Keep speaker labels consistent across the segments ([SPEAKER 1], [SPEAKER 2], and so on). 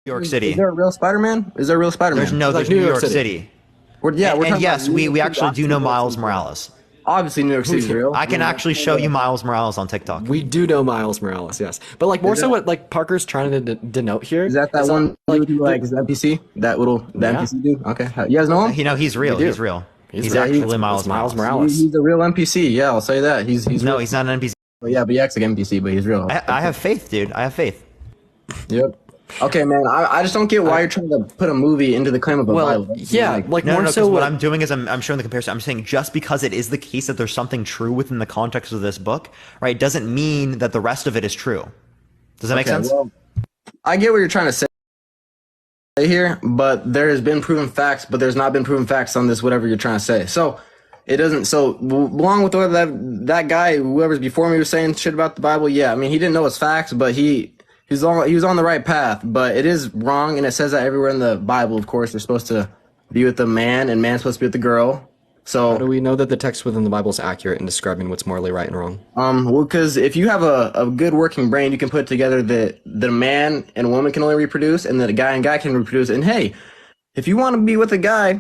[SPEAKER 1] York
[SPEAKER 2] Is
[SPEAKER 1] City.
[SPEAKER 2] there a real Spider-Man? Is there a real Spider-Man?
[SPEAKER 1] There's New York City.
[SPEAKER 2] We're talking
[SPEAKER 1] Yes,
[SPEAKER 2] about
[SPEAKER 1] we actually do know Miles Morales.
[SPEAKER 2] Obviously, New York City is real.
[SPEAKER 1] I can actually show you Miles Morales on TikTok.
[SPEAKER 3] We do know Miles Morales, yes, but like more so what like Parker's trying to denote here
[SPEAKER 2] Is that one dude who is the NPC? That NPC dude? Okay, you guys know him?
[SPEAKER 1] You know, he's real. He's real. He's actually Miles Morales.
[SPEAKER 2] He's a real NPC. Yeah, I'll say that. He's
[SPEAKER 1] no,
[SPEAKER 2] real.
[SPEAKER 1] he's not an NPC.
[SPEAKER 2] But yeah, but he acts like NPC, but he's real.
[SPEAKER 1] I have faith, dude. I have faith.
[SPEAKER 2] Yep. Okay, man. I just don't get why you're trying to put a movie into the claim of a Bible.
[SPEAKER 3] Yeah, like
[SPEAKER 1] No,
[SPEAKER 3] more
[SPEAKER 1] no,
[SPEAKER 3] so
[SPEAKER 1] what I'm doing is I'm showing the comparison. I'm saying just because it is the case that there's something true within the context of this book, right, doesn't mean that the rest of it is true. Does that make sense?
[SPEAKER 2] Well, I get what you're trying to say here, but there has been proven facts, but there's not been proven facts on this, whatever you're trying to say. So it doesn't. So along with what that guy, whoever's before me, was saying shit about the Bible. Yeah, I mean, he didn't know his facts, but he was on the right path. But it is wrong, and it says that everywhere in the Bible. Of course, they're supposed to be with the man, and man's supposed to be with the girl. So
[SPEAKER 3] how do we know that the text within the Bible is accurate in describing what's morally right and wrong?
[SPEAKER 2] Well, because if you have a good working brain, you can put together that the man and woman can only reproduce, and that a guy and guy can reproduce. And hey, if you want to be with a guy,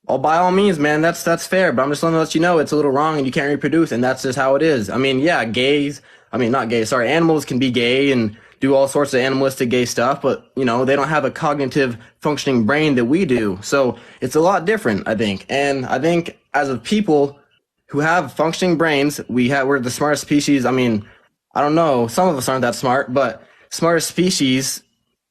[SPEAKER 2] by all means, man, that's fair. But I'm just letting let you know it's a little wrong, and you can't reproduce, and that's just how it is. I mean, yeah, animals can be gay and do all sorts of animalistic gay stuff, but you know, they don't have a cognitive functioning brain that we do. So it's a lot different, I think. And I think as of people who have functioning brains, we're the smartest species. I mean, I don't know, some of us aren't that smart, but smartest species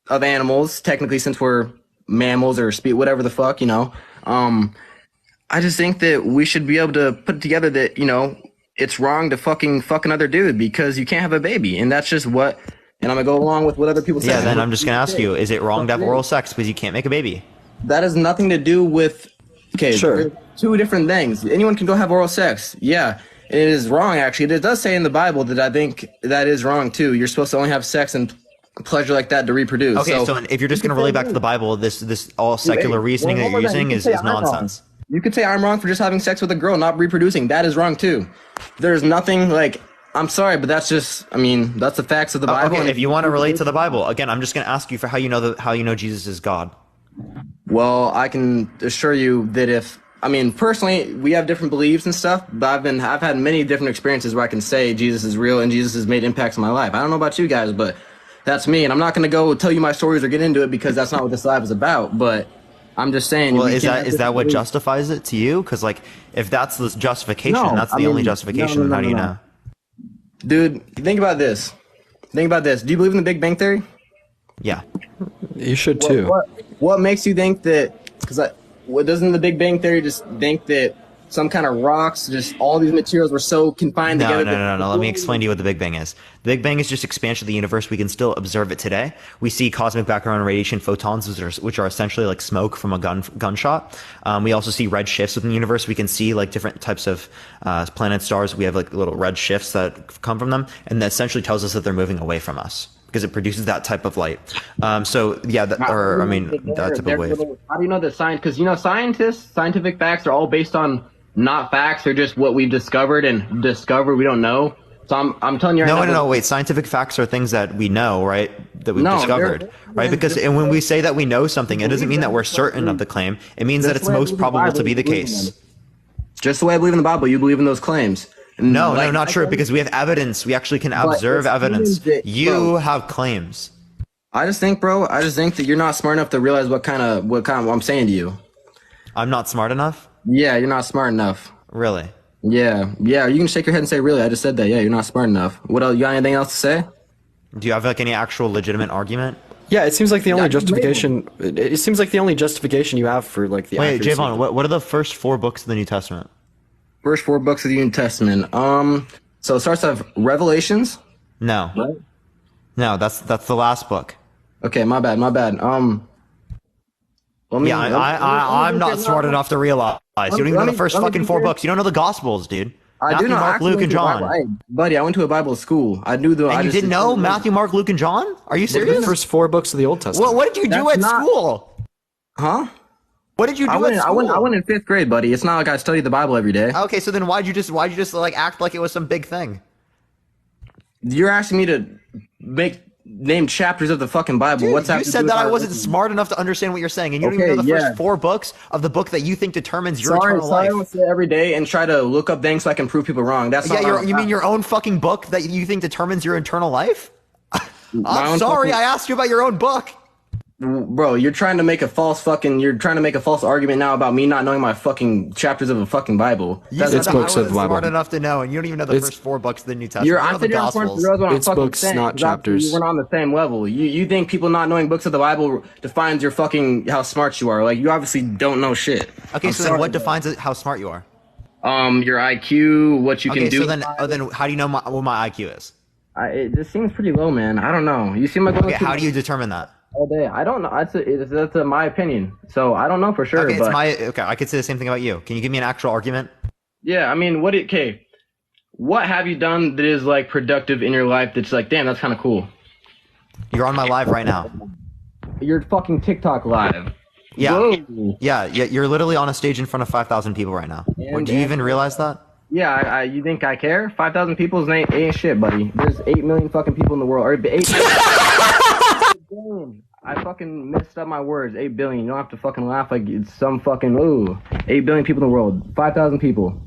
[SPEAKER 2] of animals, technically, since we're mammals or whatever the fuck, you know. I just think that we should be able to put together that, you know, it's wrong to fuck another dude because you can't have a baby. And that's just what. And I'm going to go along with what other people say.
[SPEAKER 1] Yeah, then I'm just going to ask you, is it wrong to have oral sex because you can't make a baby?
[SPEAKER 2] That has nothing to do with, okay,
[SPEAKER 3] sure.
[SPEAKER 2] Two different things. Anyone can go have oral sex. Yeah, it is wrong, actually. It does say in the Bible that I think that is wrong, too. You're supposed to only have sex and pleasure like that to reproduce.
[SPEAKER 1] Okay, so if you're just going to relate back to the Bible, this all secular reasoning that you're using is nonsense.
[SPEAKER 2] You could say I'm wrong for just having sex with a girl, not reproducing. That is wrong, too. There's nothing like... I'm sorry, but that's just, I mean, that's the facts of the Bible.
[SPEAKER 1] Okay, if you want to relate to the Bible, again, I'm just going to ask you for how you know Jesus is God.
[SPEAKER 2] Well, I can assure you that personally, we have different beliefs and stuff, but I've had many different experiences where I can say Jesus is real and Jesus has made impacts in my life. I don't know about you guys, but that's me, and I'm not going to go tell you my stories or get into it because that's not what this live is about, but I'm just saying.
[SPEAKER 1] Well, is that what justifies it to you? Because, like, if that's the justification, that's the only justification, then how do you know?
[SPEAKER 2] Dude, think about this. Do you believe in the Big Bang Theory?
[SPEAKER 1] Yeah.
[SPEAKER 3] You should too.
[SPEAKER 2] What makes you think that? Because doesn't the Big Bang Theory just think that some kind of rocks, just all these materials were so confined together?
[SPEAKER 1] No. Let me explain to you what the Big Bang is. The Big Bang is just expansion of the universe. We can still observe it today. We see cosmic background radiation photons, which are essentially like smoke from a gunshot. We also see red shifts within the universe. We can see like different types of planet stars. We have like little red shifts that come from them, and that essentially tells us that they're moving away from us because it produces that type of light. So yeah, that type of wave.
[SPEAKER 2] How do you know that science? Because you know, scientific facts are all based on not facts. They're just what we've discovered we don't know. So I'm telling you right now.
[SPEAKER 1] No, wait. Scientific facts are things that we know, right? That we've discovered, right? Because and when we say that we know something, it doesn't mean that we're certain of the claim. It means that it's most probable to be the case.
[SPEAKER 2] Just the way I believe in the Bible, you believe in those claims.
[SPEAKER 1] No, not true. Because we have evidence. We actually can observe evidence. You have claims.
[SPEAKER 2] I just think that you're not smart enough to realize what kind of what I'm saying to you.
[SPEAKER 1] I'm not smart enough?
[SPEAKER 2] Yeah, you're not smart enough.
[SPEAKER 1] Really?
[SPEAKER 2] Yeah. You can shake your head and say, really? I just said that. Yeah, you're not smart enough. What else? You got anything else to say?
[SPEAKER 1] Do you have like any actual legitimate argument?
[SPEAKER 3] Yeah, it seems like the only justification. It seems like the only justification you have for like the.
[SPEAKER 1] Wait, Javon, what are the first 4 books of the New Testament?
[SPEAKER 2] First 4 books of the New Testament. So it starts off Revelations.
[SPEAKER 1] No.
[SPEAKER 2] Right?
[SPEAKER 1] No, that's the last book.
[SPEAKER 2] Okay, my bad.
[SPEAKER 1] I'm not smart enough to realize. You don't even know the first fucking 4 books. You don't know the Gospels, dude.
[SPEAKER 2] Matthew, Mark, Luke, and John. Buddy, I went to a Bible school. I knew the.
[SPEAKER 1] And you didn't know Matthew, Mark, Luke, and John? Are you serious?
[SPEAKER 3] The first 4 books of the Old Testament.
[SPEAKER 1] Well, what did you do at school?
[SPEAKER 2] Huh?
[SPEAKER 1] What did you do at school?
[SPEAKER 2] I went in 5th grade, buddy. It's not like I studied the Bible every day.
[SPEAKER 1] Okay, so then why'd you just like act like it was some big thing?
[SPEAKER 2] You're asking me to make name chapters of the fucking Bible.
[SPEAKER 1] Dude,
[SPEAKER 2] What's that
[SPEAKER 1] you
[SPEAKER 2] to do
[SPEAKER 1] said
[SPEAKER 2] with
[SPEAKER 1] that I
[SPEAKER 2] my
[SPEAKER 1] wasn't
[SPEAKER 2] religion?
[SPEAKER 1] smart enough to understand what you're saying, and you don't even
[SPEAKER 2] Okay,
[SPEAKER 1] know the
[SPEAKER 2] yeah.
[SPEAKER 1] first 4 books of the book that you think determines your
[SPEAKER 2] Sorry,
[SPEAKER 1] eternal
[SPEAKER 2] I
[SPEAKER 1] life.
[SPEAKER 2] don't sit every day and try to look up things so I can prove people wrong. That's
[SPEAKER 1] Yeah,
[SPEAKER 2] not what I'm
[SPEAKER 1] you mean
[SPEAKER 2] about.
[SPEAKER 1] your own fucking book that you think determines your eternal life?
[SPEAKER 2] My
[SPEAKER 1] I'm
[SPEAKER 2] own
[SPEAKER 1] sorry,
[SPEAKER 2] fucking-
[SPEAKER 1] I asked you about your own book.
[SPEAKER 2] Bro, you're trying to make a false argument now about me not knowing my fucking chapters of a fucking Bible.
[SPEAKER 1] You
[SPEAKER 2] That's
[SPEAKER 1] said
[SPEAKER 3] It's
[SPEAKER 1] that
[SPEAKER 2] not-
[SPEAKER 1] I
[SPEAKER 3] books of
[SPEAKER 1] wasn't
[SPEAKER 3] the Bible.
[SPEAKER 1] smart enough to know, and you don't even know the
[SPEAKER 3] It's-
[SPEAKER 1] first 4 books of the New Testament.
[SPEAKER 2] You're
[SPEAKER 1] You know
[SPEAKER 2] I'm
[SPEAKER 1] the
[SPEAKER 2] sitting on point
[SPEAKER 1] Gospels.
[SPEAKER 2] for what I'm
[SPEAKER 3] It's
[SPEAKER 2] fucking
[SPEAKER 3] books,
[SPEAKER 2] saying.
[SPEAKER 3] not
[SPEAKER 2] Because obviously
[SPEAKER 3] chapters.
[SPEAKER 2] We're not on the same level. You think people not knowing books of the Bible defines your fucking how smart you are? Like you obviously don't know shit.
[SPEAKER 1] Okay,
[SPEAKER 2] I'm
[SPEAKER 1] so then
[SPEAKER 2] sorry,
[SPEAKER 1] what
[SPEAKER 2] bro.
[SPEAKER 1] defines how smart you are?
[SPEAKER 2] Your IQ, what you
[SPEAKER 1] Okay,
[SPEAKER 2] can do.
[SPEAKER 1] so then how do you know what my IQ is?
[SPEAKER 2] It just seems pretty low, man. I don't know. You seem like one of
[SPEAKER 1] Okay,
[SPEAKER 2] those
[SPEAKER 1] how
[SPEAKER 2] people
[SPEAKER 1] do you determine that?
[SPEAKER 2] all day. I don't know. That's my opinion. So I don't know for sure.
[SPEAKER 1] Okay,
[SPEAKER 2] but
[SPEAKER 1] okay, I could say the same thing about you. Can you give me an actual argument?
[SPEAKER 2] yeah, I mean, what have you done that is like productive in your life? That's like, damn, that's kind of cool.
[SPEAKER 1] You're on my live right now.
[SPEAKER 2] You're fucking TikTok live.
[SPEAKER 1] Yeah.
[SPEAKER 2] Whoa.
[SPEAKER 1] Yeah, you're literally on a stage in front of 5,000 people right now. Do you even realize that?
[SPEAKER 2] Yeah, you think I care? 5,000 people ain't shit, buddy. There's 8 million fucking people in the world. Or 8 billion. I fucking messed up my words. 8 billion. You don't have to fucking laugh like it's some fucking, 8 billion people in the world. 5,000 people.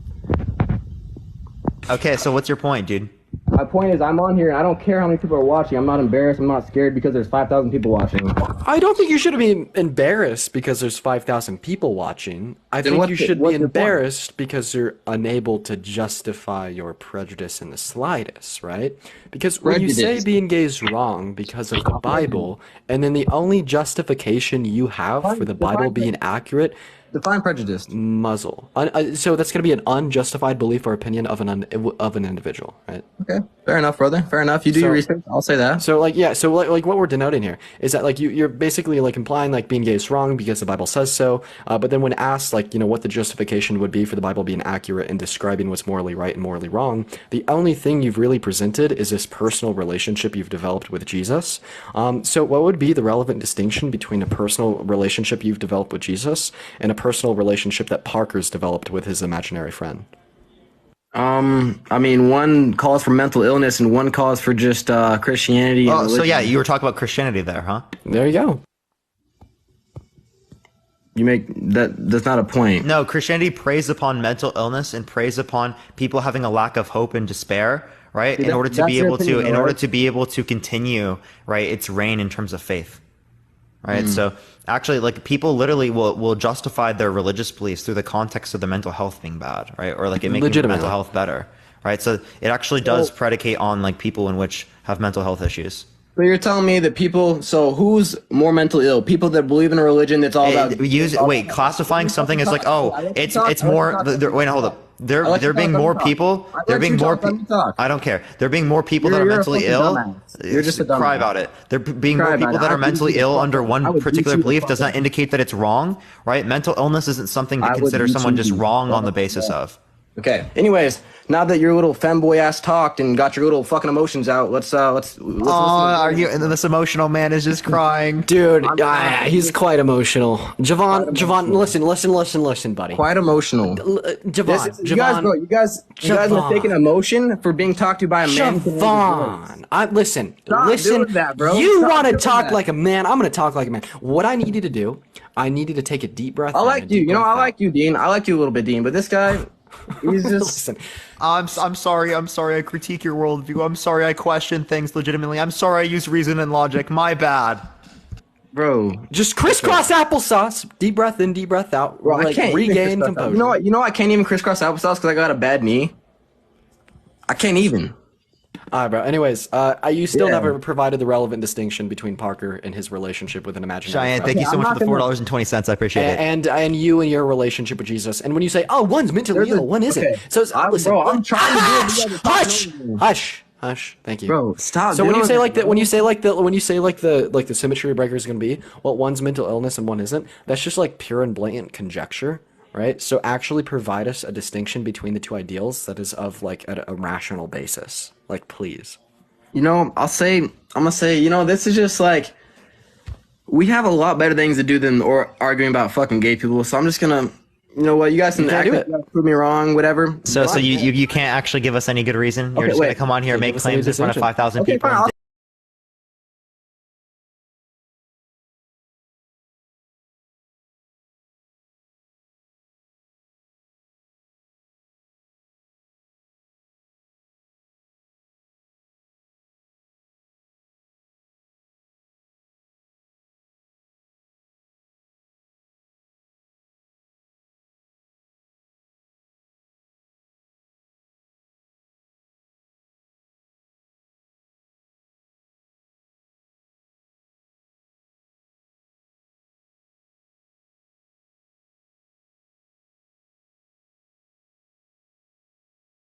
[SPEAKER 1] Okay, so what's your point, dude?
[SPEAKER 2] My point is, I'm on here and I don't care how many people are watching. I'm not embarrassed. I'm not scared because there's 5,000 people watching.
[SPEAKER 3] I don't think you should be embarrassed because there's 5,000 people watching. I think
[SPEAKER 2] what's
[SPEAKER 3] you
[SPEAKER 2] the-
[SPEAKER 3] should be
[SPEAKER 2] what's your point?
[SPEAKER 3] embarrassed because you're unable to justify your prejudice in the slightest, right? Because when you say
[SPEAKER 2] Prejudice.
[SPEAKER 3] being gay is wrong because of the Bible, and then the only justification you have for the Bible being accurate,
[SPEAKER 2] Define prejudice.
[SPEAKER 3] muzzle. So that's going to be an unjustified belief or opinion of an individual, right?
[SPEAKER 2] Okay, fair enough, brother. Fair enough. You do your research. I'll say that.
[SPEAKER 3] So like what we're denoting here is that like you're basically like implying like being gay is wrong because the Bible says so. But then when asked like what the justification would be for the Bible being accurate and describing what's morally right and morally wrong, the only thing you've really presented is this personal relationship you've developed with Jesus. So what would be the relevant distinction between a personal relationship you've developed with Jesus and a personal relationship that Parker's developed with his imaginary friend?
[SPEAKER 2] I mean, one calls for mental illness and one calls for just Christianity. And
[SPEAKER 1] Oh, so
[SPEAKER 2] religion.
[SPEAKER 1] yeah, you were talking about Christianity there, huh?
[SPEAKER 3] There you go.
[SPEAKER 2] You make that. That's not a point.
[SPEAKER 1] No, Christianity preys upon mental illness and preys upon people having a lack of hope and despair, right?
[SPEAKER 2] See,
[SPEAKER 1] In order to
[SPEAKER 2] that's
[SPEAKER 1] be
[SPEAKER 2] your
[SPEAKER 1] able to,
[SPEAKER 2] opinion,
[SPEAKER 1] in
[SPEAKER 2] though,
[SPEAKER 1] order
[SPEAKER 2] right?
[SPEAKER 1] to be able to continue, right, its reign in terms of faith, right? So actually, like people literally will justify their religious beliefs through the context of their mental health being bad, right, or like it making their
[SPEAKER 3] Legitimately.
[SPEAKER 1] mental health better, right? So it actually does predicate on like people in which have mental health issues.
[SPEAKER 2] So you're telling me that people. So who's more mentally ill? People that believe in a religion that's all about.
[SPEAKER 1] Classifying something as like, oh, it's more. Wait, hold up. There
[SPEAKER 2] let you
[SPEAKER 1] being
[SPEAKER 2] talk,
[SPEAKER 1] more
[SPEAKER 2] let me
[SPEAKER 1] people.
[SPEAKER 2] talk.
[SPEAKER 1] There
[SPEAKER 2] I let
[SPEAKER 1] being
[SPEAKER 2] you
[SPEAKER 1] more.
[SPEAKER 2] talk, let me talk.
[SPEAKER 1] I don't care. There being more people that are
[SPEAKER 2] You're a
[SPEAKER 1] mentally
[SPEAKER 2] fucking
[SPEAKER 1] ill.
[SPEAKER 2] dumbass. You're just a
[SPEAKER 1] Cry
[SPEAKER 2] dumbass.
[SPEAKER 1] about it. There being
[SPEAKER 2] Cry
[SPEAKER 1] more
[SPEAKER 2] about
[SPEAKER 1] people
[SPEAKER 2] it.
[SPEAKER 1] that
[SPEAKER 2] I
[SPEAKER 1] are
[SPEAKER 2] would
[SPEAKER 1] mentally
[SPEAKER 2] beat you the
[SPEAKER 1] ill
[SPEAKER 2] fuck
[SPEAKER 1] under
[SPEAKER 2] up. I
[SPEAKER 1] one
[SPEAKER 2] would beat
[SPEAKER 1] particular
[SPEAKER 2] you the
[SPEAKER 1] belief
[SPEAKER 2] fuck
[SPEAKER 1] does not
[SPEAKER 2] up.
[SPEAKER 1] indicate that it's wrong, right? Mental illness isn't something
[SPEAKER 2] I
[SPEAKER 1] to
[SPEAKER 2] would
[SPEAKER 1] consider
[SPEAKER 2] beat
[SPEAKER 1] someone
[SPEAKER 2] you.
[SPEAKER 1] just wrong on the basis of.
[SPEAKER 2] Okay. Anyways, now that your little femboy ass talked and got your little fucking emotions out, let's
[SPEAKER 1] Oh,
[SPEAKER 2] listen to
[SPEAKER 1] are you? And then this emotional man is just crying.
[SPEAKER 3] Dude, he's quite emotional. Javon, listen, buddy.
[SPEAKER 2] quite emotional.
[SPEAKER 3] Javon,
[SPEAKER 2] You guys
[SPEAKER 3] Javon.
[SPEAKER 2] mistaken emotion for being talked to by a man. who can raise his voice.
[SPEAKER 3] Javon, listen.
[SPEAKER 2] doing that, bro.
[SPEAKER 3] You
[SPEAKER 2] Stop
[SPEAKER 3] want to
[SPEAKER 2] doing
[SPEAKER 3] talk
[SPEAKER 2] that.
[SPEAKER 3] like a man? I'm going to talk like a man. What I need you to do, I need you to take a deep breath.
[SPEAKER 2] I
[SPEAKER 3] in,
[SPEAKER 2] like
[SPEAKER 3] a
[SPEAKER 2] you.
[SPEAKER 3] deep
[SPEAKER 2] You know,
[SPEAKER 3] breath
[SPEAKER 2] I
[SPEAKER 3] out.
[SPEAKER 2] like you, Dean. I like you a little bit, Dean. But this guy, he's just.
[SPEAKER 3] Listen,
[SPEAKER 1] I'm sorry. I'm sorry. I critique your worldview. I'm sorry. I question things legitimately. I'm sorry. I use reason and logic. My bad.
[SPEAKER 2] Bro,
[SPEAKER 3] just crisscross applesauce. Deep breath in, deep breath out.
[SPEAKER 2] Bro, I
[SPEAKER 3] like,
[SPEAKER 2] can't even
[SPEAKER 3] regain
[SPEAKER 2] crisscross
[SPEAKER 3] composure.
[SPEAKER 2] You know what? You know I can't even crisscross applesauce because I got a bad knee. I can't even.
[SPEAKER 3] All right, bro. Anyways, you still
[SPEAKER 2] Yeah.
[SPEAKER 3] never provided the relevant distinction between Parker and his relationship with an imaginary
[SPEAKER 1] Cheyenne,
[SPEAKER 3] friend.
[SPEAKER 1] thank you so
[SPEAKER 2] I'm
[SPEAKER 1] much
[SPEAKER 2] not
[SPEAKER 1] for the
[SPEAKER 2] gonna-
[SPEAKER 1] $4.20. I appreciate it.
[SPEAKER 3] and you and your relationship with Jesus. And when you say, "Oh, one's mentally
[SPEAKER 2] There's a-
[SPEAKER 3] ill, one isn't,"
[SPEAKER 2] okay.
[SPEAKER 3] so listen,
[SPEAKER 2] Bro, I'm trying to do it. You guys are talking
[SPEAKER 3] hush,
[SPEAKER 2] over me.
[SPEAKER 3] hush. Thank you,
[SPEAKER 2] Bro, stop
[SPEAKER 3] So when you
[SPEAKER 2] doing
[SPEAKER 3] say
[SPEAKER 2] that,
[SPEAKER 3] like that,
[SPEAKER 2] bro.
[SPEAKER 3] when you say like the symmetry breaker is going to be, well, one's mental illness and one isn't. That's just like pure and blatant conjecture, right? So actually provide us a distinction between the two ideals that is of like a rational basis. Like, please.
[SPEAKER 2] You know, I'm gonna say, you know, this is just like, we have a lot better things to do than arguing about fucking gay people. So I'm just gonna, you know what, you guys can
[SPEAKER 3] can't do
[SPEAKER 2] act
[SPEAKER 3] it.
[SPEAKER 2] like you prove me wrong, whatever.
[SPEAKER 1] So you can't actually give us any good reason. You're
[SPEAKER 2] Okay,
[SPEAKER 1] just gonna
[SPEAKER 2] wait.
[SPEAKER 1] come on here and make
[SPEAKER 3] give us any
[SPEAKER 1] claims in front of
[SPEAKER 3] distinction.
[SPEAKER 1] 5,000
[SPEAKER 2] Okay,
[SPEAKER 1] people.
[SPEAKER 2] fine,
[SPEAKER 1] and
[SPEAKER 2] I'll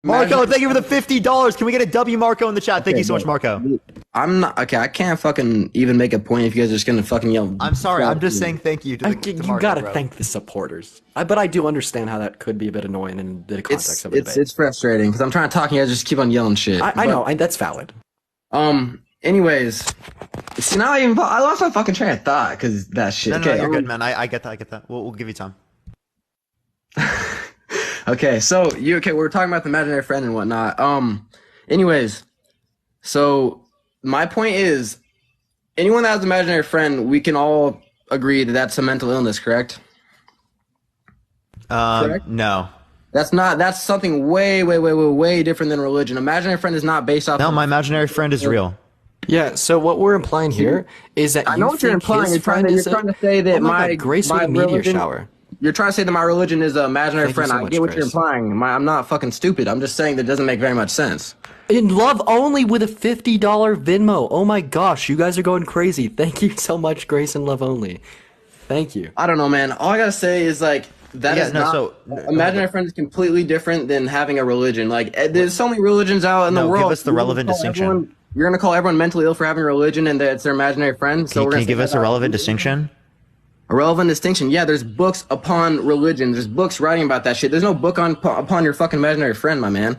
[SPEAKER 1] Marco, thank you for the $50. Can we get a W, Marco, in the chat? Thank you so much, Marco.
[SPEAKER 2] I'm not okay. I can't fucking even make a point if you guys are just gonna fucking yell.
[SPEAKER 1] I'm sorry. I'm just saying thank you to
[SPEAKER 3] You
[SPEAKER 1] Marco,
[SPEAKER 3] gotta
[SPEAKER 1] bro.
[SPEAKER 3] thank the supporters. But I do understand how that could be a bit annoying in the context of a debate.
[SPEAKER 2] It's frustrating because I'm trying to talk and you guys just keep on yelling shit.
[SPEAKER 3] I know, and that's valid.
[SPEAKER 2] Anyways, see now I lost my fucking train of thought because that shit.
[SPEAKER 1] No,
[SPEAKER 2] Okay,
[SPEAKER 1] you're good, man. I get that. I get that. We'll give you time.
[SPEAKER 2] Okay, so we're talking about the imaginary friend and whatnot. Anyways, so my point is, anyone that has an imaginary friend, we can all agree that that's a mental illness, correct? Correct?
[SPEAKER 1] No.
[SPEAKER 2] That's something way different than religion. Imaginary friend is not based off.
[SPEAKER 1] No, my imaginary friend is real.
[SPEAKER 3] Yeah, so what we're implying here is that
[SPEAKER 2] I know
[SPEAKER 3] you
[SPEAKER 2] what you're
[SPEAKER 3] think
[SPEAKER 2] implying.
[SPEAKER 3] his
[SPEAKER 2] You're trying
[SPEAKER 3] friend
[SPEAKER 2] to,
[SPEAKER 3] is
[SPEAKER 2] you're trying to say that
[SPEAKER 3] oh my God, Grace
[SPEAKER 2] my
[SPEAKER 3] with a meteor
[SPEAKER 2] religion,
[SPEAKER 3] shower.
[SPEAKER 2] You're trying to say that my religion is an imaginary
[SPEAKER 3] Thank you
[SPEAKER 2] friend.
[SPEAKER 3] so
[SPEAKER 2] I
[SPEAKER 3] much,
[SPEAKER 2] get what you're
[SPEAKER 3] Grace.
[SPEAKER 2] implying. I'm not fucking stupid. I'm just saying that doesn't make very much sense.
[SPEAKER 3] In love only with a $50 Venmo. Oh my gosh, you guys are going crazy. Thank you so much, Grace and Love Only. Thank you.
[SPEAKER 2] I don't know, man. All I gotta say is like that
[SPEAKER 1] Yeah,
[SPEAKER 2] is
[SPEAKER 1] no,
[SPEAKER 2] not.
[SPEAKER 1] so-
[SPEAKER 2] imaginary friend is completely different than having a religion. Like there's so many religions out in the
[SPEAKER 1] No,
[SPEAKER 2] world.
[SPEAKER 1] give us the
[SPEAKER 2] You're gonna
[SPEAKER 1] relevant
[SPEAKER 2] call
[SPEAKER 1] distinction.
[SPEAKER 2] you're gonna call everyone mentally ill for having a religion, and that it's their imaginary friend. So we're
[SPEAKER 1] Can
[SPEAKER 2] gonna
[SPEAKER 1] you give
[SPEAKER 2] say
[SPEAKER 1] us
[SPEAKER 2] that
[SPEAKER 1] a relevant distinction?
[SPEAKER 2] A relevant distinction. Yeah, there's books upon religion. There's books writing about that shit. There's no book upon your fucking imaginary friend, my man.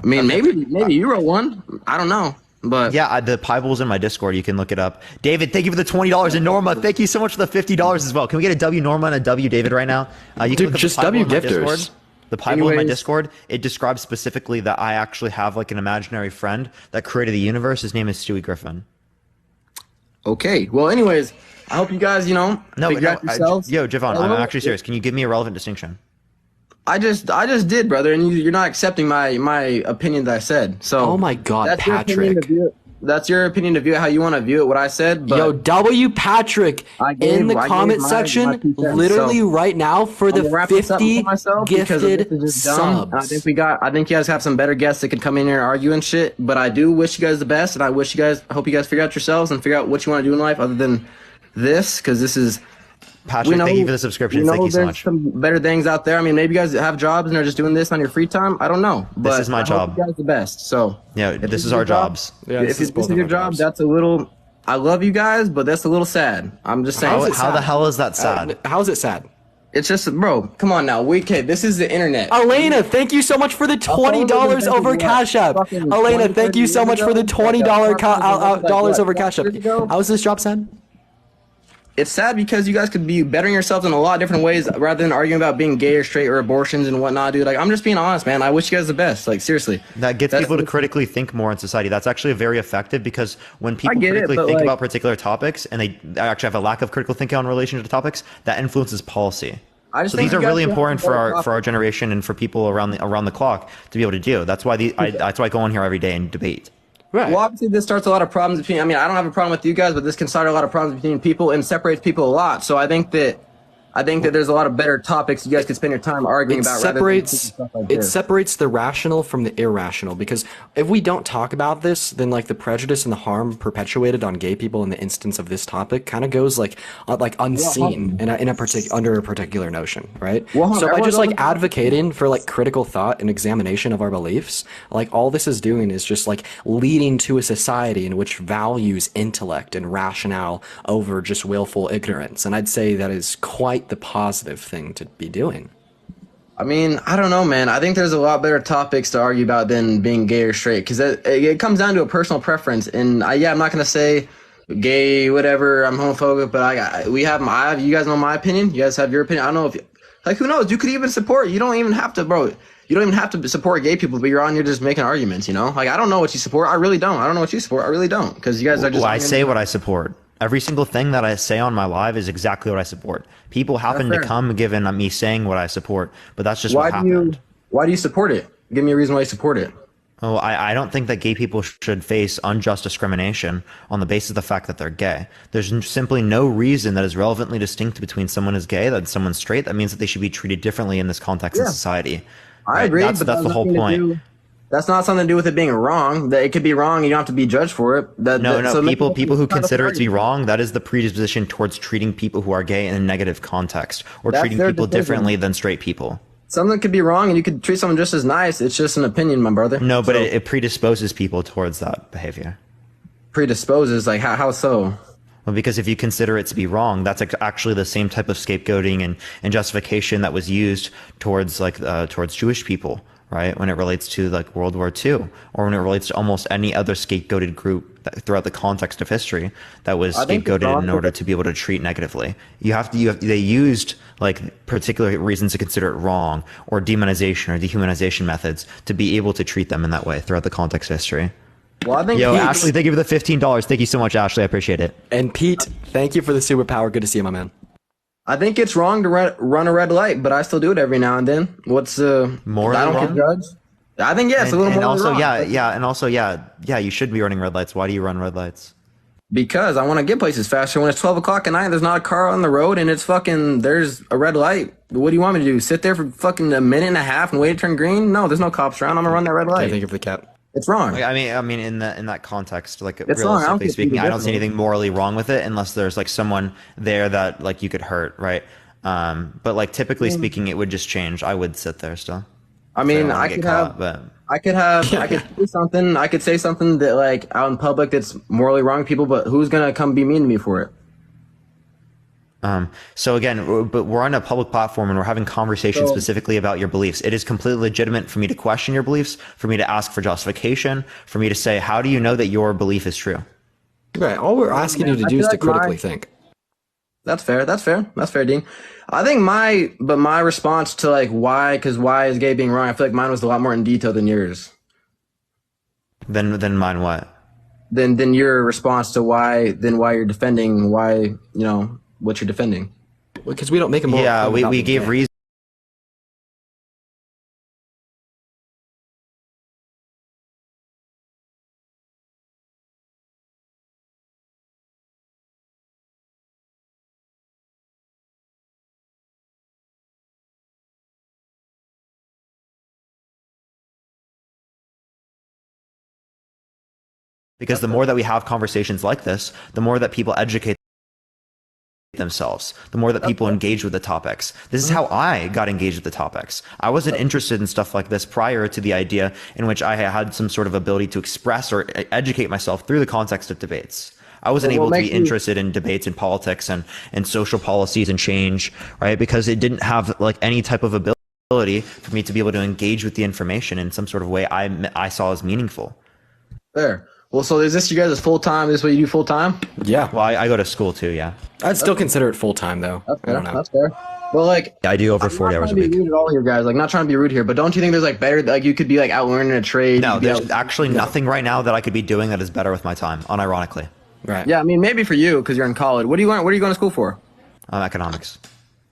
[SPEAKER 2] I mean, maybe you wrote one. I don't know, but
[SPEAKER 1] Yeah, the Bible's in my Discord. You can look it up. David, thank you for the $20. And Norma, thank you so much for the $50 as well. Can we get a W Norma and a W David right now? You can
[SPEAKER 3] Dude,
[SPEAKER 1] look up
[SPEAKER 3] just
[SPEAKER 1] the Bible
[SPEAKER 3] W
[SPEAKER 1] in my
[SPEAKER 3] gifters.
[SPEAKER 1] Discord. The Bible in my
[SPEAKER 2] Anyways.
[SPEAKER 1] Discord, it describes specifically that I actually have like an imaginary friend that created the universe. His name is Stewie Griffin.
[SPEAKER 2] okay. Well, anyways, I hope you guys,
[SPEAKER 1] No,
[SPEAKER 2] figure out yourselves.
[SPEAKER 1] yo, Javon, I'm
[SPEAKER 2] Hello?
[SPEAKER 1] actually serious. Can you give me a relevant distinction?
[SPEAKER 2] I just did, brother, and you're not accepting my opinion that I said. So
[SPEAKER 3] Oh my God,
[SPEAKER 2] that's your opinion
[SPEAKER 3] Patrick.
[SPEAKER 2] to view it. That's your opinion to view it how you want to view it. What I said, but
[SPEAKER 3] Yo, W Patrick
[SPEAKER 2] I gave-
[SPEAKER 3] in the
[SPEAKER 2] I gave
[SPEAKER 3] comment
[SPEAKER 2] my
[SPEAKER 3] section,
[SPEAKER 2] 2 cents,
[SPEAKER 3] literally
[SPEAKER 2] so
[SPEAKER 3] right now for
[SPEAKER 2] I'm
[SPEAKER 3] the
[SPEAKER 2] gonna wrap this up
[SPEAKER 3] 50
[SPEAKER 2] for myself because
[SPEAKER 3] gifted
[SPEAKER 2] this is just dumb.
[SPEAKER 3] subs.
[SPEAKER 2] And I think you guys have some better guests that could come in here and argue and shit. But I do wish you guys the best, and I hope you guys figure out yourselves and figure out what you want to do in life other than this, because this is.
[SPEAKER 1] Patrick, thank you for the subscription. Thank you so
[SPEAKER 2] there's
[SPEAKER 1] much.
[SPEAKER 2] some better things out there. I mean, maybe you guys have jobs and are just doing this on your free time. I don't know. But
[SPEAKER 1] is my
[SPEAKER 2] I hope
[SPEAKER 1] job.
[SPEAKER 2] you guys the best. So
[SPEAKER 1] Yeah,
[SPEAKER 2] if
[SPEAKER 1] this is our
[SPEAKER 2] your job-
[SPEAKER 1] jobs.
[SPEAKER 3] Yeah,
[SPEAKER 2] if
[SPEAKER 3] this
[SPEAKER 2] this
[SPEAKER 3] is both
[SPEAKER 2] is
[SPEAKER 3] of
[SPEAKER 2] your
[SPEAKER 3] our
[SPEAKER 2] job,
[SPEAKER 3] jobs.
[SPEAKER 2] that's a little. I love you guys, but that's a little sad. I'm just saying.
[SPEAKER 1] How the hell is that sad?
[SPEAKER 3] How's it sad?
[SPEAKER 2] It's just, bro. Come on now. Okay, this is the internet.
[SPEAKER 3] Elena, thank you so much for the $20 over Cash App.
[SPEAKER 2] Fucking
[SPEAKER 3] Elena,
[SPEAKER 2] 20,
[SPEAKER 3] thank you so
[SPEAKER 2] 30
[SPEAKER 3] much for the
[SPEAKER 2] years ago?
[SPEAKER 3] $20
[SPEAKER 2] Like,
[SPEAKER 3] dollars
[SPEAKER 2] what,
[SPEAKER 3] over Cash App.
[SPEAKER 2] 5 years ago?
[SPEAKER 3] How is this job sad?
[SPEAKER 2] It's sad because you guys could be bettering yourselves in a lot of different ways rather than arguing about being gay or straight or abortions and whatnot, dude. Like, I'm just being honest, man. I wish you guys the best. Like, seriously.
[SPEAKER 1] That gets
[SPEAKER 2] That's-
[SPEAKER 1] people to critically think more in society. That's actually very effective because when people
[SPEAKER 2] get it,
[SPEAKER 1] critically
[SPEAKER 2] but,
[SPEAKER 1] think
[SPEAKER 2] like-
[SPEAKER 1] about particular topics and they actually have a lack of critical thinking on relation to topics, that influences policy.
[SPEAKER 2] I just
[SPEAKER 1] So
[SPEAKER 2] think
[SPEAKER 1] these are
[SPEAKER 2] you guys
[SPEAKER 1] really
[SPEAKER 2] should have
[SPEAKER 1] important
[SPEAKER 2] a
[SPEAKER 1] for
[SPEAKER 2] better
[SPEAKER 1] our generation and for people around the clock to be able to do. That's why that's why I go on here every day and debate.
[SPEAKER 3] Right.
[SPEAKER 2] Well, obviously, this starts a lot of problems between. I mean, I don't have a problem with you guys, but this can start a lot of problems between people and separates people a lot. So I think that there's a lot of better topics you guys could spend your time arguing
[SPEAKER 3] It
[SPEAKER 2] about.
[SPEAKER 3] separates
[SPEAKER 2] rather than stuff like
[SPEAKER 3] it
[SPEAKER 2] this.
[SPEAKER 3] separates the rational from the irrational, because if we don't talk about this, then like the prejudice and the harm perpetuated on gay people in the instance of this topic kind of goes like unseen under a particular notion, right?
[SPEAKER 2] Well,
[SPEAKER 3] So by
[SPEAKER 2] everyone
[SPEAKER 3] just like
[SPEAKER 2] knows-
[SPEAKER 3] advocating for like critical thought and examination of our beliefs, like all this is doing is just like leading to a society in which values intellect and rationale over just willful ignorance, and I'd say that is quite the positive thing to be doing.
[SPEAKER 2] I mean, I don't know, man. I think there's a lot better topics to argue about than being gay or straight, because it comes down to a personal preference. And I'm not gonna say gay, whatever. I'm homophobic, but you guys know my opinion. You guys have your opinion. I don't know if who knows? You could even support. You don't even have to, bro. You don't even have to support gay people, but you're on here just making arguments. Like I don't know what you support. I really don't. I don't know what you support. I really don't, because you guys are just.
[SPEAKER 1] Well, I say what I support. Every single thing that I say on my live is exactly what I support. People happen to
[SPEAKER 2] fair.
[SPEAKER 1] come given me saying what I support, but that's just what happened.
[SPEAKER 2] Why do you support it? Give me a reason why you support it.
[SPEAKER 1] Oh, I don't think that gay people should face unjust discrimination on the basis of the fact that they're gay. There's simply no reason that is relevantly distinct between someone is gay and someone's straight. That means that they should be treated differently in this context in
[SPEAKER 2] Yeah.
[SPEAKER 1] society.
[SPEAKER 2] I
[SPEAKER 1] Right?
[SPEAKER 2] agree,
[SPEAKER 1] That's
[SPEAKER 2] but
[SPEAKER 1] the
[SPEAKER 2] that has
[SPEAKER 1] whole
[SPEAKER 2] nothing to
[SPEAKER 1] point.
[SPEAKER 2] do- That's not something to do with it being wrong. That it could be wrong, and you don't have to be judged for it.
[SPEAKER 1] No, people who consider it to be
[SPEAKER 2] wrong.
[SPEAKER 1] wrong, that is the predisposition towards treating people who are gay in a negative context or
[SPEAKER 2] That's
[SPEAKER 1] treating
[SPEAKER 2] their
[SPEAKER 1] people
[SPEAKER 2] decision.
[SPEAKER 1] differently than straight people.
[SPEAKER 2] something could be wrong, and you could treat someone just as nice. It's just an opinion, my brother.
[SPEAKER 1] No, but
[SPEAKER 2] So,
[SPEAKER 1] it predisposes people towards that behavior.
[SPEAKER 2] predisposes, like how so?
[SPEAKER 1] Well, because if you consider it to be wrong, that's actually the same type of scapegoating and justification that was used towards towards Jewish people, right? When it relates to like World War II, or when it relates to almost any other scapegoated group throughout the context of history that was
[SPEAKER 2] I think it's
[SPEAKER 1] scapegoated
[SPEAKER 2] wrong
[SPEAKER 1] in order to be able to treat negatively. They used like particular reasons to consider it wrong, or demonization or dehumanization methods to be able to treat them in that way throughout the context of history.
[SPEAKER 2] Well, I think
[SPEAKER 1] Yo,
[SPEAKER 2] Pete-
[SPEAKER 1] Ashley, thank you for the $15. Thank you so much, Ashley. I appreciate it.
[SPEAKER 3] And Pete, thank you for the superpower. Good to see you, my man.
[SPEAKER 2] I think it's wrong to run a red light, but I still do it every now and then. What's
[SPEAKER 1] Morally
[SPEAKER 2] I don't
[SPEAKER 1] wrong?
[SPEAKER 2] get judged. I think it's a little
[SPEAKER 1] And
[SPEAKER 2] more
[SPEAKER 1] also,
[SPEAKER 2] wrong.
[SPEAKER 1] you should be running red lights. Why do you run red lights?
[SPEAKER 2] Because I want to get places faster. When it's 12 o'clock at night, there's not a car on the road, and it's fucking, there's a red light. What do you want me to do? Sit there for fucking a minute and a half and wait to turn green? No, there's no cops around. I'm gonna run that red
[SPEAKER 3] Okay,
[SPEAKER 2] light.
[SPEAKER 3] thank you for the cap.
[SPEAKER 2] It's wrong.
[SPEAKER 1] I mean, in that context, like
[SPEAKER 2] It's wrong. I don't
[SPEAKER 1] realistically
[SPEAKER 2] think
[SPEAKER 1] speaking,
[SPEAKER 2] people
[SPEAKER 1] I don't see
[SPEAKER 2] get it.
[SPEAKER 1] anything morally wrong with it unless there's like someone there that like you could hurt, right? But like typically speaking, it would just change. I would sit there still.
[SPEAKER 2] I mean,
[SPEAKER 1] I
[SPEAKER 2] I
[SPEAKER 1] could
[SPEAKER 2] could
[SPEAKER 1] get
[SPEAKER 2] have,
[SPEAKER 1] caught, but
[SPEAKER 2] I could say something. I could say something that like out in public that's morally wrong, people. But who's gonna come be mean to me for it?
[SPEAKER 1] so again, but we're on a public platform and we're having conversations specifically about your beliefs. It is completely legitimate for me to question your beliefs, for me to ask for justification, for me to say, how do you know that your belief is true?
[SPEAKER 3] Right. All we're asking you to
[SPEAKER 2] I
[SPEAKER 3] do
[SPEAKER 2] feel
[SPEAKER 3] is to
[SPEAKER 2] like
[SPEAKER 3] critically
[SPEAKER 2] my-
[SPEAKER 3] think.
[SPEAKER 2] That's fair. That's fair, Dean. I think my response to like why is gay being wrong? I feel like mine was a lot more in detail than yours.
[SPEAKER 1] Then mine what?
[SPEAKER 2] Than your response to why you're defending what you're defending.
[SPEAKER 3] Because we don't make a moral
[SPEAKER 1] Yeah,
[SPEAKER 3] point
[SPEAKER 1] we
[SPEAKER 3] without being
[SPEAKER 1] gave
[SPEAKER 3] gay.
[SPEAKER 1] reasons. Because the more that we have conversations like this, the more that people educate themselves, the more that people engage with the topics. This is how I got engaged with the topics. I wasn't interested in stuff like this prior to the idea in which I had some sort of ability to express or educate myself through the context of debates. I wasn't
[SPEAKER 2] Well, what
[SPEAKER 1] able to be
[SPEAKER 2] makes you-
[SPEAKER 1] interested in debates and politics and social policies and change, right? Because it didn't have like any type of ability for me to be able to engage with the information in some sort of way I saw as meaningful.
[SPEAKER 2] Fair. Well, so is this you guys' full time? This is what you do full time?
[SPEAKER 3] Yeah.
[SPEAKER 1] Well, I go to school too, yeah.
[SPEAKER 3] I'd still consider it full time though. I don't know.
[SPEAKER 2] That's fair. Well, like
[SPEAKER 1] I do over
[SPEAKER 2] I'm
[SPEAKER 1] 40
[SPEAKER 2] not
[SPEAKER 1] hours a
[SPEAKER 2] trying to
[SPEAKER 1] week.
[SPEAKER 2] be rude at all here, guys. Like, not trying to be rude here, but don't you think there's like better? Like, you could be like out learning a trade.
[SPEAKER 1] No,
[SPEAKER 2] you could be
[SPEAKER 1] there's
[SPEAKER 2] out-
[SPEAKER 1] actually nothing right now that I could be doing that is better with my time, unironically.
[SPEAKER 3] Right.
[SPEAKER 2] Yeah, I mean, maybe for you because you're in college. What do you want? What are you going to school for?
[SPEAKER 1] Economics.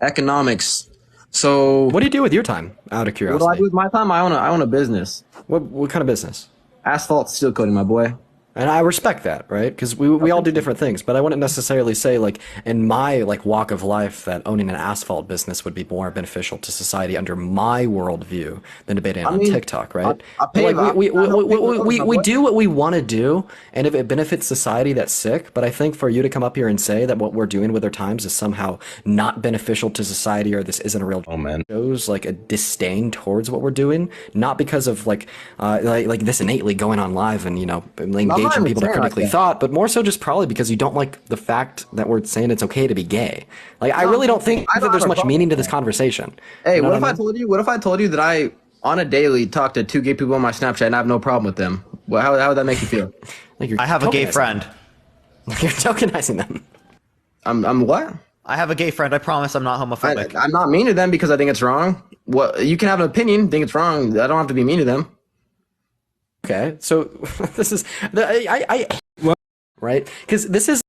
[SPEAKER 2] Economics. So
[SPEAKER 3] What do you do with your time? Out of
[SPEAKER 2] what do I
[SPEAKER 3] curiosity.
[SPEAKER 2] do with my time? I own a business.
[SPEAKER 3] What kind of business?
[SPEAKER 2] Asphalt steel coating, my boy.
[SPEAKER 3] And I respect that, right? Because we all do different things, but I wouldn't necessarily say like in my like walk of life that owning an asphalt business would be more beneficial to society under my worldview than debating on
[SPEAKER 2] mean,
[SPEAKER 3] TikTok, right?
[SPEAKER 2] I pay-
[SPEAKER 3] Like, we
[SPEAKER 2] I don't think
[SPEAKER 3] we
[SPEAKER 2] we're-
[SPEAKER 3] do what we want to do, and if it benefits society, that's sick. But I think for you to come up here and say that what we're doing with our times is somehow not beneficial to society or this isn't a real shows like a disdain towards what we're doing, not because of like this innately going on live and engaging
[SPEAKER 2] even
[SPEAKER 3] people to
[SPEAKER 2] saying like
[SPEAKER 3] critically
[SPEAKER 2] that.
[SPEAKER 3] thought, but more so just probably because you don't like the fact that we're saying it's okay to be gay. Like I really don't think
[SPEAKER 2] I
[SPEAKER 3] that
[SPEAKER 2] don't
[SPEAKER 3] there's
[SPEAKER 2] have a
[SPEAKER 3] much
[SPEAKER 2] problem
[SPEAKER 3] meaning to
[SPEAKER 2] with
[SPEAKER 3] this conversation.
[SPEAKER 2] Hey,
[SPEAKER 3] You know
[SPEAKER 2] what if
[SPEAKER 3] I
[SPEAKER 2] I
[SPEAKER 3] mean?
[SPEAKER 2] told you? What if I told you that I on a daily talk to 2 gay people on my Snapchat and I have no problem with them? Well, how would that make you feel?
[SPEAKER 3] Like you're
[SPEAKER 1] I have a gay
[SPEAKER 3] tokenizing
[SPEAKER 1] friend.
[SPEAKER 3] them. You're tokenizing them.
[SPEAKER 2] I'm what?
[SPEAKER 1] I have a gay friend. I promise I'm not homophobic.
[SPEAKER 2] I'm not mean to them because I think it's wrong. What you can have an opinion, think it's wrong. I don't have to be mean to them.
[SPEAKER 3] Okay, so this is right because this is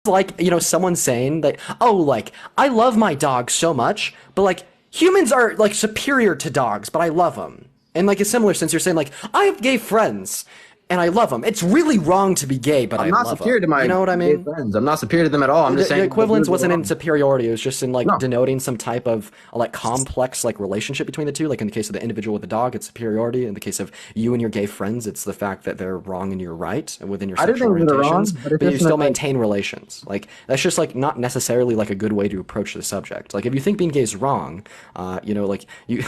[SPEAKER 3] like someone saying that like I love my dog so much, but like humans are like superior to dogs, but I love them. And like a similar sense, you're saying like I have gay friends, and I love them. It's really wrong to be gay, but
[SPEAKER 2] I'm not
[SPEAKER 3] love
[SPEAKER 2] superior to
[SPEAKER 3] them.
[SPEAKER 2] my
[SPEAKER 3] You know what I
[SPEAKER 2] gay
[SPEAKER 3] mean?
[SPEAKER 2] friends. I'm not superior to them at all. I'm just
[SPEAKER 3] The
[SPEAKER 2] saying
[SPEAKER 3] equivalence wasn't in
[SPEAKER 2] wrong.
[SPEAKER 3] superiority. It was just in like
[SPEAKER 2] No.
[SPEAKER 3] denoting some type of like complex like relationship between the two. Like in the case of the individual with the dog, it's superiority. In the case of you and your gay friends, it's the fact that they're wrong and you're right within your
[SPEAKER 2] I didn't
[SPEAKER 3] sexual
[SPEAKER 2] think they were wrong,
[SPEAKER 3] orientations,
[SPEAKER 2] but it's
[SPEAKER 3] but you
[SPEAKER 2] just
[SPEAKER 3] still
[SPEAKER 2] not, like-
[SPEAKER 3] maintain relations. Like that's just like not necessarily like a good way to approach the subject. Like if you think being gay is wrong, you know, like you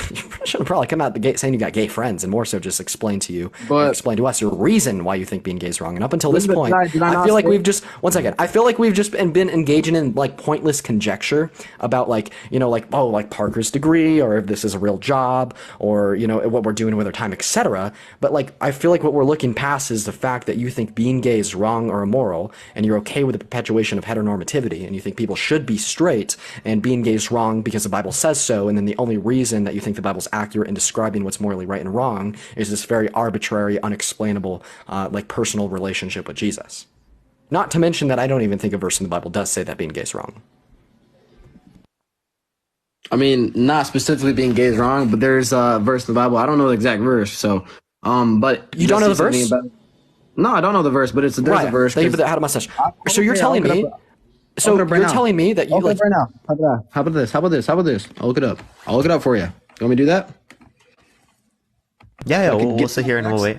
[SPEAKER 3] shouldn't probably come out the gate saying you got gay friends, and more so just explain to you,
[SPEAKER 2] But-
[SPEAKER 3] explain to us your reason why you think being gay is wrong. And up until this
[SPEAKER 2] But
[SPEAKER 3] point,
[SPEAKER 2] did I
[SPEAKER 3] I
[SPEAKER 2] not
[SPEAKER 3] feel like
[SPEAKER 2] say-
[SPEAKER 3] we've just one second. I feel like we've just been engaging in like pointless conjecture about like, you know, like, oh, like Parker's degree, or if this is a real job, or, you know, what we're doing with our time, etc. But like I feel like what we're looking past is the fact that you think being gay is wrong or immoral, and you're okay with the perpetuation of heteronormativity, and you think people should be straight, and being gay is wrong because the Bible says so, and then the only reason that you think the Bible's accurate in describing what's morally right and wrong is this very arbitrary, unexplainable, like personal relationship with Jesus. Not to mention that I don't even think a verse in the Bible does say that being gay is wrong.
[SPEAKER 2] I mean, not specifically being gay is wrong, but there's a verse in the Bible. I don't know the exact verse, so but
[SPEAKER 3] You don't know the
[SPEAKER 2] something
[SPEAKER 3] verse?
[SPEAKER 2] No, I don't know the verse, but there's a verse.
[SPEAKER 3] Thank you for that. How mustache. So you're
[SPEAKER 2] okay,
[SPEAKER 3] telling
[SPEAKER 2] I'll
[SPEAKER 3] me.
[SPEAKER 2] look it up.
[SPEAKER 3] So
[SPEAKER 2] I'll look it up right
[SPEAKER 3] you're
[SPEAKER 2] now.
[SPEAKER 3] telling me that you
[SPEAKER 2] I'll look
[SPEAKER 3] like.
[SPEAKER 2] it up right now. How about this? How about this? How about this? I'll look it up. I'll look it up for you. You want me to do that?
[SPEAKER 1] Yeah,
[SPEAKER 2] can
[SPEAKER 1] we'll
[SPEAKER 2] get
[SPEAKER 1] sit here and we'll wait.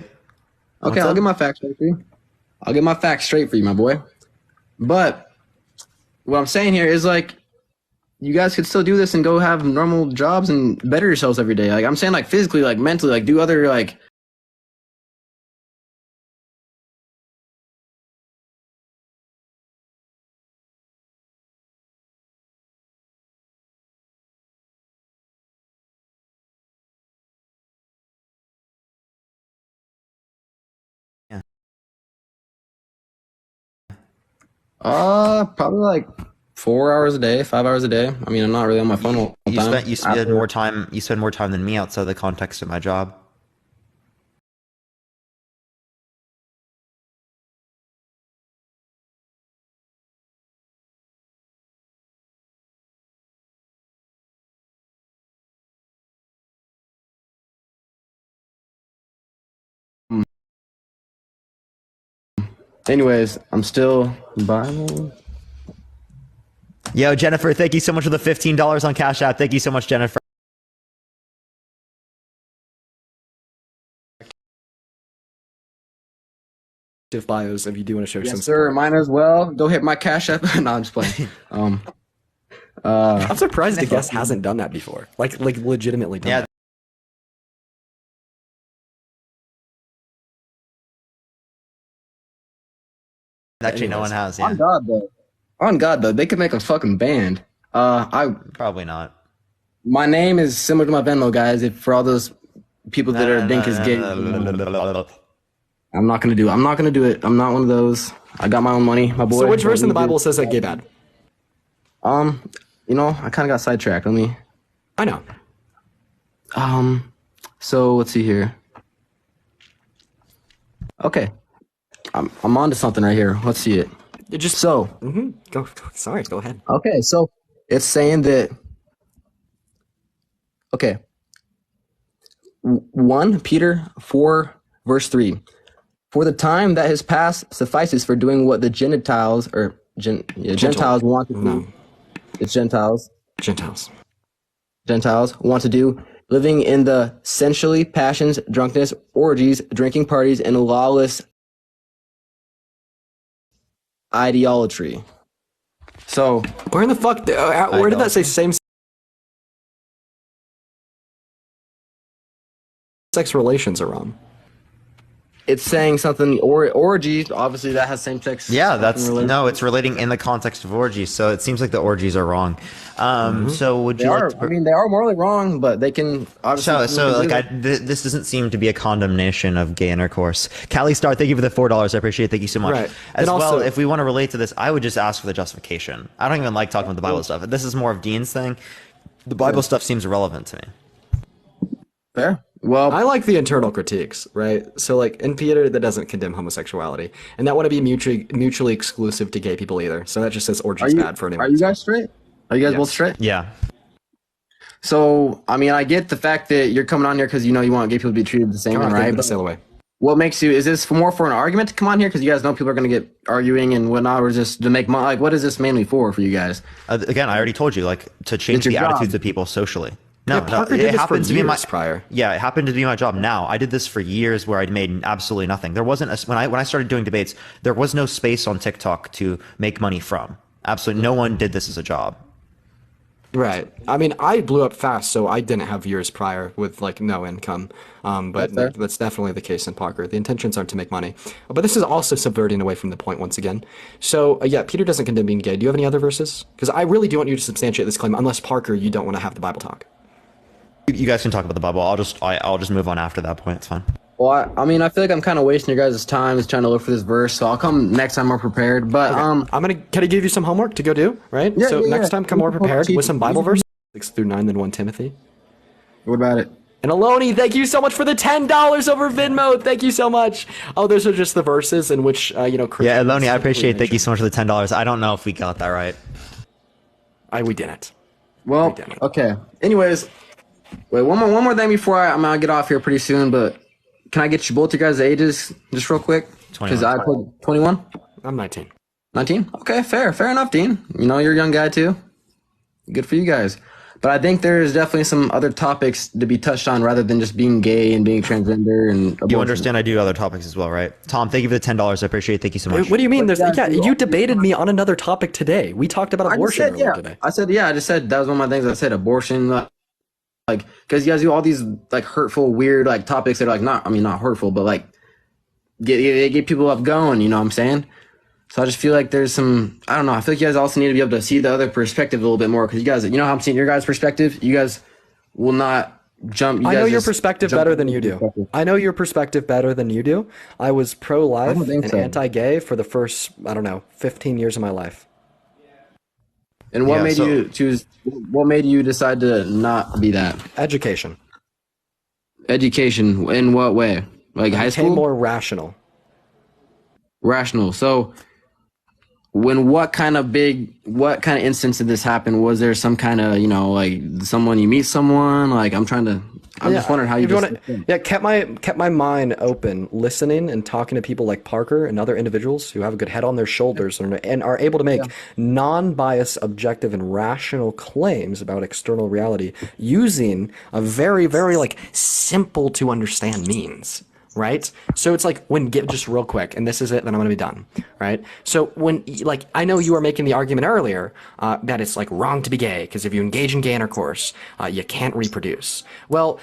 [SPEAKER 2] Okay, I'll get my facts straight for you. I'll get my facts straight for you, my boy. But what I'm saying here is like, you guys could still do this and go have normal jobs and better yourselves every day. Like I'm saying, like physically, like mentally, like do other like.
[SPEAKER 1] Yeah.
[SPEAKER 2] Probably like 4 hours a day, 5 hours a day. I mean, I'm not really on my phone all the time.
[SPEAKER 1] You spend more time. You spend more time than me outside the context of my job.
[SPEAKER 2] Anyways, I'm still Bible.
[SPEAKER 1] Yo, Jennifer, thank you so much for the $15 on Cash App. Thank you so much, Jennifer.
[SPEAKER 3] Bios if you do want to show some
[SPEAKER 2] Yes, sir. Mine as well. Go hit my Cash App. No, I'm just playing.
[SPEAKER 3] I'm surprised the guest hasn't done that before. Like legitimately done
[SPEAKER 1] Yeah.
[SPEAKER 3] that.
[SPEAKER 1] Actually, no one has. Yeah,
[SPEAKER 2] On God though. On God though, they could make a fucking band.
[SPEAKER 1] probably not.
[SPEAKER 2] My name is similar to my Venmo, guys. If for all those people that are think is gay, I'm not gonna do it. I'm not gonna do it. I'm not one of those. I got my own money, my boy.
[SPEAKER 3] So which verse in the
[SPEAKER 2] What we
[SPEAKER 3] Bible
[SPEAKER 2] do-
[SPEAKER 3] says that gay bad?
[SPEAKER 2] You know, I kind of got sidetracked. Let me.
[SPEAKER 3] I know.
[SPEAKER 2] So let's see here. Okay, I'm on to something right here. Let's see it.
[SPEAKER 3] It just
[SPEAKER 2] So
[SPEAKER 3] go. Sorry, go ahead.
[SPEAKER 2] okay, so it's saying that. Okay. 1 Peter 4 verse 3. For the time that has passed suffices for doing what the Gentiles or Gentiles want to do.
[SPEAKER 3] No.
[SPEAKER 2] It's Gentiles.
[SPEAKER 3] Gentiles.
[SPEAKER 2] Gentiles want to do, living in the sensually passions, drunkenness, orgies, drinking parties, and lawless idolatry. So
[SPEAKER 3] Where in the fuck? Where did that say same sex relations are wrong?
[SPEAKER 2] it's saying something orgies. Obviously, that has same sex.
[SPEAKER 1] Yeah, that's
[SPEAKER 2] related.
[SPEAKER 1] no. It's relating in the context of orgies, so it seems like the orgies are wrong. So would
[SPEAKER 2] They
[SPEAKER 1] you
[SPEAKER 2] are.
[SPEAKER 1] like to?
[SPEAKER 2] I mean, they are morally wrong, but they can obviously.
[SPEAKER 1] So like this doesn't seem to be a condemnation of gay intercourse. Callie Star, thank you for the $4. I appreciate it. Thank you so much.
[SPEAKER 3] Right.
[SPEAKER 1] As
[SPEAKER 3] And
[SPEAKER 1] well,
[SPEAKER 3] also-
[SPEAKER 1] if we want to relate to this, I would just ask for the justification. I don't even like talking about the Bible stuff. This is more of Dean's thing. The Bible stuff seems irrelevant to me.
[SPEAKER 2] fair. Well,
[SPEAKER 3] I like the internal critiques, right? So like in Peter, that doesn't condemn homosexuality, and that wouldn't be mutually exclusive to gay people either. So that just says
[SPEAKER 2] are
[SPEAKER 3] orgies
[SPEAKER 2] you
[SPEAKER 3] bad for anyone.
[SPEAKER 2] are you guys straight? Are you guys
[SPEAKER 3] Yes.
[SPEAKER 2] both straight?
[SPEAKER 1] Yeah.
[SPEAKER 2] So, I mean, I get the fact that you're coming on here because you know you want gay people to be treated the same,
[SPEAKER 3] Come on,
[SPEAKER 2] right?
[SPEAKER 3] thank you for the
[SPEAKER 2] But
[SPEAKER 3] sail away.
[SPEAKER 2] What makes you? Is this more for an argument to come on here because you guys know people are going to get arguing and whatnot, or just to make money? Like, what is this mainly for you guys?
[SPEAKER 1] Again, I already told you, like, to change
[SPEAKER 2] It's your
[SPEAKER 1] the
[SPEAKER 2] job.
[SPEAKER 1] attitudes of people socially. No,
[SPEAKER 3] Yeah,
[SPEAKER 1] no,
[SPEAKER 3] Parker
[SPEAKER 1] it
[SPEAKER 3] did this for
[SPEAKER 1] happened to be my
[SPEAKER 3] years prior.
[SPEAKER 1] Yeah, it happened to be my job. Now I did this for years, where I'd made absolutely nothing. There wasn't when I started doing debates, there was no space on TikTok to make money from. Absolutely, no one did this as a job.
[SPEAKER 3] Right. I mean, I blew up fast, so I didn't have years prior with like no income. But
[SPEAKER 2] That's fair.
[SPEAKER 3] that's definitely the case in Parker. The intentions aren't to make money, but this is also subverting away from the point once again. So yeah, Peter doesn't condemn being gay. Do you have any other verses? Because I really do want you to substantiate this claim. Unless Parker, you don't want to have the Bible talk.
[SPEAKER 1] You guys can talk about the Bible. I'll just move on after that point. It's fine.
[SPEAKER 2] Well, I mean, I feel like I'm kind of wasting your guys' time just trying to look for this verse, so I'll come next time more prepared. But
[SPEAKER 3] Can I give you some homework to go do? Right.
[SPEAKER 2] Yeah,
[SPEAKER 3] So
[SPEAKER 2] yeah,
[SPEAKER 3] next
[SPEAKER 2] yeah.
[SPEAKER 3] time, come more prepared with some Bible verses, 6 through 9, then 1 Timothy.
[SPEAKER 2] what about it?
[SPEAKER 3] And Aloni, thank you so much for the $10 over Venmo. Thank you so much. Oh, those are just the verses in which
[SPEAKER 1] Yeah,
[SPEAKER 3] Christians
[SPEAKER 1] Eloni, I appreciate it. Thank you
[SPEAKER 3] mention-
[SPEAKER 1] so much for the $10. I don't know if we got that right.
[SPEAKER 3] We didn't.
[SPEAKER 2] Well,
[SPEAKER 3] damn it.
[SPEAKER 2] okay. Anyways, wait, one more thing before I'm gonna get off here pretty soon. But can I get you both your guys' ages just real quick?
[SPEAKER 1] 21.
[SPEAKER 2] Because I played 21,
[SPEAKER 3] I'm 19.
[SPEAKER 2] 19. Okay, fair enough, Dean. You know, you're a young guy too. Good for you guys. But I think there's definitely some other topics to be touched on rather than just being gay and being transgender and abortion.
[SPEAKER 1] You understand I do other topics as well, right? Tom, thank you for the $10. I appreciate it. Thank you so much.
[SPEAKER 3] What do you mean? There's
[SPEAKER 2] yeah,
[SPEAKER 3] yeah. You debated me on another topic today. We talked about
[SPEAKER 2] I just
[SPEAKER 3] abortion
[SPEAKER 2] said,
[SPEAKER 3] earlier
[SPEAKER 2] yeah.
[SPEAKER 3] today.
[SPEAKER 2] I just said that was one of my things. I said abortion, like, because you guys do all these like hurtful, weird like topics that are like not hurtful, but like get people up going. You know what I'm saying? So I just feel like there's some, I don't know. I feel like you guys also need to be able to see the other perspective a little bit more because you guys, you know how I'm seeing your guys' perspective. You guys will not jump. You
[SPEAKER 3] I know
[SPEAKER 2] guys
[SPEAKER 3] your
[SPEAKER 2] just
[SPEAKER 3] perspective
[SPEAKER 2] jump
[SPEAKER 3] better than
[SPEAKER 2] into
[SPEAKER 3] you do.
[SPEAKER 2] perspective.
[SPEAKER 3] I know your perspective better than you do. I was pro-life
[SPEAKER 2] I don't think
[SPEAKER 3] and
[SPEAKER 2] so.
[SPEAKER 3] anti-gay for the first, 15 years of my life.
[SPEAKER 2] And what
[SPEAKER 1] Yeah,
[SPEAKER 2] made
[SPEAKER 1] so-
[SPEAKER 2] you choose? What made you decide to not be that?
[SPEAKER 3] Education.
[SPEAKER 2] Education in what way? Like high
[SPEAKER 3] Became
[SPEAKER 2] school?
[SPEAKER 3] more rational.
[SPEAKER 2] Rational. So what kind of instance did this happen? Was there some kind of, like someone you meet someone? Like I'm just wondering how you
[SPEAKER 3] If
[SPEAKER 2] just,
[SPEAKER 3] wanna, kept my mind open, listening and talking to people like Parker and other individuals who have a good head on their shoulders and are able to make non-biased, objective, and rational claims about external reality using a very, very like simple to understand means. Right? So it's like just real quick, and this is it, then I'm going to be done. Right? So I know you were making the argument earlier that it's like wrong to be gay because if you engage in gay intercourse, you can't reproduce. Well,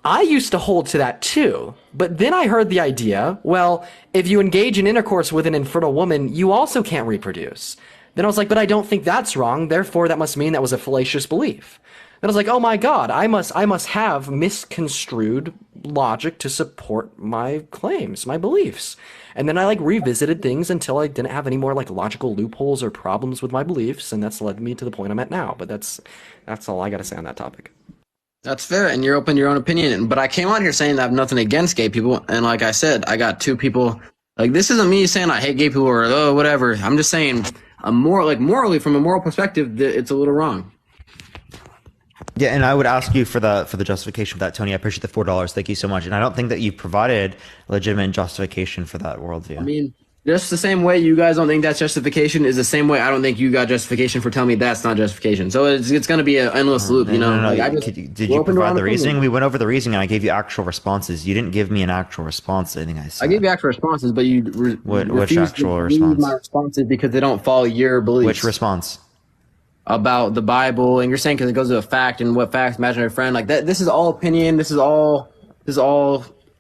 [SPEAKER 3] I used to hold to that too, but then I heard the idea, well, if you engage in intercourse with an infertile woman, you also can't reproduce. Then I was like, but I don't think that's wrong, therefore that must mean that was a fallacious belief. Then I was like, oh my God, I must have misconstrued logic to support my claims, my beliefs. And then I revisited things until I didn't have any more logical loopholes or problems with my beliefs, and that's led me to the point I'm at now. But that's all I got to say on that topic.
[SPEAKER 2] that's fair, and you're open to your own opinion. But I came on here saying that I have nothing against gay people, and like I said, I got two people. Like this isn't me saying I hate gay people or whatever. I'm just saying, morally from a moral perspective, it's a little wrong.
[SPEAKER 1] Yeah, and I would ask you for the justification for that, Tony. I appreciate the $4. Thank you so much. And I don't think that you provided legitimate justification for that worldview.
[SPEAKER 2] I mean, just the same way you guys don't think that's justification is the same way I don't think you got justification for telling me that's not justification. So it's going to be an endless loop, you know?
[SPEAKER 1] No.
[SPEAKER 2] Like,
[SPEAKER 1] Did you provide the reasoning? We went over the reasoning, and I gave you actual responses. You didn't give me an actual response to anything I said.
[SPEAKER 2] I gave you actual responses, but you
[SPEAKER 1] Which
[SPEAKER 2] refused
[SPEAKER 1] actual
[SPEAKER 2] to read
[SPEAKER 1] response?
[SPEAKER 2] my responses because they don't follow your beliefs.
[SPEAKER 1] Which response?
[SPEAKER 2] About the Bible, and you're saying because it goes to a fact and what facts, imaginary friend, like that. This is all opinion. This is all.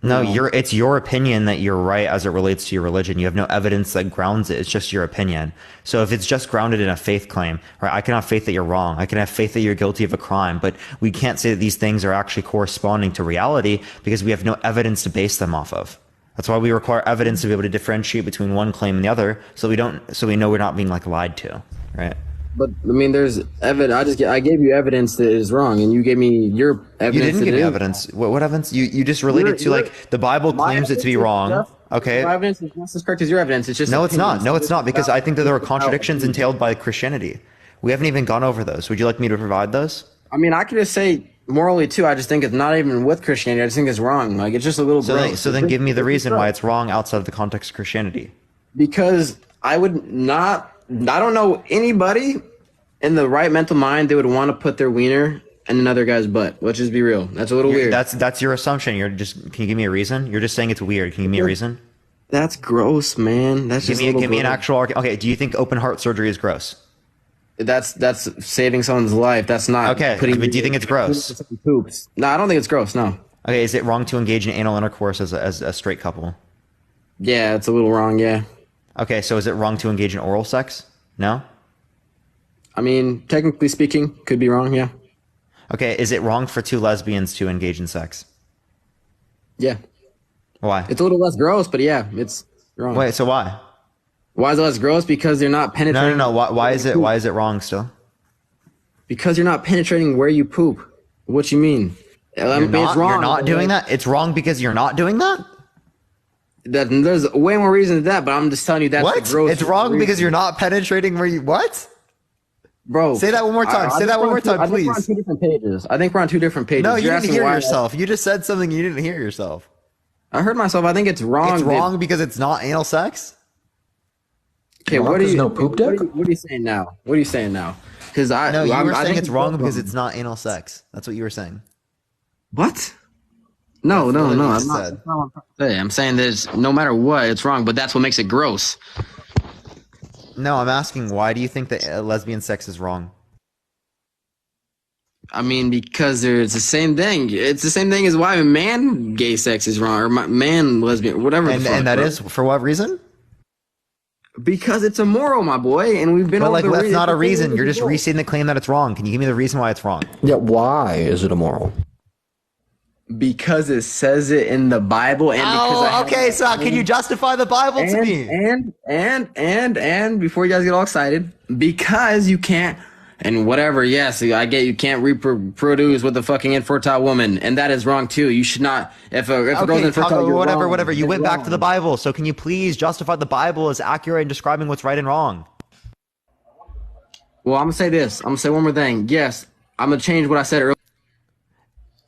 [SPEAKER 1] No, it's your opinion that you're right as it relates to your religion. You have no evidence that grounds it. It's just your opinion. So if it's just grounded in a faith claim, right? I can have faith that you're wrong. I can have faith that you're guilty of a crime, but we can't say that these things are actually corresponding to reality because we have no evidence to base them off of. That's why we require evidence to be able to differentiate between one claim and the other, so we know we're not being lied to, right?
[SPEAKER 2] But I mean, there's evidence. I gave you evidence that is wrong, and you gave me your evidence.
[SPEAKER 1] You didn't
[SPEAKER 2] that
[SPEAKER 1] give me
[SPEAKER 2] is.
[SPEAKER 1] evidence. What evidence? You just related to the Bible claims it to be wrong. Okay.
[SPEAKER 2] My evidence is just as correct as your evidence. It's just
[SPEAKER 1] No, it's not.
[SPEAKER 2] opinions.
[SPEAKER 1] No, it's not, because I think that there are contradictions
[SPEAKER 2] opinions.
[SPEAKER 1] entailed by Christianity. We haven't even gone over those. Would you like me to provide those?
[SPEAKER 2] I mean, I could just say morally too. I just think it's not even with Christianity. I just think it's wrong. Like it's just a little gross.
[SPEAKER 1] So then give me the reason why it's wrong outside of the context of Christianity.
[SPEAKER 2] Because I would not. I don't know anybody in the right mental mind that would want to put their wiener in another guy's butt. Let's just be real. That's a little weird.
[SPEAKER 1] That's your assumption. Can you give me a reason? You're just saying it's weird. Can you give me a reason?
[SPEAKER 2] That's gross, man. That's
[SPEAKER 1] Give
[SPEAKER 2] just
[SPEAKER 1] me an actual argument. Okay, do you think open heart surgery is gross?
[SPEAKER 2] That's saving someone's life. That's not
[SPEAKER 1] Okay, but do you think it's gross?
[SPEAKER 2] Poops. No, I don't think it's gross. No.
[SPEAKER 1] Okay, is it wrong to engage in anal intercourse as a straight couple?
[SPEAKER 2] Yeah, it's a little wrong. Yeah.
[SPEAKER 1] Okay, so is it wrong to engage in oral sex? No?
[SPEAKER 2] I mean, technically speaking, could be wrong. Yeah.
[SPEAKER 1] Okay, is it wrong for two lesbians to engage in sex?
[SPEAKER 2] Yeah.
[SPEAKER 1] Why?
[SPEAKER 2] It's a little less gross, but yeah, it's wrong.
[SPEAKER 1] Wait, so why?
[SPEAKER 2] Why is it less gross? Because they're not penetrating.
[SPEAKER 1] No. Why is it wrong still?
[SPEAKER 2] Because you're not penetrating where you poop. What you mean? It's wrong.
[SPEAKER 1] You're not doing that? It's wrong because you're not doing that?
[SPEAKER 2] There's way more reason than that, but I'm just telling you that's
[SPEAKER 1] What?
[SPEAKER 2] the gross.
[SPEAKER 1] It's wrong
[SPEAKER 2] reason.
[SPEAKER 1] because you're not penetrating where you... What?
[SPEAKER 2] Bro,
[SPEAKER 1] Say that one more time. Say that one more time,
[SPEAKER 2] I think we're on
[SPEAKER 1] please.
[SPEAKER 2] two different pages. I think we're on two different pages.
[SPEAKER 1] No, you
[SPEAKER 2] You're
[SPEAKER 1] didn't
[SPEAKER 2] asking
[SPEAKER 1] hear
[SPEAKER 2] why-
[SPEAKER 1] yourself. You just said something you didn't hear yourself.
[SPEAKER 2] I heard myself. I think it's wrong.
[SPEAKER 1] It's wrong because it's not anal sex?
[SPEAKER 2] Okay,
[SPEAKER 3] Wrong
[SPEAKER 2] what are
[SPEAKER 3] 'cause
[SPEAKER 2] you?
[SPEAKER 3] no poop dick?
[SPEAKER 2] What are you saying now? What are you saying now? Because
[SPEAKER 1] No, you were saying
[SPEAKER 2] think
[SPEAKER 1] it's wrong because it's not anal sex. That's what you were saying.
[SPEAKER 2] what? No.
[SPEAKER 1] what you
[SPEAKER 2] I'm
[SPEAKER 1] just
[SPEAKER 2] not.
[SPEAKER 1] said.
[SPEAKER 2] That's not what I'm trying to say. I'm saying that it's, no matter what, it's wrong. But that's what makes it gross.
[SPEAKER 1] No, I'm asking why do you think that lesbian sex is wrong?
[SPEAKER 2] I mean, because it's the same thing. It's the same thing as why man gay sex is wrong or man lesbian, whatever.
[SPEAKER 1] And that is for what reason?
[SPEAKER 2] because it's immoral, my boy. And we've been.
[SPEAKER 1] But
[SPEAKER 2] over
[SPEAKER 1] like
[SPEAKER 2] the
[SPEAKER 1] that's not a reason. You're just
[SPEAKER 2] immoral.
[SPEAKER 1] restating the claim that it's wrong. Can you give me the reason why it's wrong?
[SPEAKER 3] Yeah, why is it immoral?
[SPEAKER 2] Because it says it in the Bible, and because
[SPEAKER 1] so can you justify the Bible to me?
[SPEAKER 2] and before you guys get all excited, because you can't and whatever. Yes, I get you can't reproduce with a fucking infertile woman, and that is wrong too. You should not. If a girl's
[SPEAKER 1] Okay,
[SPEAKER 2] infertile, you're wrong.
[SPEAKER 1] whatever. You
[SPEAKER 2] It's
[SPEAKER 1] went back to
[SPEAKER 2] wrong.
[SPEAKER 1] the Bible, so can you please justify the Bible as accurate in describing what's right and wrong?
[SPEAKER 2] Well, I'm gonna say this. I'm gonna say one more thing. Yes, I'm gonna change what I said earlier.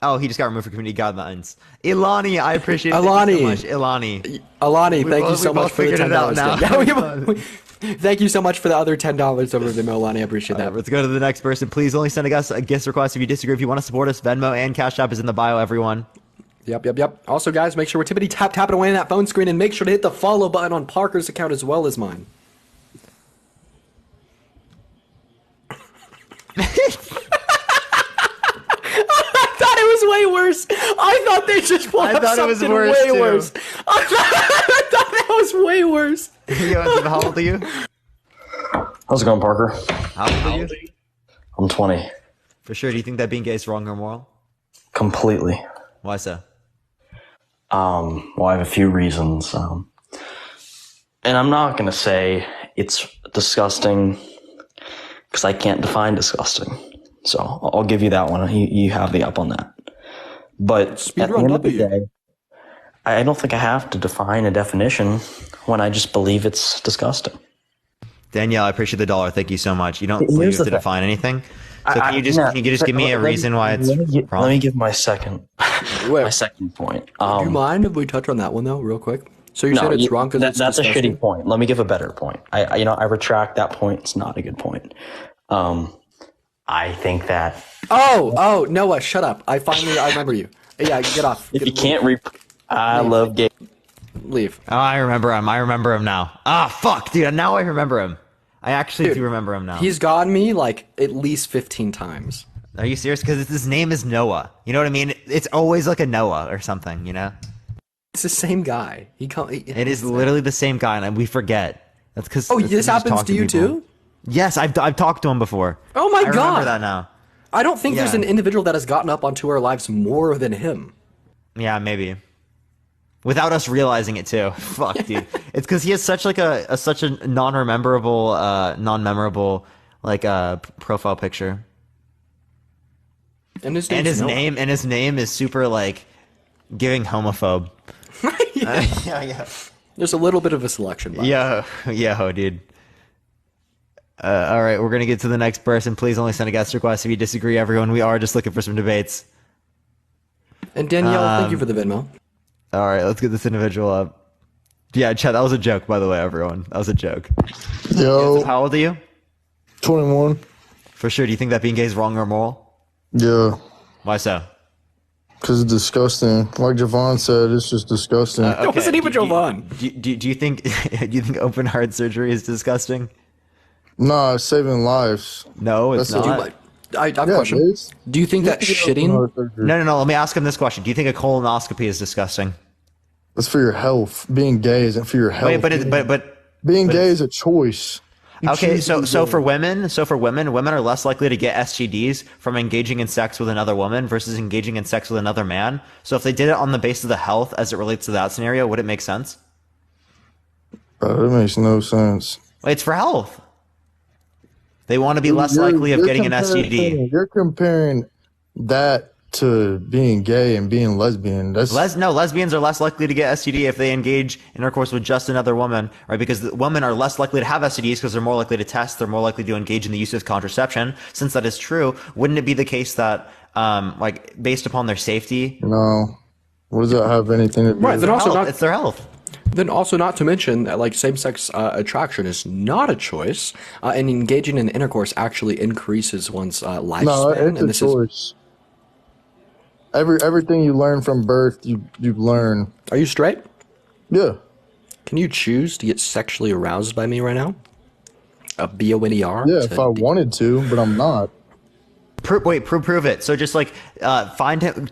[SPEAKER 1] Oh, he just got removed from community guidelines. Ilani, I appreciate it.
[SPEAKER 3] Ilani.
[SPEAKER 1] Thank you so much. Ilani.
[SPEAKER 3] Alani, thank you
[SPEAKER 1] both-
[SPEAKER 3] so
[SPEAKER 1] we
[SPEAKER 3] much
[SPEAKER 1] both
[SPEAKER 3] for the
[SPEAKER 1] figured it out
[SPEAKER 3] $10.
[SPEAKER 1] now.
[SPEAKER 3] Yeah, thank you so much for the other $10 over the Alani. I appreciate that.
[SPEAKER 1] Let's go to the next person. Please only send us a guest request if you disagree. If you want to support us, Venmo and Cash App is in the bio, everyone.
[SPEAKER 3] Yep. Also, guys, make sure we're tippity tapping away on that phone screen, and make sure to hit the follow button on Parker's account as well as mine. I thought it was way worse. I thought they just pulled
[SPEAKER 1] I
[SPEAKER 3] up
[SPEAKER 1] thought it was
[SPEAKER 3] something
[SPEAKER 1] worse,
[SPEAKER 3] way
[SPEAKER 1] too.
[SPEAKER 3] worse. I thought that was way worse.
[SPEAKER 1] How old are you?
[SPEAKER 4] How's it going, Parker?
[SPEAKER 1] How old are you?
[SPEAKER 4] I'm 20.
[SPEAKER 1] For sure. Do you think that being gay is wrong or moral?
[SPEAKER 4] Completely.
[SPEAKER 1] Why so?
[SPEAKER 4] Well, I have a few reasons. And I'm not going to say it's disgusting because I can't define disgusting. So I'll give you that one. You have the up on that. But at the
[SPEAKER 3] Speedrun
[SPEAKER 4] end of the
[SPEAKER 3] W.
[SPEAKER 4] day, I don't think I have to define a definition when I just believe it's disgusting.
[SPEAKER 1] Danielle, I appreciate the $1. Thank you so much. You don't
[SPEAKER 4] Here's
[SPEAKER 1] believe you
[SPEAKER 4] the
[SPEAKER 1] have to
[SPEAKER 4] thing.
[SPEAKER 1] define anything. So can you just give me a reason why it's wrong?
[SPEAKER 4] Let me give my second point.
[SPEAKER 3] Do you mind if we touch on that one though, real quick? So you said it's wrong because it's
[SPEAKER 4] that's
[SPEAKER 3] disgusting.
[SPEAKER 4] a shitty point. Let me give a better point. I retract that point. It's not a good point. I think that
[SPEAKER 3] Oh, Noah, shut up! I remember you. Yeah, get off.
[SPEAKER 4] if you can't I love gay.
[SPEAKER 3] Leave.
[SPEAKER 1] Oh, I remember him now. Ah, fuck, dude. Now I remember him. I actually do remember him now.
[SPEAKER 3] He's gotten me like at least 15 times.
[SPEAKER 1] Are you serious? Because his name is Noah. You know what I mean? It's always like a Noah or something, you know?
[SPEAKER 3] It's the same guy.
[SPEAKER 1] It is literally the same guy, and we forget. That's because.
[SPEAKER 3] Oh, this happens to you too?
[SPEAKER 1] Yes, I've talked to him before.
[SPEAKER 3] Oh my
[SPEAKER 1] I
[SPEAKER 3] God.
[SPEAKER 1] remember that now.
[SPEAKER 3] I don't think there's
[SPEAKER 1] Yeah.
[SPEAKER 3] an individual that has gotten up onto our lives more than him.
[SPEAKER 1] Yeah, maybe. Without us realizing it too. Fuck, dude. It's because he has such like such a non-memorable profile picture,
[SPEAKER 3] And his,
[SPEAKER 1] and his
[SPEAKER 3] Noah.
[SPEAKER 1] name is super like giving homophobe. Yeah.
[SPEAKER 3] There's a little bit of a selection bias.
[SPEAKER 1] Yo, dude. All right, we're gonna get to the next person. Please only send a guest request if you disagree, everyone. We are just looking for some debates.
[SPEAKER 3] And Danielle, thank you for the Venmo.
[SPEAKER 1] All right, let's get this individual up. Yeah, Chad, that was a joke, by the way, everyone. That was a joke.
[SPEAKER 5] Yo,
[SPEAKER 1] How old are you?
[SPEAKER 5] 21.
[SPEAKER 1] For sure. Do you think that being gay is wrong or immoral?
[SPEAKER 5] Yeah,
[SPEAKER 1] Why so?
[SPEAKER 5] because it's disgusting. Like Javon said, it's just disgusting.
[SPEAKER 3] It wasn't even Jovan.
[SPEAKER 1] Do you think do you think open heart surgery is disgusting?
[SPEAKER 5] Nah, it's saving lives.
[SPEAKER 1] No, it's
[SPEAKER 5] That's
[SPEAKER 1] not.
[SPEAKER 3] I have a
[SPEAKER 5] Yeah,
[SPEAKER 3] question.
[SPEAKER 5] it is.
[SPEAKER 3] Do you think that shitting?
[SPEAKER 1] No. Let me ask him this question. Do you think a colonoscopy is disgusting?
[SPEAKER 5] That's for your health. Being gay isn't for your health.
[SPEAKER 1] Wait, but
[SPEAKER 5] being gay is a choice. You
[SPEAKER 1] okay.
[SPEAKER 5] choose to be
[SPEAKER 1] So
[SPEAKER 5] gay.
[SPEAKER 1] for women, women are less likely to get STDs from engaging in sex with another woman versus engaging in sex with another man. So if they did it on the basis of the health as it relates to that scenario, would it make sense?
[SPEAKER 5] Bro, that makes no sense.
[SPEAKER 1] It's for health. They want to be less likely of getting an STD.
[SPEAKER 5] You're comparing that to being gay and being lesbian. That's
[SPEAKER 1] Lesbians are less likely to get STD if they engage intercourse with just another woman, right? Because the women are less likely to have STDs because they're more likely to test, they're more likely to engage in the use of contraception. Since that is true, wouldn't it be the case that, like, based upon their safety,
[SPEAKER 5] no. What does that have anything to do
[SPEAKER 3] Right,
[SPEAKER 5] with
[SPEAKER 3] then
[SPEAKER 5] it?
[SPEAKER 3] also
[SPEAKER 1] it's their health.
[SPEAKER 3] Then also not to mention that like same-sex attraction is not a choice, and engaging in intercourse actually increases one's
[SPEAKER 5] No,
[SPEAKER 3] lifespan.
[SPEAKER 5] it's
[SPEAKER 3] And
[SPEAKER 5] a
[SPEAKER 3] this is
[SPEAKER 5] choice. Everything you learn from birth, you learn.
[SPEAKER 3] Are you straight?
[SPEAKER 5] Yeah.
[SPEAKER 3] Can you choose to get sexually aroused by me right now? A B-O-N-E-R?
[SPEAKER 5] Yeah, if I wanted to, but I'm not.
[SPEAKER 1] Prove it. So just like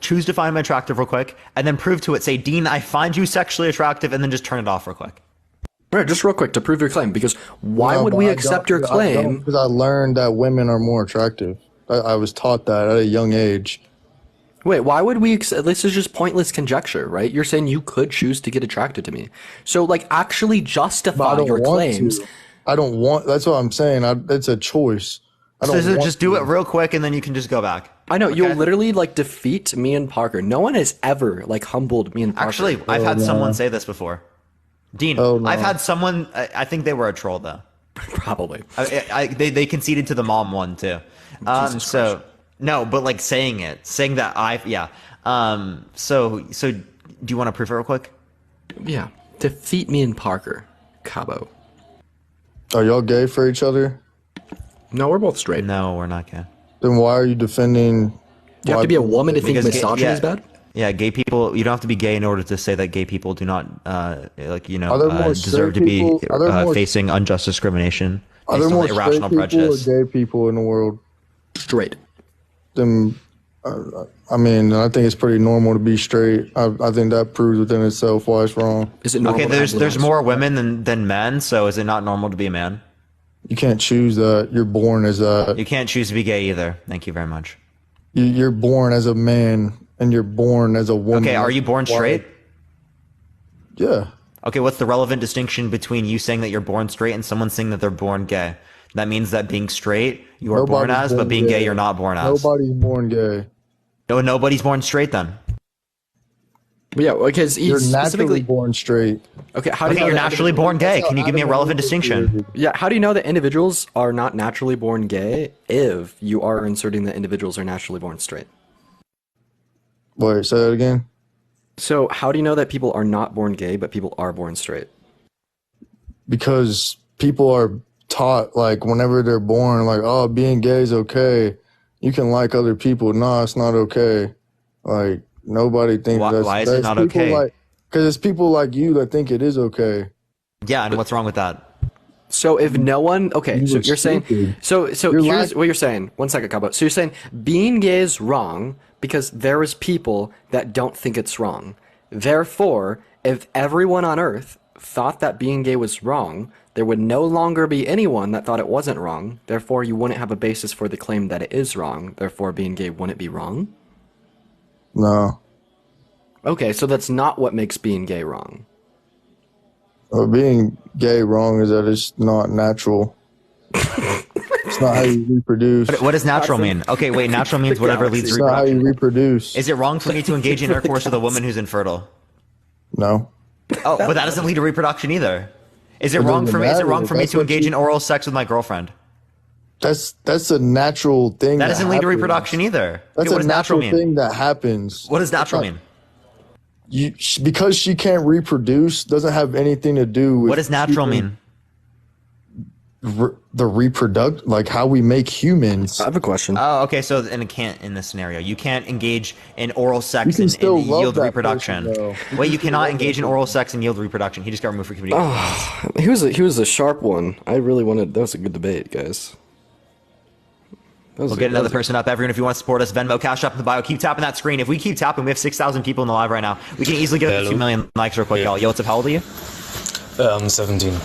[SPEAKER 1] choose to find him attractive real quick, and then prove to it. Say, Dean, I find you sexually attractive, and then just turn it off real quick.
[SPEAKER 3] Right, just real quick to prove your claim, because why
[SPEAKER 5] No,
[SPEAKER 3] would
[SPEAKER 5] but
[SPEAKER 3] we
[SPEAKER 5] I
[SPEAKER 3] accept
[SPEAKER 5] don't-
[SPEAKER 3] your claim?
[SPEAKER 5] Because I learned that women are more attractive. I was taught that at a young age.
[SPEAKER 3] Wait, why would we accept? This is just pointless conjecture, right? You're saying you could choose to get attracted to me. So, like, actually
[SPEAKER 5] But I
[SPEAKER 3] justify
[SPEAKER 5] don't
[SPEAKER 3] your
[SPEAKER 5] want
[SPEAKER 3] claims.
[SPEAKER 5] to. I don't want. That's what I'm saying. It's a choice. I don't want
[SPEAKER 1] Just do
[SPEAKER 5] to.
[SPEAKER 1] it real quick, and then you can just go back.
[SPEAKER 3] I know, you'll
[SPEAKER 1] Okay?
[SPEAKER 3] literally, like, defeat me and Parker. No one has ever, like, humbled me and Parker.
[SPEAKER 1] Actually, I've had someone say this before. Dean,
[SPEAKER 5] Oh, no.
[SPEAKER 1] I've had someone. I think they were a troll though.
[SPEAKER 3] Probably.
[SPEAKER 1] They conceded to the mom one too. So no, but like saying that yeah. So do you want to prove it real quick?
[SPEAKER 3] Yeah. Defeat me and Parker. Cabo.
[SPEAKER 5] Are y'all gay for each other?
[SPEAKER 3] No, we're both straight.
[SPEAKER 1] No, we're not gay.
[SPEAKER 5] Then why are you defending?
[SPEAKER 3] Do you have to be a woman to think
[SPEAKER 1] Because
[SPEAKER 3] misogyny is bad?
[SPEAKER 1] Yeah, gay people. You don't have to be gay in order to say that gay people do not,
[SPEAKER 5] Are there more
[SPEAKER 1] deserve to
[SPEAKER 5] straight
[SPEAKER 1] be
[SPEAKER 5] people? Are there more-
[SPEAKER 1] facing unjust discrimination
[SPEAKER 5] Are
[SPEAKER 1] based
[SPEAKER 5] there more
[SPEAKER 1] on
[SPEAKER 5] straight
[SPEAKER 1] irrational
[SPEAKER 5] people or
[SPEAKER 1] prejudice.
[SPEAKER 5] gay people in the world?
[SPEAKER 3] Straight.
[SPEAKER 5] Then, I mean, I think it's pretty normal to be straight. I think that proves within itself why it's wrong.
[SPEAKER 3] Is it normal
[SPEAKER 1] Okay,
[SPEAKER 3] to have
[SPEAKER 1] there's
[SPEAKER 3] limits?
[SPEAKER 1] more women than men, so is it not normal to be a man?
[SPEAKER 5] You can't choose that. You're born as that.
[SPEAKER 1] You can't choose to be gay either. Thank you very much.
[SPEAKER 5] You're born as a man and you're born as a woman.
[SPEAKER 1] Okay, are you born
[SPEAKER 5] Why-
[SPEAKER 1] straight?
[SPEAKER 5] Yeah.
[SPEAKER 1] Okay, what's the relevant distinction between you saying that you're born straight and someone saying that they're born gay? That means that being straight you are born
[SPEAKER 5] Nobody's
[SPEAKER 1] as, but being gay you're not born as.
[SPEAKER 5] Nobody's born gay.
[SPEAKER 1] No, nobody's born straight then.
[SPEAKER 3] Yeah, because
[SPEAKER 5] You're
[SPEAKER 3] he's
[SPEAKER 5] naturally
[SPEAKER 3] specifically.
[SPEAKER 5] born straight.
[SPEAKER 3] Okay, how do
[SPEAKER 1] Okay,
[SPEAKER 3] you know
[SPEAKER 1] you're
[SPEAKER 3] that
[SPEAKER 1] naturally born gay. Can you give me a relevant distinction?
[SPEAKER 3] Yeah, how do you know that individuals are not naturally born gay if you are inserting that individuals are naturally born straight?
[SPEAKER 5] Wait, say that again.
[SPEAKER 3] So, how do you know that people are not born gay but people are born straight?
[SPEAKER 5] Because people are taught, like, whenever they're born, like, oh, being gay is okay. You can like other people. No, it's not okay. Like, nobody thinks
[SPEAKER 1] Why is it not okay?
[SPEAKER 5] Because it's people like you that think it is okay.
[SPEAKER 1] Yeah, and what's wrong with that?
[SPEAKER 3] So if no one, okay,
[SPEAKER 5] You
[SPEAKER 3] so
[SPEAKER 5] were
[SPEAKER 3] you're saying,
[SPEAKER 5] stupid.
[SPEAKER 3] so
[SPEAKER 5] You're
[SPEAKER 3] here's
[SPEAKER 5] like-
[SPEAKER 3] what you're saying. 1 second, Cabo. So you're saying being gay is wrong because there is people that don't think it's wrong. Therefore, if everyone on Earth thought that being gay was wrong, there would no longer be anyone that thought it wasn't wrong. Therefore, you wouldn't have a basis for the claim that it is wrong. Therefore, being gay wouldn't be wrong.
[SPEAKER 5] No.
[SPEAKER 3] Okay, so that's not what makes being gay wrong.
[SPEAKER 5] Being gay wrong is that it's not natural. It's not how you reproduce.
[SPEAKER 1] What does natural mean? Okay, wait, natural means whatever leads
[SPEAKER 5] It's
[SPEAKER 1] to
[SPEAKER 5] not how you
[SPEAKER 1] reproduction.
[SPEAKER 5] reproduce.
[SPEAKER 1] Is it wrong for me to engage in intercourse with a woman who's infertile?
[SPEAKER 5] No.
[SPEAKER 1] Oh, but that doesn't lead to reproduction either. Is it
[SPEAKER 5] It
[SPEAKER 1] wrong
[SPEAKER 5] doesn't
[SPEAKER 1] for me? Is it
[SPEAKER 5] matter.
[SPEAKER 1] wrong for me
[SPEAKER 5] That's
[SPEAKER 1] to
[SPEAKER 5] what
[SPEAKER 1] engage
[SPEAKER 5] you-
[SPEAKER 1] in oral sex with my girlfriend?
[SPEAKER 5] That's a natural thing.
[SPEAKER 1] That doesn't lead to
[SPEAKER 5] happens.
[SPEAKER 1] reproduction either.
[SPEAKER 5] That's
[SPEAKER 1] Okay, what
[SPEAKER 5] a
[SPEAKER 1] does natural
[SPEAKER 5] natural
[SPEAKER 1] mean?
[SPEAKER 5] thing that happens.
[SPEAKER 1] What does natural mean?
[SPEAKER 5] Because she can't reproduce doesn't have anything to do with
[SPEAKER 1] What does natural mean?
[SPEAKER 5] the reproduct, like how we make humans.
[SPEAKER 3] I have a question.
[SPEAKER 1] Oh, okay. So, and it can't in this scenario. You can't engage in oral sex
[SPEAKER 5] You can
[SPEAKER 1] and
[SPEAKER 5] still love
[SPEAKER 1] yield
[SPEAKER 5] that
[SPEAKER 1] reproduction.
[SPEAKER 5] person, though.
[SPEAKER 1] Wait, you cannot engage in oral sex and yield reproduction. He just got removed for community.
[SPEAKER 3] He was a sharp one. I really wanted. That was a good debate, guys.
[SPEAKER 1] We'll get another person up. Everyone, if you want to support us, Venmo, Cash App in the bio. Keep tapping that screen. If we keep tapping, we have 6,000 people in the live right now. We can easily get up to 2 million likes real quick, y'all. Yo, what's up? How old are you?
[SPEAKER 6] 17.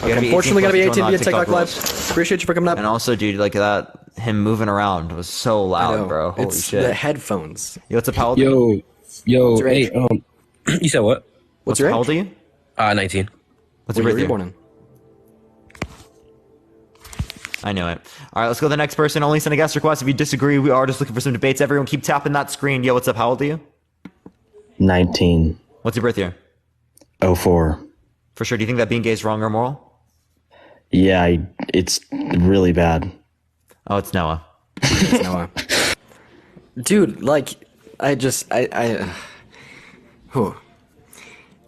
[SPEAKER 3] Unfortunately, gotta be 18 to be a TikTok live.
[SPEAKER 1] rules.
[SPEAKER 3] Appreciate you for coming up.
[SPEAKER 1] And also, dude, like that, him moving around was so loud, bro. Holy
[SPEAKER 3] it's
[SPEAKER 1] shit.
[SPEAKER 3] the headphones.
[SPEAKER 1] Yo, what's up? How old are you?
[SPEAKER 6] Yo,
[SPEAKER 3] your age?
[SPEAKER 6] hey, you said what?
[SPEAKER 3] What's your
[SPEAKER 1] How
[SPEAKER 3] age?
[SPEAKER 1] old are you?
[SPEAKER 6] 19.
[SPEAKER 1] What's
[SPEAKER 3] What
[SPEAKER 1] your
[SPEAKER 3] year were you
[SPEAKER 1] birthday?
[SPEAKER 3] born in?
[SPEAKER 1] I knew it. All right, let's go to the next person. Only send a guest request. If you disagree, we are just looking for some debates. Everyone keep tapping that screen. Yo, what's up? How old are you?
[SPEAKER 4] 19.
[SPEAKER 1] What's your birth year?
[SPEAKER 4] 04.
[SPEAKER 1] For sure. Do you think that being gay is wrong or moral?
[SPEAKER 4] Yeah, it's really bad.
[SPEAKER 1] Oh, it's Noah.
[SPEAKER 3] Noah. Dude, like, whew.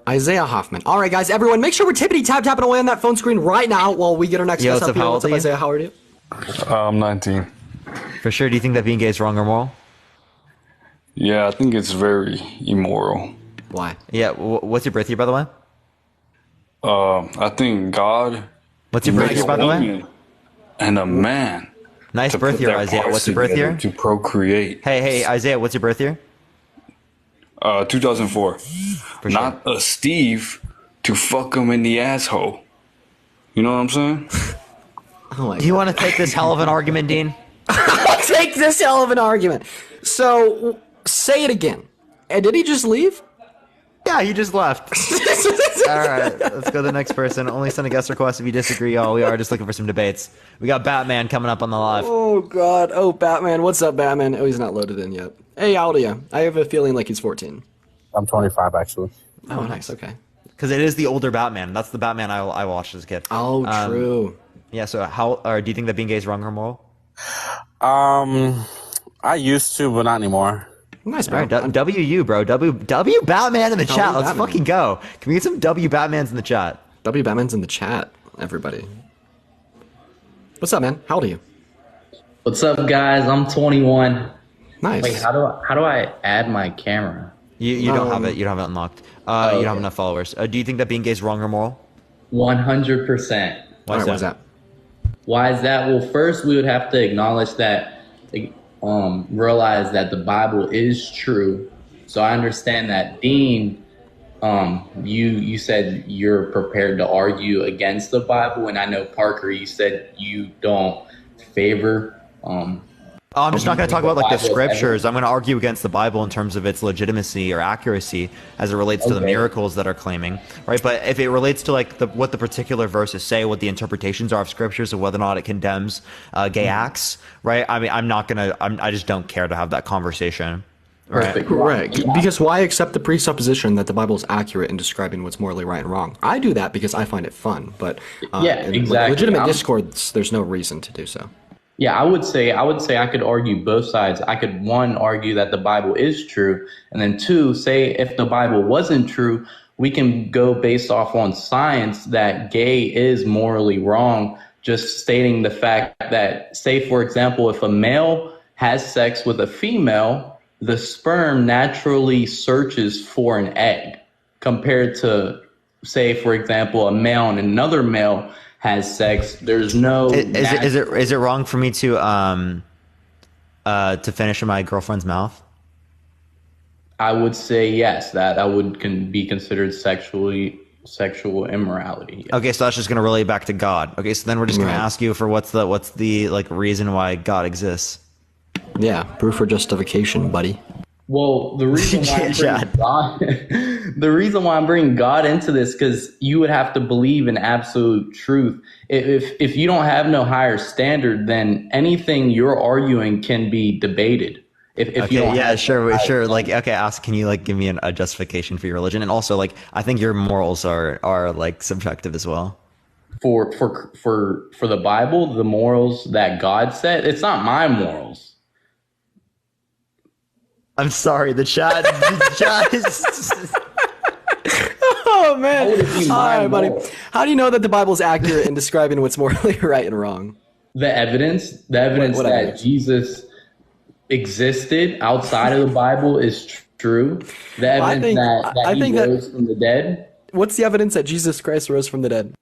[SPEAKER 3] Isaiah Hoffman. All right, guys, everyone, make sure we're tippity tapping away on that phone screen right now while we get our next
[SPEAKER 1] Yo,
[SPEAKER 3] guest
[SPEAKER 1] what's
[SPEAKER 3] up
[SPEAKER 1] up?
[SPEAKER 3] here.
[SPEAKER 1] How
[SPEAKER 3] What's
[SPEAKER 1] old
[SPEAKER 3] up,
[SPEAKER 1] are you?
[SPEAKER 3] Isaiah? How are you?
[SPEAKER 7] I'm 19.
[SPEAKER 1] For sure. Do you think that being gay is wrong or moral?
[SPEAKER 7] Yeah, I think it's very immoral.
[SPEAKER 3] Why?
[SPEAKER 1] Yeah. What's your birth year, by the way?
[SPEAKER 7] I think God
[SPEAKER 1] What's your birth
[SPEAKER 7] made
[SPEAKER 1] year,
[SPEAKER 7] a
[SPEAKER 1] by the way?
[SPEAKER 7] woman and a man
[SPEAKER 1] Nice
[SPEAKER 7] to
[SPEAKER 1] birth
[SPEAKER 7] put
[SPEAKER 1] year,
[SPEAKER 7] their
[SPEAKER 1] Isaiah.
[SPEAKER 7] parts
[SPEAKER 1] What's your birth
[SPEAKER 7] together
[SPEAKER 1] year?
[SPEAKER 7] to procreate.
[SPEAKER 1] Hey, Isaiah, what's your birth year?
[SPEAKER 7] 2004.
[SPEAKER 1] For sure.
[SPEAKER 7] Not a Steve to fuck him in the asshole. You know what I'm saying?
[SPEAKER 3] Oh my
[SPEAKER 1] Do you want to take this hell of an argument, Dean?
[SPEAKER 3] Take this hell of an argument. So, say it again. And did he just leave?
[SPEAKER 1] Yeah, he just left. All right, let's go to the next person. Only send a guest request if you disagree, y'all. We are just looking for some debates. We got Batman coming up on the live.
[SPEAKER 3] Oh, God. Oh, Batman. What's up, Batman? Oh, he's not loaded in yet. Hey, how old are you? I have a feeling like he's 14.
[SPEAKER 6] I'm 25, actually.
[SPEAKER 3] Oh, nice. Okay.
[SPEAKER 1] Because it is the older Batman. That's the Batman I watched as a kid.
[SPEAKER 3] Oh, true.
[SPEAKER 1] Yeah, so do you think that being gay is wrong or moral?
[SPEAKER 8] I used to, but not anymore.
[SPEAKER 3] Nice,
[SPEAKER 1] All
[SPEAKER 3] bro.
[SPEAKER 1] right, WU, bro. W Batman in the chat. Let's
[SPEAKER 3] Batman.
[SPEAKER 1] fucking go. Can we get some W Batmans in the chat?
[SPEAKER 3] W Batman's in the chat, everybody. What's up, man? How old are you?
[SPEAKER 9] What's up, guys? I'm 21.
[SPEAKER 3] Nice.
[SPEAKER 9] Wait, how do I add my camera?
[SPEAKER 1] You don't have it. You don't have it unlocked. You don't have enough followers. Do you think that being gay is wrong or moral?
[SPEAKER 9] 100%.
[SPEAKER 3] All right, what's that?
[SPEAKER 9] Why is that? Well, first we would have to acknowledge that, realize that the Bible is true. So I understand that. Dean, you said you're prepared to argue against the Bible, and I know Parker, you said you don't favor.
[SPEAKER 1] I'm just not going to talk about like the
[SPEAKER 9] Bible ever-
[SPEAKER 1] scriptures. I'm going to argue against the Bible in terms of its legitimacy or accuracy as it relates to the
[SPEAKER 9] Okay.
[SPEAKER 1] miracles that are claiming, right? But if it relates to like what the particular verses say, what the interpretations are of scriptures, or whether or not it condemns gay acts, right? I mean, I just don't care to have that conversation. Right.
[SPEAKER 3] Correct. Because why accept the presupposition that the Bible is accurate in describing what's morally right and wrong? I do that because I find it fun, but
[SPEAKER 9] Yeah,
[SPEAKER 3] in
[SPEAKER 9] exactly.
[SPEAKER 3] legitimate discords, there's no reason to do so.
[SPEAKER 9] Yeah, I would say I could argue both sides. I could, one, argue that the Bible is true, and then two, say if the Bible wasn't true, we can go based off on science that gay is morally wrong, just stating the fact that, say, for example, if a male has sex with a female, the sperm naturally searches for an egg compared to, say, for example, a male and another male has sex. There's no.
[SPEAKER 1] Is it wrong for me to finish in my girlfriend's mouth?
[SPEAKER 9] I would say yes. That would be considered sexual immorality. Yes.
[SPEAKER 1] Okay, so that's just going to relate back to God. Okay, so then we're just going
[SPEAKER 3] Right.
[SPEAKER 1] to ask you for what's the like reason why God exists.
[SPEAKER 3] Yeah, proof for justification, buddy.
[SPEAKER 9] Well, the reason why I'm bringing God into this, because you would have to believe in absolute truth. If you don't have no higher standard, then anything you're arguing can be debated. If you don't have
[SPEAKER 1] sure. Like, okay, can you like give me a justification for your religion? And also, like, I think your morals are like subjective as well.
[SPEAKER 9] for the Bible, the morals that God set, it's not my morals.
[SPEAKER 1] I'm sorry, the chat is
[SPEAKER 3] Oh man!
[SPEAKER 9] would it be
[SPEAKER 3] All
[SPEAKER 9] my
[SPEAKER 3] right, buddy.
[SPEAKER 9] moral?
[SPEAKER 3] How do you know that the Bible's accurate in describing what's morally right and wrong?
[SPEAKER 9] The evidence
[SPEAKER 3] What
[SPEAKER 9] that
[SPEAKER 3] evidence?
[SPEAKER 9] Jesus existed outside of the Bible is true. The
[SPEAKER 3] I
[SPEAKER 9] evidence
[SPEAKER 3] think-
[SPEAKER 9] that
[SPEAKER 3] I
[SPEAKER 9] he
[SPEAKER 3] think that-
[SPEAKER 9] rose from the dead.
[SPEAKER 3] What's the evidence that Jesus Christ rose from the dead?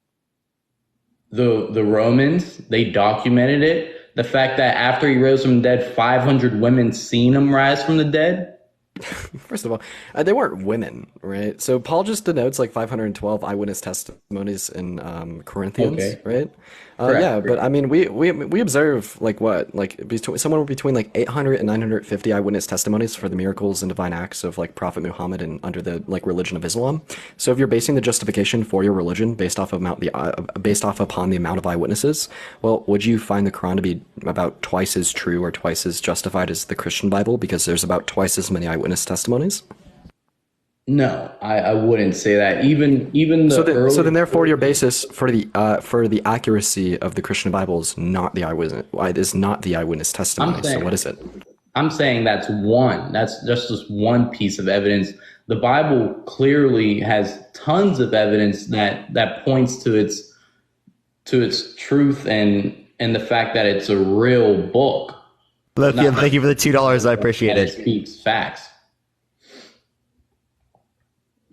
[SPEAKER 9] The Romans, they documented it. The fact that after he rose from the dead, 500 women seen him rise from the dead.
[SPEAKER 3] First of all, they weren't women, right? So Paul just denotes like 512 eyewitness testimonies in Corinthians,
[SPEAKER 9] Okay.
[SPEAKER 3] right?
[SPEAKER 9] Correct,
[SPEAKER 3] Yeah, but
[SPEAKER 9] correct.
[SPEAKER 3] I mean, we observe like what, like somewhere between like 800 and 950 eyewitness testimonies for the miracles and divine acts of like Prophet Muhammad and under the like religion of Islam. So if you're basing the justification for your religion based off upon the amount of eyewitnesses, well, would you find the Quran to be about twice as true or twice as justified as the Christian Bible because there's about twice as many eyewitness testimonies?
[SPEAKER 9] No, I wouldn't say that. Even the
[SPEAKER 3] So then,
[SPEAKER 9] early,
[SPEAKER 3] therefore, your basis for the accuracy of the Christian Bible is not the eyewitness. Is not the eyewitness testimony. So
[SPEAKER 9] saying-
[SPEAKER 3] what is it?
[SPEAKER 9] I'm saying that's one. That's just one piece of evidence. The Bible clearly has tons of evidence that points to its truth and the fact that it's a real book.
[SPEAKER 1] Lithium, thank you for the $2. I appreciate
[SPEAKER 9] And it
[SPEAKER 1] it.
[SPEAKER 9] speaks facts.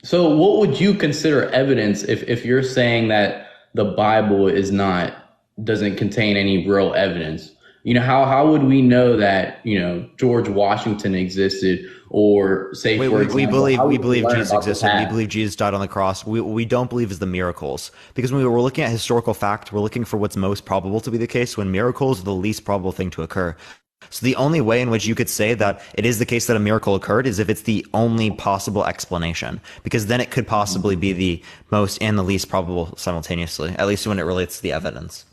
[SPEAKER 9] So what would you consider evidence if you're saying that the Bible doesn't contain any real evidence? You know, how would we know that, you know, George Washington existed, or say, for example,
[SPEAKER 1] We
[SPEAKER 9] how would
[SPEAKER 1] believe
[SPEAKER 9] learn
[SPEAKER 1] Jesus
[SPEAKER 9] about the
[SPEAKER 1] existed. We
[SPEAKER 9] past?
[SPEAKER 1] believe Jesus died on the cross. What we don't believe is the miracles, because when we're looking at historical fact, we're looking for what's most probable to be the case, when miracles are the least probable thing to occur. So the only way in which you could say that it is the case that a miracle occurred is if it's the only possible explanation, because then it could possibly be the most and the least probable simultaneously, at least when it relates to the evidence.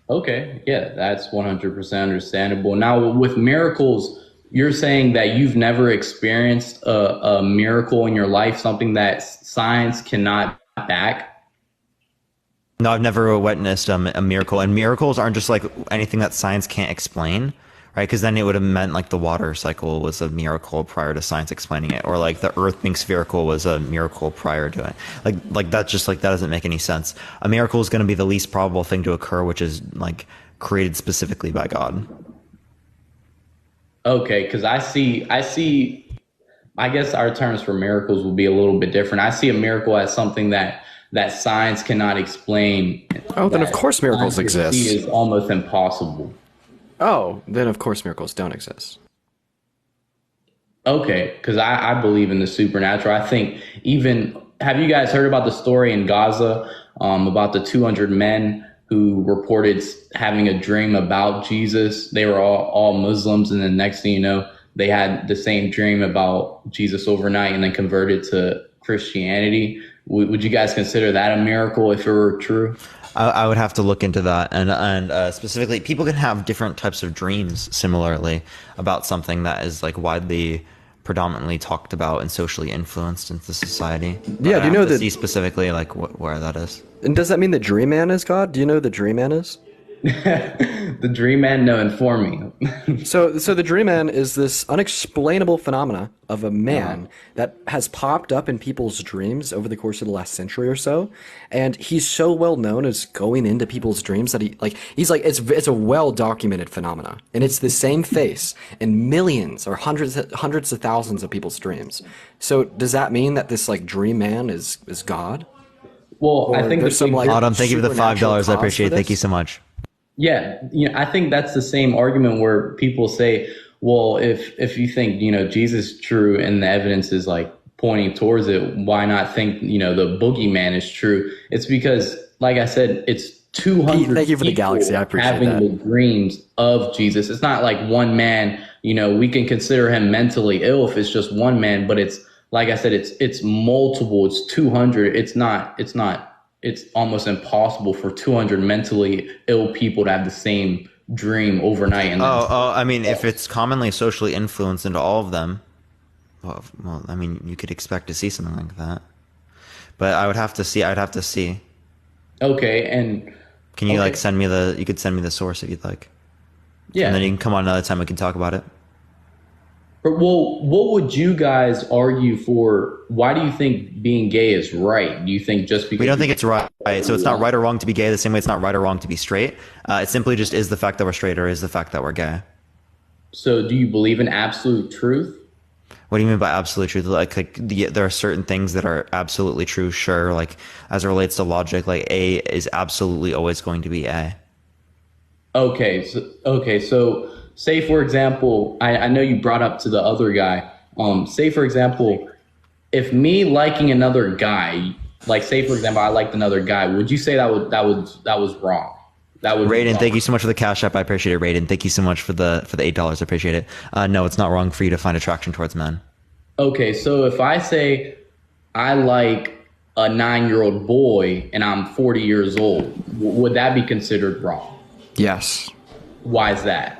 [SPEAKER 9] Okay, yeah, that's 100% understandable. Now, with miracles, you're saying that you've never experienced a miracle in your life, something that science cannot back.
[SPEAKER 1] No, I've never witnessed a miracle, and miracles aren't just like anything that science can't explain, right? Because then it would have meant like the water cycle was a miracle prior to science explaining it, or like the Earth being spherical was a miracle prior to it. Like that just like that doesn't make any sense. A miracle is going to be the least probable thing to occur, which is like created specifically by God.
[SPEAKER 9] Okay, because I see. I guess our terms for miracles will be a little bit different. I see a miracle as something that science cannot explain.
[SPEAKER 3] Oh, then of
[SPEAKER 9] that
[SPEAKER 3] course miracles
[SPEAKER 9] science can see
[SPEAKER 3] exist.
[SPEAKER 9] is almost impossible.
[SPEAKER 3] Oh, then of course miracles don't exist.
[SPEAKER 9] Okay, because I believe in the supernatural. I think have you guys heard about the story in Gaza about the 200 men who reported having a dream about Jesus? They were all Muslims, and then next thing you know, they had the same dream about Jesus overnight and then converted to Christianity. Would you guys consider that a miracle if it were true?
[SPEAKER 1] I would have to look into that, and specifically, people can have different types of dreams. Similarly, about something that is like widely, predominantly talked about and socially influenced into society. But
[SPEAKER 3] Yeah,
[SPEAKER 1] I
[SPEAKER 3] do you know
[SPEAKER 1] have to
[SPEAKER 3] that-
[SPEAKER 1] see specifically like where that is?
[SPEAKER 3] And does that mean the Dream Man is God? Do you know who the Dream Man is?
[SPEAKER 9] The Dream Man, no, inform me.
[SPEAKER 3] So the Dream Man is this unexplainable phenomena of a man that has popped up in people's dreams over the course of the last century or so, and he's so well known as going into people's dreams that it's a well documented phenomena, and it's the same face in millions or hundreds of thousands of people's dreams. So does that mean that this like Dream Man is God?
[SPEAKER 9] Well, I
[SPEAKER 3] Or
[SPEAKER 9] think
[SPEAKER 3] there's some, like,
[SPEAKER 1] Autumn, thank you for the
[SPEAKER 3] supernatural
[SPEAKER 1] $5. I
[SPEAKER 3] cause
[SPEAKER 1] appreciate it.
[SPEAKER 3] for
[SPEAKER 1] Thank
[SPEAKER 3] this?
[SPEAKER 1] you so much.
[SPEAKER 9] Yeah, I think that's the same argument where people say, well, if you think, Jesus is true and the evidence is like pointing towards it, why not think, the boogeyman is true? It's because, like I said, it's 200
[SPEAKER 3] Thank you for the
[SPEAKER 9] people
[SPEAKER 3] galaxy. I appreciate
[SPEAKER 9] having
[SPEAKER 3] that.
[SPEAKER 9] the dreams of Jesus. It's not like one man, we can consider him mentally ill if it's just one man, but it's, like I said, it's multiple, it's 200. It's almost impossible for 200 mentally ill people to have the same dream overnight. And
[SPEAKER 1] I mean, if it's commonly socially influenced into all of them, well, I mean, you could expect to see something like that. But I'd have to see.
[SPEAKER 9] Okay, and
[SPEAKER 1] Can you
[SPEAKER 9] okay.
[SPEAKER 1] like send me the? You could send me the source if you'd like,
[SPEAKER 9] Yeah.
[SPEAKER 1] and then you can come on another time. We can talk about it.
[SPEAKER 9] But, well, what would you guys argue for? Why do you think being gay is right? Do you think just because
[SPEAKER 1] We don't think it's right. So it's not right or wrong to be gay the same way it's not right or wrong to be straight. It simply just is the fact that we're straight or is the fact that we're gay.
[SPEAKER 9] So do you believe in absolute truth?
[SPEAKER 1] What do you mean by absolute truth? There are certain things that are absolutely true. Sure. Like as it relates to logic, like A is absolutely always going to be A.
[SPEAKER 9] Okay, so say for example, I know you brought up to the other guy. Say for example, if me liking another guy, like say for example, I liked another guy, would you say that was wrong? That would
[SPEAKER 1] Raiden, thank you so much for the cash app. I appreciate it. Raiden, thank you so much for the $8. I appreciate it. No, it's not wrong for you to find attraction towards men.
[SPEAKER 9] Okay, so if I say I like a 9-year-old boy and I'm 40 years old, would that be considered wrong?
[SPEAKER 3] Yes.
[SPEAKER 9] Why is that?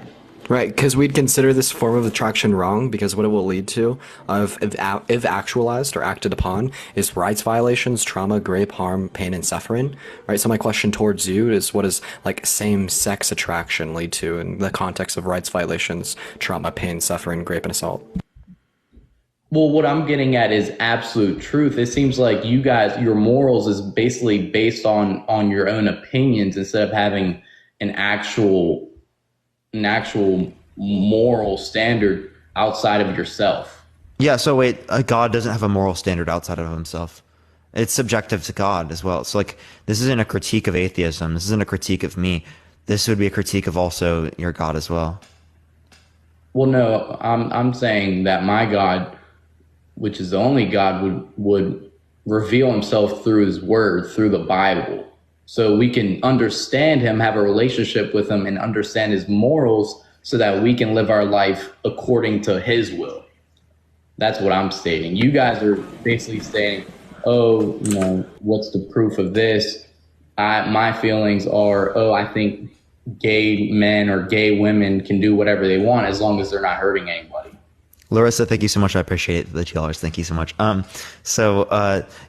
[SPEAKER 3] Right, because we'd consider this form of attraction wrong because what it will lead to, if actualized or acted upon, is rights violations, trauma, grave, harm, pain, and suffering. Right. So my question towards you is, what does like same-sex attraction lead to in the context of rights violations, trauma, pain, suffering, rape, and assault?
[SPEAKER 9] Well, what I'm getting at is absolute truth. It seems like you guys, your morals is basically based on your own opinions instead of having an actual moral standard outside of yourself.
[SPEAKER 1] Yeah. So wait, God doesn't have a moral standard outside of himself. It's subjective to God as well. So like, this isn't a critique of atheism. This isn't a critique of me. This would be a critique of also your God as well.
[SPEAKER 9] Well, no, I'm saying that my God, which is the only God, would reveal himself through his word, through the Bible. So we can understand him, have a relationship with him, and understand his morals so that we can live our life according to his will. That's what I'm stating. You guys are basically saying, oh, what's the proof of this? My feelings are, I think gay men or gay women can do whatever they want as long as they're not hurting anybody.
[SPEAKER 1] Larissa, thank you so much. I appreciate it. The $2. Thank you so much. Yeah,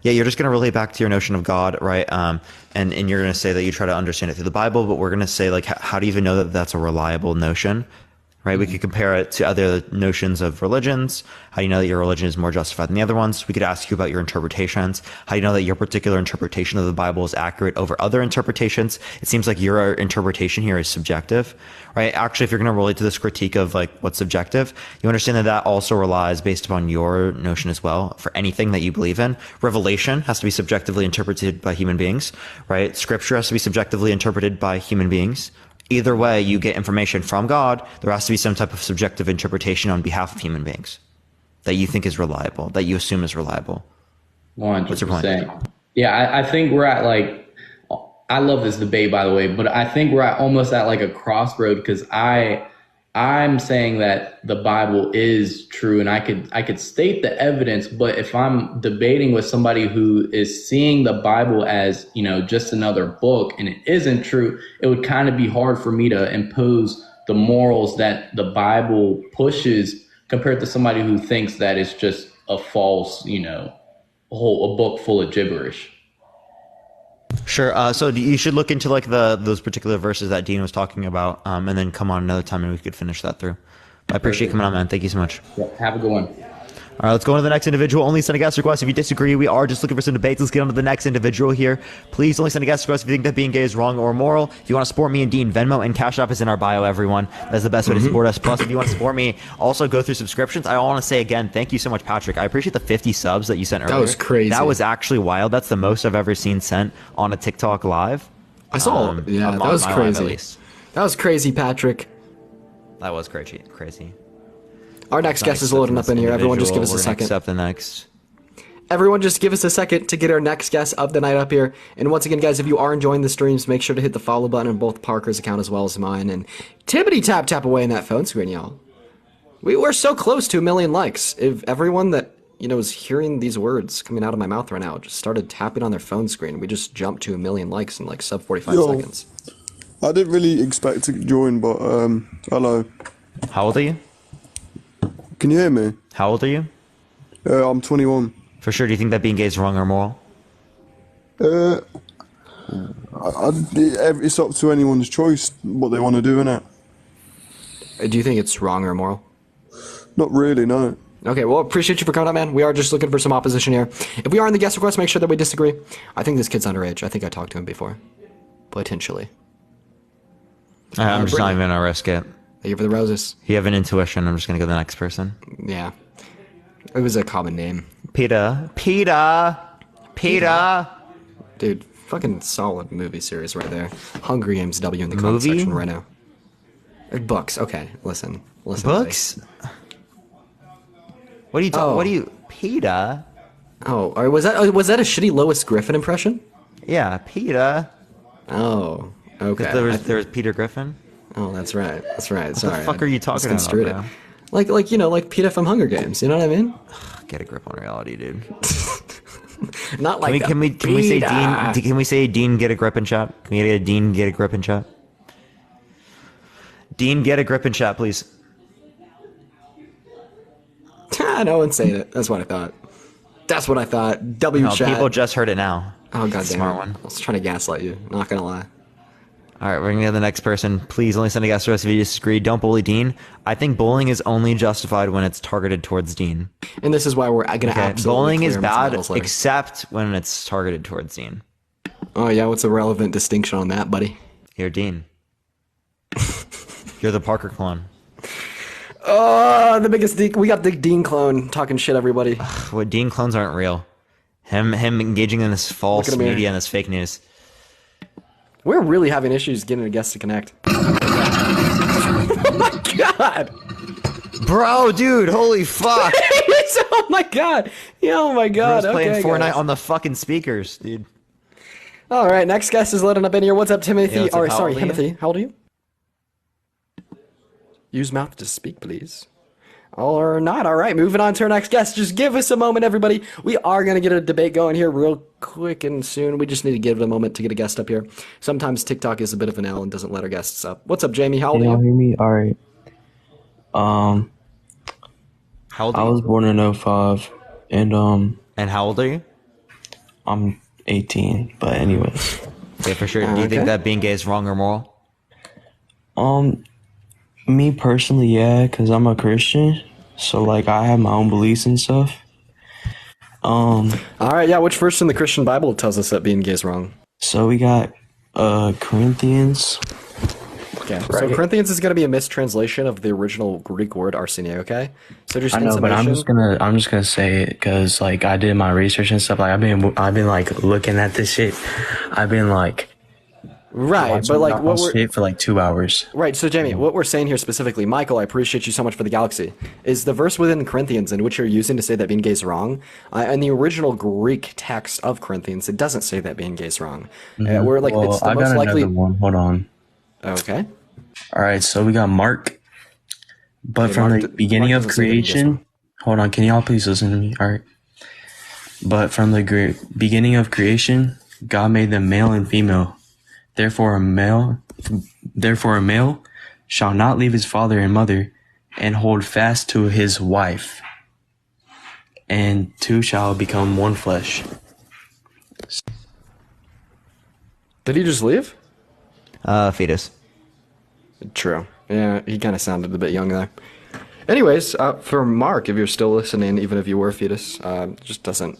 [SPEAKER 1] you're just going to relate back to your notion of God, right? And you're going to say that you try to understand it through the Bible, but we're going to say, like, how do you even know that that's a reliable notion? Right? We could compare it to other notions of religions. How do you know that your religion is more justified than the other ones? We could ask you about your interpretations. How do you know that your particular interpretation of the Bible is accurate over other interpretations? It seems like your interpretation here is subjective, right? Actually, if you're going to relate to this critique of like what's subjective, you understand that that also relies based upon your notion as well for anything that you believe in. Revelation has to be subjectively interpreted by human beings, right? Scripture has to be subjectively interpreted by human beings. Either way, you get information from God. There has to be some type of subjective interpretation on behalf of human beings that you think is reliable, that you assume is reliable.
[SPEAKER 9] 100%.
[SPEAKER 1] What's your point?
[SPEAKER 9] Yeah, I think we're at like, I love this debate, by the way, but I think we're almost at like a crossroad because I'm saying that the Bible is true and I could state the evidence, but if I'm debating with somebody who is seeing the Bible as, just another book and it isn't true, it would kind of be hard for me to impose the morals that the Bible pushes compared to somebody who thinks that it's just a false, a book full of gibberish.
[SPEAKER 1] Sure. So you should look into like those particular verses that Dean was talking about, and then come on another time and we could finish that through. I appreciate you coming on, man. Thank you so much.
[SPEAKER 9] Yeah, have a good one.
[SPEAKER 1] All right, let's go on to the next individual. Only send a guest request if you disagree. We are just looking for some debates. Let's get on to the next individual here. Please only send a guest request if you think that being gay is wrong or immoral. If you want to support me and Dean, Venmo and Cash App is in our bio, everyone. That's the best way to support us. Plus, if you want to support me, also go through subscriptions. I want to say again, thank you so much, Patrick. I appreciate the 50 subs that you sent earlier.
[SPEAKER 3] That was crazy.
[SPEAKER 1] That was actually wild. That's the most I've ever seen sent on a TikTok live.
[SPEAKER 3] I saw. Yeah, that was crazy. That was crazy, Patrick.
[SPEAKER 1] That was crazy.
[SPEAKER 3] Our next guest is loading up in here. Everyone just give us a second.
[SPEAKER 1] Accept the next.
[SPEAKER 3] Everyone just give us a second to get our next guest of the night up here. And once again, guys, if you are enjoying the streams, make sure to hit the follow button on both Parker's account as well as mine. And tippity tap away in that phone screen, y'all. We're so close to 1 million likes. If everyone that, is hearing these words coming out of my mouth right now just started tapping on their phone screen, we just jumped to 1 million likes in like sub 45 seconds.
[SPEAKER 10] I didn't really expect to join, but hello.
[SPEAKER 1] How old are you?
[SPEAKER 10] Can you hear me?
[SPEAKER 1] How old are you?
[SPEAKER 10] I'm 21.
[SPEAKER 1] For sure. Do you think that being gay is wrong or moral?
[SPEAKER 10] It's up to anyone's choice what they want to do, innit?
[SPEAKER 3] Do you think it's wrong or immoral?
[SPEAKER 10] Not really, no.
[SPEAKER 3] Okay, well, appreciate you for coming up, man. We are just looking for some opposition here. If we are in the guest request, make sure that we disagree. I think this kid's underage. I think I talked to him before. Potentially.
[SPEAKER 1] I'm just not even gonna risk it.
[SPEAKER 3] Thank you for the roses.
[SPEAKER 1] You have an intuition. I'm just gonna go to the next person.
[SPEAKER 3] Yeah. It was a common name.
[SPEAKER 1] Peter.
[SPEAKER 3] Dude, fucking solid movie series right there. Hunger Games W in the comment
[SPEAKER 1] Movie?
[SPEAKER 3] section right now. Books. Okay, listen.
[SPEAKER 1] Books? What are you talking?
[SPEAKER 3] Oh.
[SPEAKER 1] What are you, Peter?
[SPEAKER 3] Oh, or was that a shitty Lois Griffin impression?
[SPEAKER 1] Yeah, Peter.
[SPEAKER 3] Oh, okay.
[SPEAKER 1] There was Peter Griffin.
[SPEAKER 3] Oh, that's right. That's right.
[SPEAKER 1] What
[SPEAKER 3] Sorry.
[SPEAKER 1] the fuck are you talking about,
[SPEAKER 3] misconstrued
[SPEAKER 1] bro?
[SPEAKER 3] Like like Peter from Hunger Games. You know what I mean?
[SPEAKER 1] Get a grip on reality, dude.
[SPEAKER 3] Not like
[SPEAKER 1] Can we say Dean? Can we say Dean get a grip in chat? Can we get a Dean get a grip in chat? Dean get a grip in chat, please.
[SPEAKER 3] No one's saying it. That's what I thought. That's what I thought. W
[SPEAKER 1] No,
[SPEAKER 3] chat.
[SPEAKER 1] people just heard it now.
[SPEAKER 3] Oh god damn
[SPEAKER 1] Smart
[SPEAKER 3] it.
[SPEAKER 1] one.
[SPEAKER 3] I was trying to gaslight you. Not gonna lie.
[SPEAKER 1] All right, we're gonna go to the next person. Please only send a guest to us if you disagree. Don't bully Dean. I think bullying is only justified when it's targeted towards Dean.
[SPEAKER 3] And this is why we're gonna absolutely
[SPEAKER 1] Bullying is
[SPEAKER 3] clear him
[SPEAKER 1] bad,
[SPEAKER 3] some medals later.
[SPEAKER 1] except when it's targeted towards Dean.
[SPEAKER 3] Oh yeah, what's the relevant distinction on that, buddy?
[SPEAKER 1] You're Dean. You're the Parker clone.
[SPEAKER 3] Oh, the biggest we got the Dean clone talking shit, everybody.
[SPEAKER 1] What Dean clones aren't real. Him engaging in this false
[SPEAKER 3] Look at him here.
[SPEAKER 1] media and this fake news.
[SPEAKER 3] We're really having issues getting a guest to connect. Oh my god!
[SPEAKER 1] Bro, dude, holy fuck!
[SPEAKER 3] Oh my god! Yeah, oh my god!
[SPEAKER 1] Bro's playing
[SPEAKER 3] Okay,
[SPEAKER 1] Fortnite
[SPEAKER 3] guys.
[SPEAKER 1] on the fucking speakers, dude.
[SPEAKER 3] All right, next guest is letting up in here. What's up, Timothy?
[SPEAKER 1] Yeah, what's up?
[SPEAKER 3] Or
[SPEAKER 1] How
[SPEAKER 3] sorry,
[SPEAKER 1] old are you?
[SPEAKER 3] Timothy. How old are you? Use mouth to speak, please. Or not. All right, moving on to our next guest. Just give us a moment, everybody. We are going to get a debate going here real quick and soon. We just need to give it a moment to get a guest up here. Sometimes TikTok is a bit of an L and doesn't let our guests up. What's up, Jamie? How old
[SPEAKER 11] Can
[SPEAKER 3] are
[SPEAKER 11] y'all
[SPEAKER 3] you?
[SPEAKER 11] hear me? All right.
[SPEAKER 1] How old
[SPEAKER 11] I
[SPEAKER 1] are you?
[SPEAKER 11] was born in 05, and
[SPEAKER 1] And how old are you?
[SPEAKER 11] I'm 18. But anyways,
[SPEAKER 1] Okay, for sure. Do you
[SPEAKER 3] Okay.
[SPEAKER 1] think that being gay is wrong or moral?
[SPEAKER 11] me personally, yeah, cause I'm a Christian, so like I have my own beliefs and stuff.
[SPEAKER 3] All right, yeah. Which verse in the Christian Bible tells us that being gay is wrong?
[SPEAKER 11] So we got Corinthians.
[SPEAKER 3] Okay. So Corinthians is going to be a mistranslation of the original Greek word arsenia. Okay. So just
[SPEAKER 11] I know, but I'm just gonna say it because like I did my research and stuff. Like I've been like looking at this shit. I've been like
[SPEAKER 3] right, but like what we're
[SPEAKER 11] shit for like 2 hours.
[SPEAKER 3] right. So Jamie, what we're saying here specifically, Michael, I appreciate you so much for the galaxy. Is the verse within Corinthians in which you're using to say that being gay is wrong? In the original Greek text of Corinthians, it doesn't say that being gay is wrong. We're like
[SPEAKER 11] Well,
[SPEAKER 3] it's the
[SPEAKER 11] I
[SPEAKER 3] most
[SPEAKER 11] got
[SPEAKER 3] likely.
[SPEAKER 11] another one. Hold on.
[SPEAKER 3] Okay.
[SPEAKER 11] All right, so we got Mark. But
[SPEAKER 3] Okay,
[SPEAKER 11] from
[SPEAKER 3] Mark
[SPEAKER 11] the
[SPEAKER 3] d-
[SPEAKER 11] beginning
[SPEAKER 3] Mark
[SPEAKER 11] of
[SPEAKER 3] doesn't say that he gets
[SPEAKER 11] creation, hold on, can y'all please listen to me? All right. But from the beginning of creation, God made them male and female. Therefore a male shall not leave his father and mother and hold fast to his wife, and two shall become one flesh.
[SPEAKER 3] Did he just leave?
[SPEAKER 1] Fetus.
[SPEAKER 3] True. Yeah, he kind of sounded a bit young there. Anyways, for Mark, if you're still listening, even if you were a fetus, just doesn't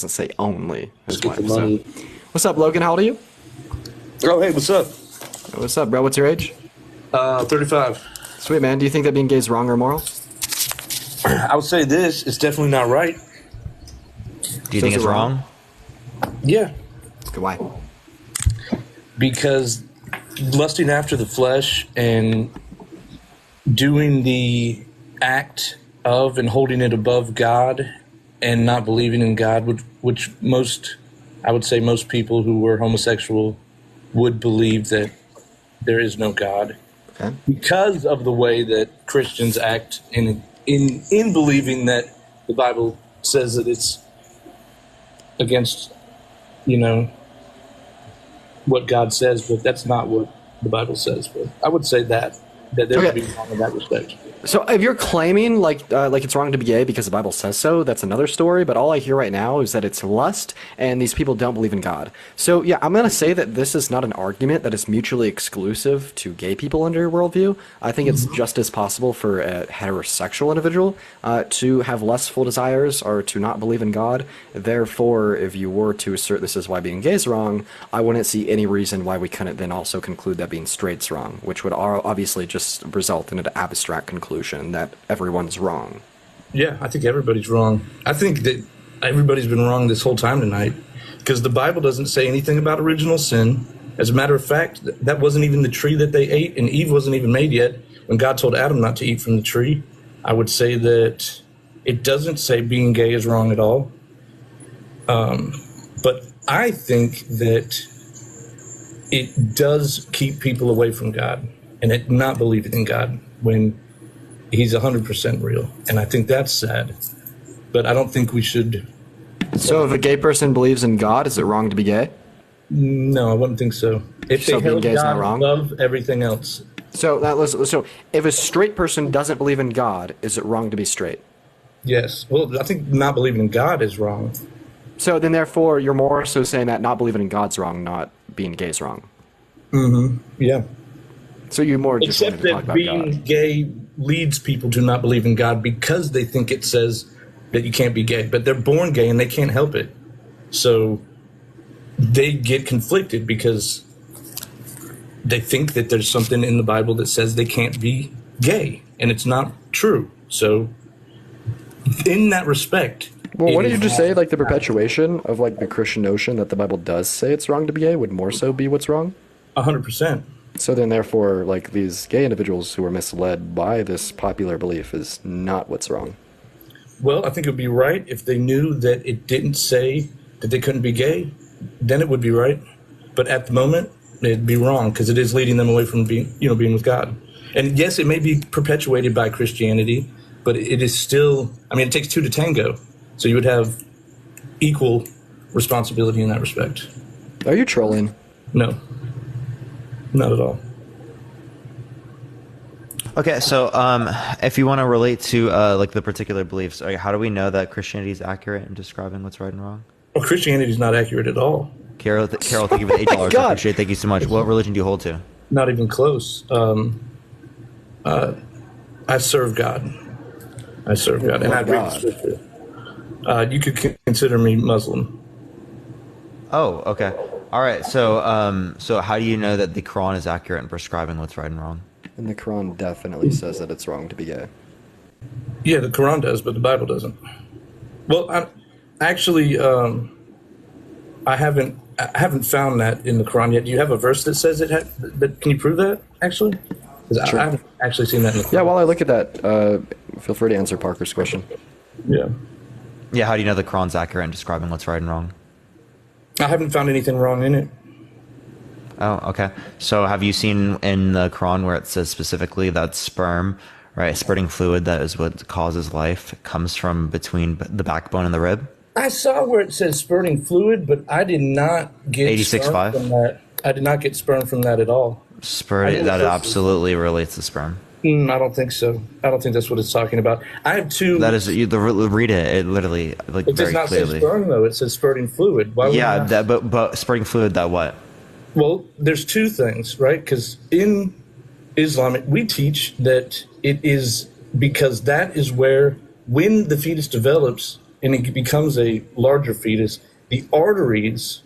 [SPEAKER 3] say only his wife. So. What's up, Logan? How old are you?
[SPEAKER 12] Oh, hey, what's up?
[SPEAKER 3] What's up, bro? What's your age?
[SPEAKER 12] 35.
[SPEAKER 3] Sweet, man. Do you think that being gay is wrong or moral?
[SPEAKER 12] I would say this is definitely not right.
[SPEAKER 1] Do you think it's wrong?
[SPEAKER 12] Yeah.
[SPEAKER 3] Why?
[SPEAKER 12] Because lusting after the flesh and doing the act of and holding it above God and not believing in God, which I would say most people who were homosexual would believe that there is no God.
[SPEAKER 3] Okay.
[SPEAKER 12] Because of the way that Christians act in believing that the Bible says that it's against, what God says, but that's not what the Bible says. But I would say that. that they would
[SPEAKER 3] Okay.
[SPEAKER 12] be wrong in that respect.
[SPEAKER 3] So if you're claiming like it's wrong to be gay because the Bible says so, that's another story. But all I hear right now is that it's lust, and these people don't believe in God. So yeah, I'm gonna say that this is not an argument that is mutually exclusive to gay people under your worldview. I think it's just as possible for a heterosexual individual to have lustful desires or to not believe in God. Therefore, if you were to assert this is why being gay is wrong, I wouldn't see any reason why we couldn't then also conclude that being straight's wrong, which would obviously just result in an abstract conclusion that everyone's wrong.
[SPEAKER 12] Yeah, I think everybody's wrong. I think that everybody's been wrong this whole time tonight because the Bible doesn't say anything about original sin. As a matter of fact, that wasn't even the tree that they ate, and Eve wasn't even made yet when God told Adam not to eat from the tree. I would say that it doesn't say being gay is wrong at all. But I think that it does keep people away from God and it not believing in God when He's 100% real. And I think that's sad. But I don't think we should.
[SPEAKER 3] So if a gay person believes in God, is it wrong to be gay?
[SPEAKER 12] No, I wouldn't think so. If
[SPEAKER 3] So
[SPEAKER 12] they
[SPEAKER 3] being
[SPEAKER 12] held
[SPEAKER 3] gay is not
[SPEAKER 12] God
[SPEAKER 3] wrong?
[SPEAKER 12] above everything else.
[SPEAKER 3] So if a straight person doesn't believe in God, is it wrong to be straight?
[SPEAKER 12] Yes. Well, I think not believing in God is wrong.
[SPEAKER 3] So then therefore you're more so saying that not believing in God's wrong, not being gay is wrong.
[SPEAKER 12] Yeah.
[SPEAKER 3] So you more just
[SPEAKER 12] Except
[SPEAKER 3] wanted to talk
[SPEAKER 12] that
[SPEAKER 3] about
[SPEAKER 12] being
[SPEAKER 3] God.
[SPEAKER 12] gay leads people to not believe in God because they think it says that you can't be gay. But they're born gay and they can't help it. So they get conflicted because they think that there's something in the Bible that says they can't be gay. And it's not true. So in that respect...
[SPEAKER 3] Well, why don't you just say like the perpetuation of like the Christian notion that the Bible does say it's wrong to be gay would more so be what's wrong?
[SPEAKER 12] 100%.
[SPEAKER 3] So then therefore like these gay individuals who are misled by this popular belief is not what's wrong.
[SPEAKER 12] Well, I think it would be right if they knew that it didn't say that they couldn't be gay. Then it would be right. But at the moment, it'd be wrong because it is leading them away from being with God. And yes, it may be perpetuated by Christianity, but it is still, I mean, it takes two to tango. So you would have equal responsibility in that respect.
[SPEAKER 3] Are you trolling?
[SPEAKER 12] No, not at all.
[SPEAKER 1] Okay, so if you want to relate to like the particular beliefs, how do we know that Christianity is accurate in describing what's right and wrong?
[SPEAKER 12] Well, Christianity is not accurate at all.
[SPEAKER 1] Carol, thank you for the $8. I appreciate it. Thank you so much. What religion do you hold to?
[SPEAKER 12] Not even close. I serve God. I serve God, and I read the scripture. You could consider me Muslim.
[SPEAKER 1] Oh, okay. All right. So, so how do you know that the Quran is accurate in prescribing what's right and wrong?
[SPEAKER 3] And the Quran definitely says that it's wrong to be gay.
[SPEAKER 12] Yeah, the Quran does, but the Bible doesn't. Well, I haven't found that in the Quran yet. Do you have a verse that says it? But can you prove that actually? Because
[SPEAKER 3] Sure.
[SPEAKER 12] I haven't actually seen that in the Quran.
[SPEAKER 3] Yeah, while I look at that, feel free to answer Parker's question.
[SPEAKER 12] Yeah.
[SPEAKER 1] Yeah. How do you know the Quran's accurate in describing what's right and wrong?
[SPEAKER 12] I haven't found anything wrong in it.
[SPEAKER 1] Oh, okay. So have you seen in the Quran where it says specifically that sperm, right, spurting fluid that is what causes life, comes from between the backbone and the rib?
[SPEAKER 12] I saw where it says spurting fluid, but I did not get
[SPEAKER 1] 86.5?
[SPEAKER 12] sperm from that. I did not get sperm from that at all.
[SPEAKER 1] That absolutely relates to sperm.
[SPEAKER 12] I don't think so. I don't think that's what it's talking about. I have two.
[SPEAKER 1] That is, read it. It literally, like,
[SPEAKER 12] It does
[SPEAKER 1] very
[SPEAKER 12] not
[SPEAKER 1] clearly.
[SPEAKER 12] say sperm though. It says spurting fluid. Why would
[SPEAKER 1] Yeah,
[SPEAKER 12] it not?
[SPEAKER 1] but spurting fluid, that what?
[SPEAKER 12] Well, there's two things, right? Because in Islam, we teach that it is because that is where, when the fetus develops and it becomes a larger fetus, the arteries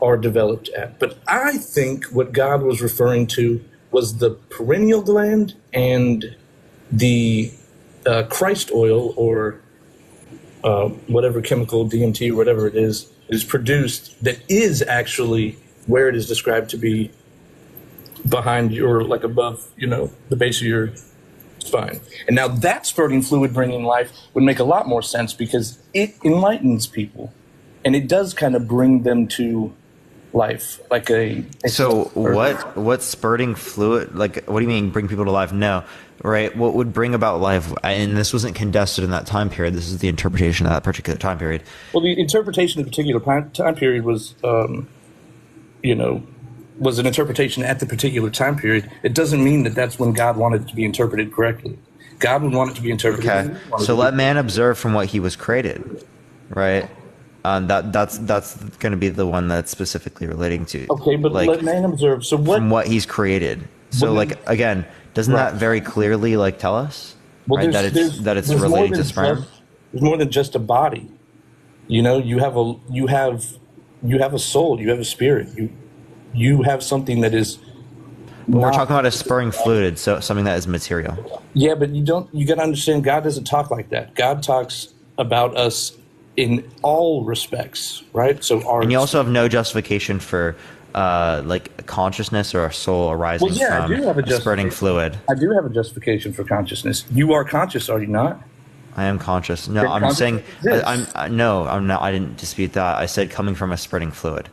[SPEAKER 12] are developed at. But I think what God was referring to was the perineal gland and the Christ oil or whatever chemical, DMT or whatever it is produced that is actually where it is described to be behind your, like above, the base of your spine. And now that spurting fluid bringing life would make a lot more sense because it enlightens people and it does kind of bring them to life, like
[SPEAKER 1] So what spurting fluid, like, what do you mean bring people to life? No, right? What would bring about life, and this wasn't contested in that time period, this is the interpretation of that particular time period.
[SPEAKER 12] Well, the interpretation of the particular time period was, was an interpretation at the particular time period, it doesn't mean that that's when God wanted it to be interpreted correctly. God would want it to be interpreted.
[SPEAKER 1] Okay, so let man observe from what he was created, right? That's going to be the one that's specifically relating to.
[SPEAKER 12] Okay, but
[SPEAKER 1] like,
[SPEAKER 12] let man observe. So what?
[SPEAKER 1] From what he's created. So like again, doesn't that very clearly like tell us right, that it's relating to sperm?
[SPEAKER 12] There's more than just a body. You know, you have a soul. You have a spirit. You have something that is.
[SPEAKER 1] But we're talking about a spurring fluid, so something that is material.
[SPEAKER 12] Yeah, but you got to understand, God doesn't talk like that. God talks about us in all respects, right? So
[SPEAKER 1] and you also have no justification for like consciousness or a soul arising from a spurting fluid.
[SPEAKER 12] I do have a justification for consciousness. You are conscious, are you not?
[SPEAKER 1] I am conscious. No, I'm saying I'm not. I didn't dispute that. I said coming from a spurting fluid.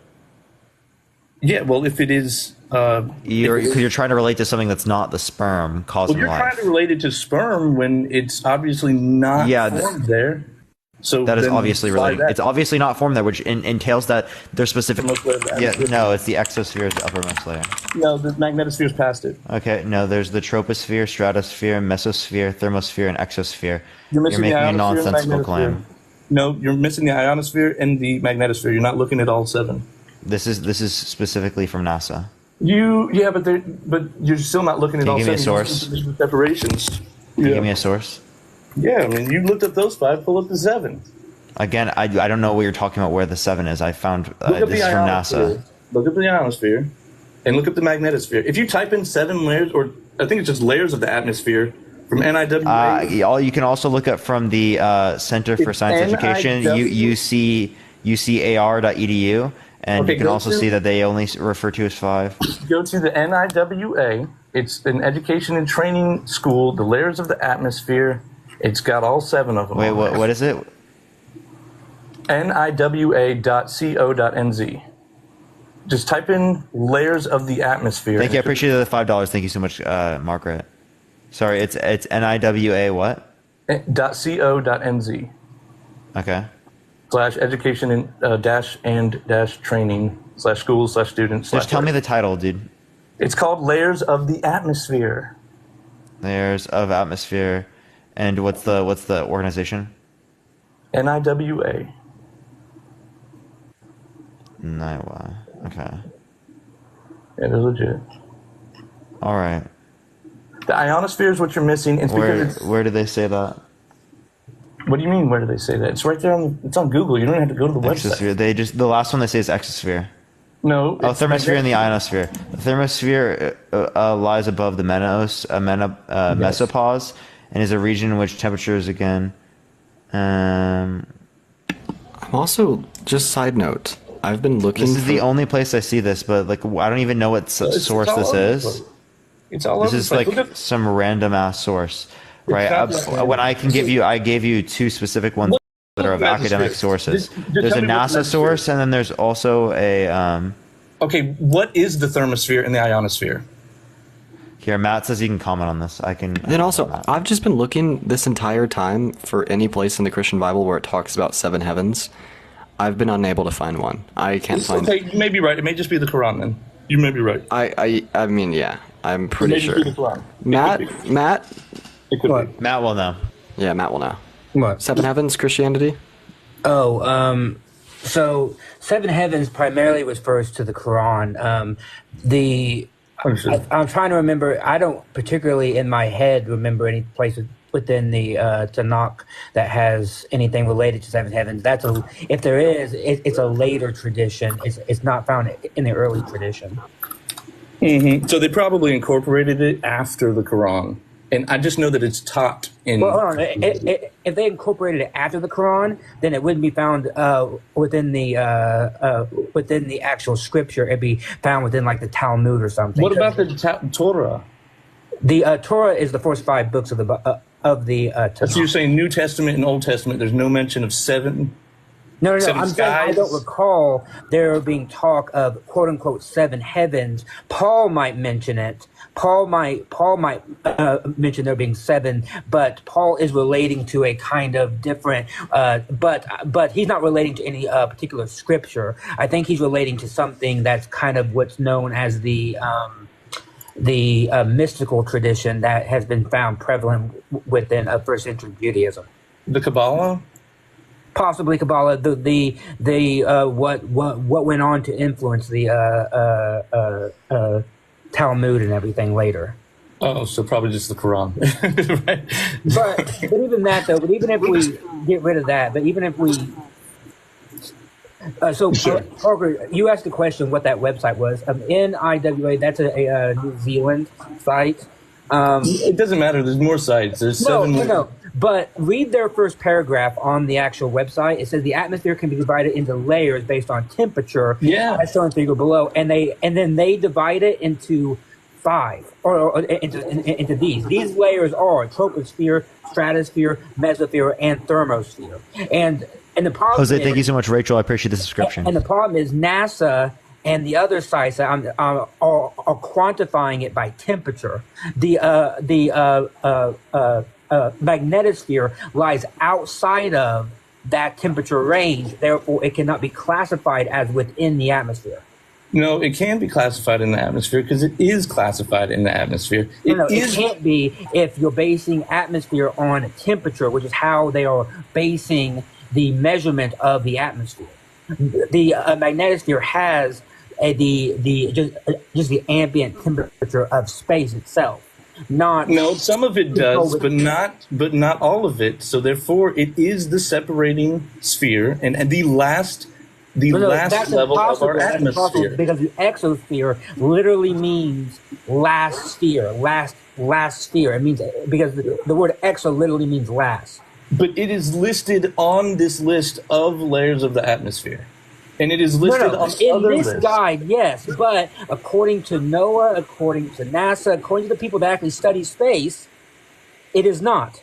[SPEAKER 12] Yeah, well, if it is,
[SPEAKER 1] you're trying to relate to something that's not the sperm causing life.
[SPEAKER 12] Well, you're trying to relate it to sperm when it's obviously not formed there. So
[SPEAKER 1] that is obviously related. It's obviously not formed there, which entails that there's specific. Yeah, no, it's the exosphere's uppermost layer.
[SPEAKER 12] No, the magnetosphere's past it.
[SPEAKER 1] Okay, no, there's the troposphere, stratosphere, mesosphere, thermosphere, and exosphere.
[SPEAKER 12] You're making
[SPEAKER 1] a nonsensical claim.
[SPEAKER 12] No, you're missing the ionosphere and the magnetosphere. You're not looking at all seven.
[SPEAKER 1] This is specifically from NASA.
[SPEAKER 12] But you're still not looking at all seven.
[SPEAKER 1] Can you give me a source?
[SPEAKER 12] Separations.
[SPEAKER 1] Can you give me a source?
[SPEAKER 12] Yeah, I mean, you looked up those 5. Pull up the 7.
[SPEAKER 1] Again, I don't know what you're talking about. Where the 7 is? I found this is from NASA.
[SPEAKER 12] Look up the ionosphere, and look up the magnetosphere. If you type in 7 layers, or I think it's just layers of the atmosphere from NIWA.
[SPEAKER 1] You can also look up from the Center for Science Education, UCAR.edu, and you can also see that they only refer to as 5.
[SPEAKER 12] Go to the NIWA. It's an education and training school. The layers of the atmosphere. It's got all 7 of them.
[SPEAKER 1] Wait, what is it?
[SPEAKER 12] niwa.co.nz. Just type in layers of the atmosphere.
[SPEAKER 1] Thank you. I appreciate the $5. Thank you so much, Margaret. Sorry, it's NIWA what?
[SPEAKER 12] .co.nz.
[SPEAKER 1] Okay.
[SPEAKER 12] /education and training /schools/students.
[SPEAKER 1] Just tell me the title, dude.
[SPEAKER 12] It's called Layers of the Atmosphere.
[SPEAKER 1] Layers of Atmosphere. And what's the organization?
[SPEAKER 12] NIWA.
[SPEAKER 1] NIWA. Okay.
[SPEAKER 12] It is legit.
[SPEAKER 1] All right.
[SPEAKER 12] The ionosphere is what you're missing. It's
[SPEAKER 1] where do they say that?
[SPEAKER 12] What do you mean? Where do they say that? It's right there it's on Google. You don't have to go to the website.
[SPEAKER 1] The last one they say is exosphere.
[SPEAKER 12] No.
[SPEAKER 1] Thermosphere and the ionosphere. The thermosphere lies above the mesopause and is a region in which temperatures again.
[SPEAKER 3] I'm also, just side note, I've been looking.
[SPEAKER 1] This is the only place I see this, but like I don't even know what source this is.
[SPEAKER 12] It's all over.
[SPEAKER 1] This is like some random ass source, right? When I gave you 2 specific ones that are of academic sources. There's a NASA source, and then there's also a.
[SPEAKER 12] Okay, what is the thermosphere and the ionosphere?
[SPEAKER 1] Here, Matt says you can comment on this. I can.
[SPEAKER 3] Then also, I've just been looking this entire time for any place in the Christian Bible where it talks about 7 heavens. I've been unable to find one. I can't find.
[SPEAKER 12] Okay, you may be right. It may just be the Quran then. You may be right.
[SPEAKER 3] I mean, yeah, I'm pretty sure. Matt.
[SPEAKER 12] It could be.
[SPEAKER 1] Matt will know.
[SPEAKER 3] Yeah, Matt will know.
[SPEAKER 6] What?
[SPEAKER 3] 7 heavens, Christianity.
[SPEAKER 13] Oh, so 7 heavens primarily refers to the Quran. I'm trying to remember. I don't particularly in my head remember any place within the Tanakh that has anything related to 7 heavens. If there is, it's a later tradition. It's not found in the early tradition.
[SPEAKER 12] Mm-hmm. So they probably incorporated it after the Quran. And I just know that it's taught in.
[SPEAKER 13] Well, hold on. If they incorporated it after the Quran, then it wouldn't be found within the actual scripture. It'd be found within like the Talmud or something.
[SPEAKER 12] What about the Torah?
[SPEAKER 13] The Torah is the first 5 books of the Tanakh.
[SPEAKER 12] So you're saying New Testament and Old Testament, there's no mention of 7
[SPEAKER 13] No,
[SPEAKER 12] Seven
[SPEAKER 13] I'm saying I don't
[SPEAKER 12] skies?
[SPEAKER 13] recall there being talk of quote unquote seven heavens. Paul might mention it. Paul might mention there being seven, but Paul is relating to a kind of different. But he's not relating to any particular scripture. I think he's relating to something that's kind of what's known as the mystical tradition that has been found prevalent within first century Judaism.
[SPEAKER 12] The Kabbalah?
[SPEAKER 13] Possibly Kabbalah, what went on to influence the Talmud and everything later.
[SPEAKER 12] Oh, so probably just the Quran. Right?
[SPEAKER 13] But even that though, but even if we get rid of that, but even if we Parker, you asked the question what that website was. NIWA, that's a New Zealand site.
[SPEAKER 12] It doesn't matter. There's more sites. There's seven.
[SPEAKER 13] No. But read their first paragraph on the actual website. It says the atmosphere can be divided into layers based on temperature, as shown in the figure below, and then they divide it into five or into these. These layers are troposphere, stratosphere, mesosphere, and thermosphere. And the problem
[SPEAKER 1] Jose,
[SPEAKER 13] is,
[SPEAKER 1] thank you so much, Rachel. I appreciate the subscription.
[SPEAKER 13] And the problem is NASA and the other sites are quantifying it by temperature. The magnetosphere lies outside of that temperature range. Therefore, it cannot be classified as within the atmosphere.
[SPEAKER 12] No, it can be classified in the atmosphere because it is classified in the atmosphere.
[SPEAKER 13] It can't be if you're basing atmosphere on temperature, which is how they are basing the measurement of the atmosphere. The magnetosphere has just the ambient temperature of space itself.
[SPEAKER 12] No, some of it does, but not all of it. So therefore, it is the separating sphere and the last level of our atmosphere.
[SPEAKER 13] Because the exosphere literally means last sphere, last sphere. It means because the word exo literally means last.
[SPEAKER 12] But it is listed on this list of layers of the atmosphere. And it is listed on
[SPEAKER 13] in
[SPEAKER 12] other
[SPEAKER 13] this
[SPEAKER 12] lists.
[SPEAKER 13] guide, yes, but according to NOAA, according to NASA, according to the people that actually study space, it is not.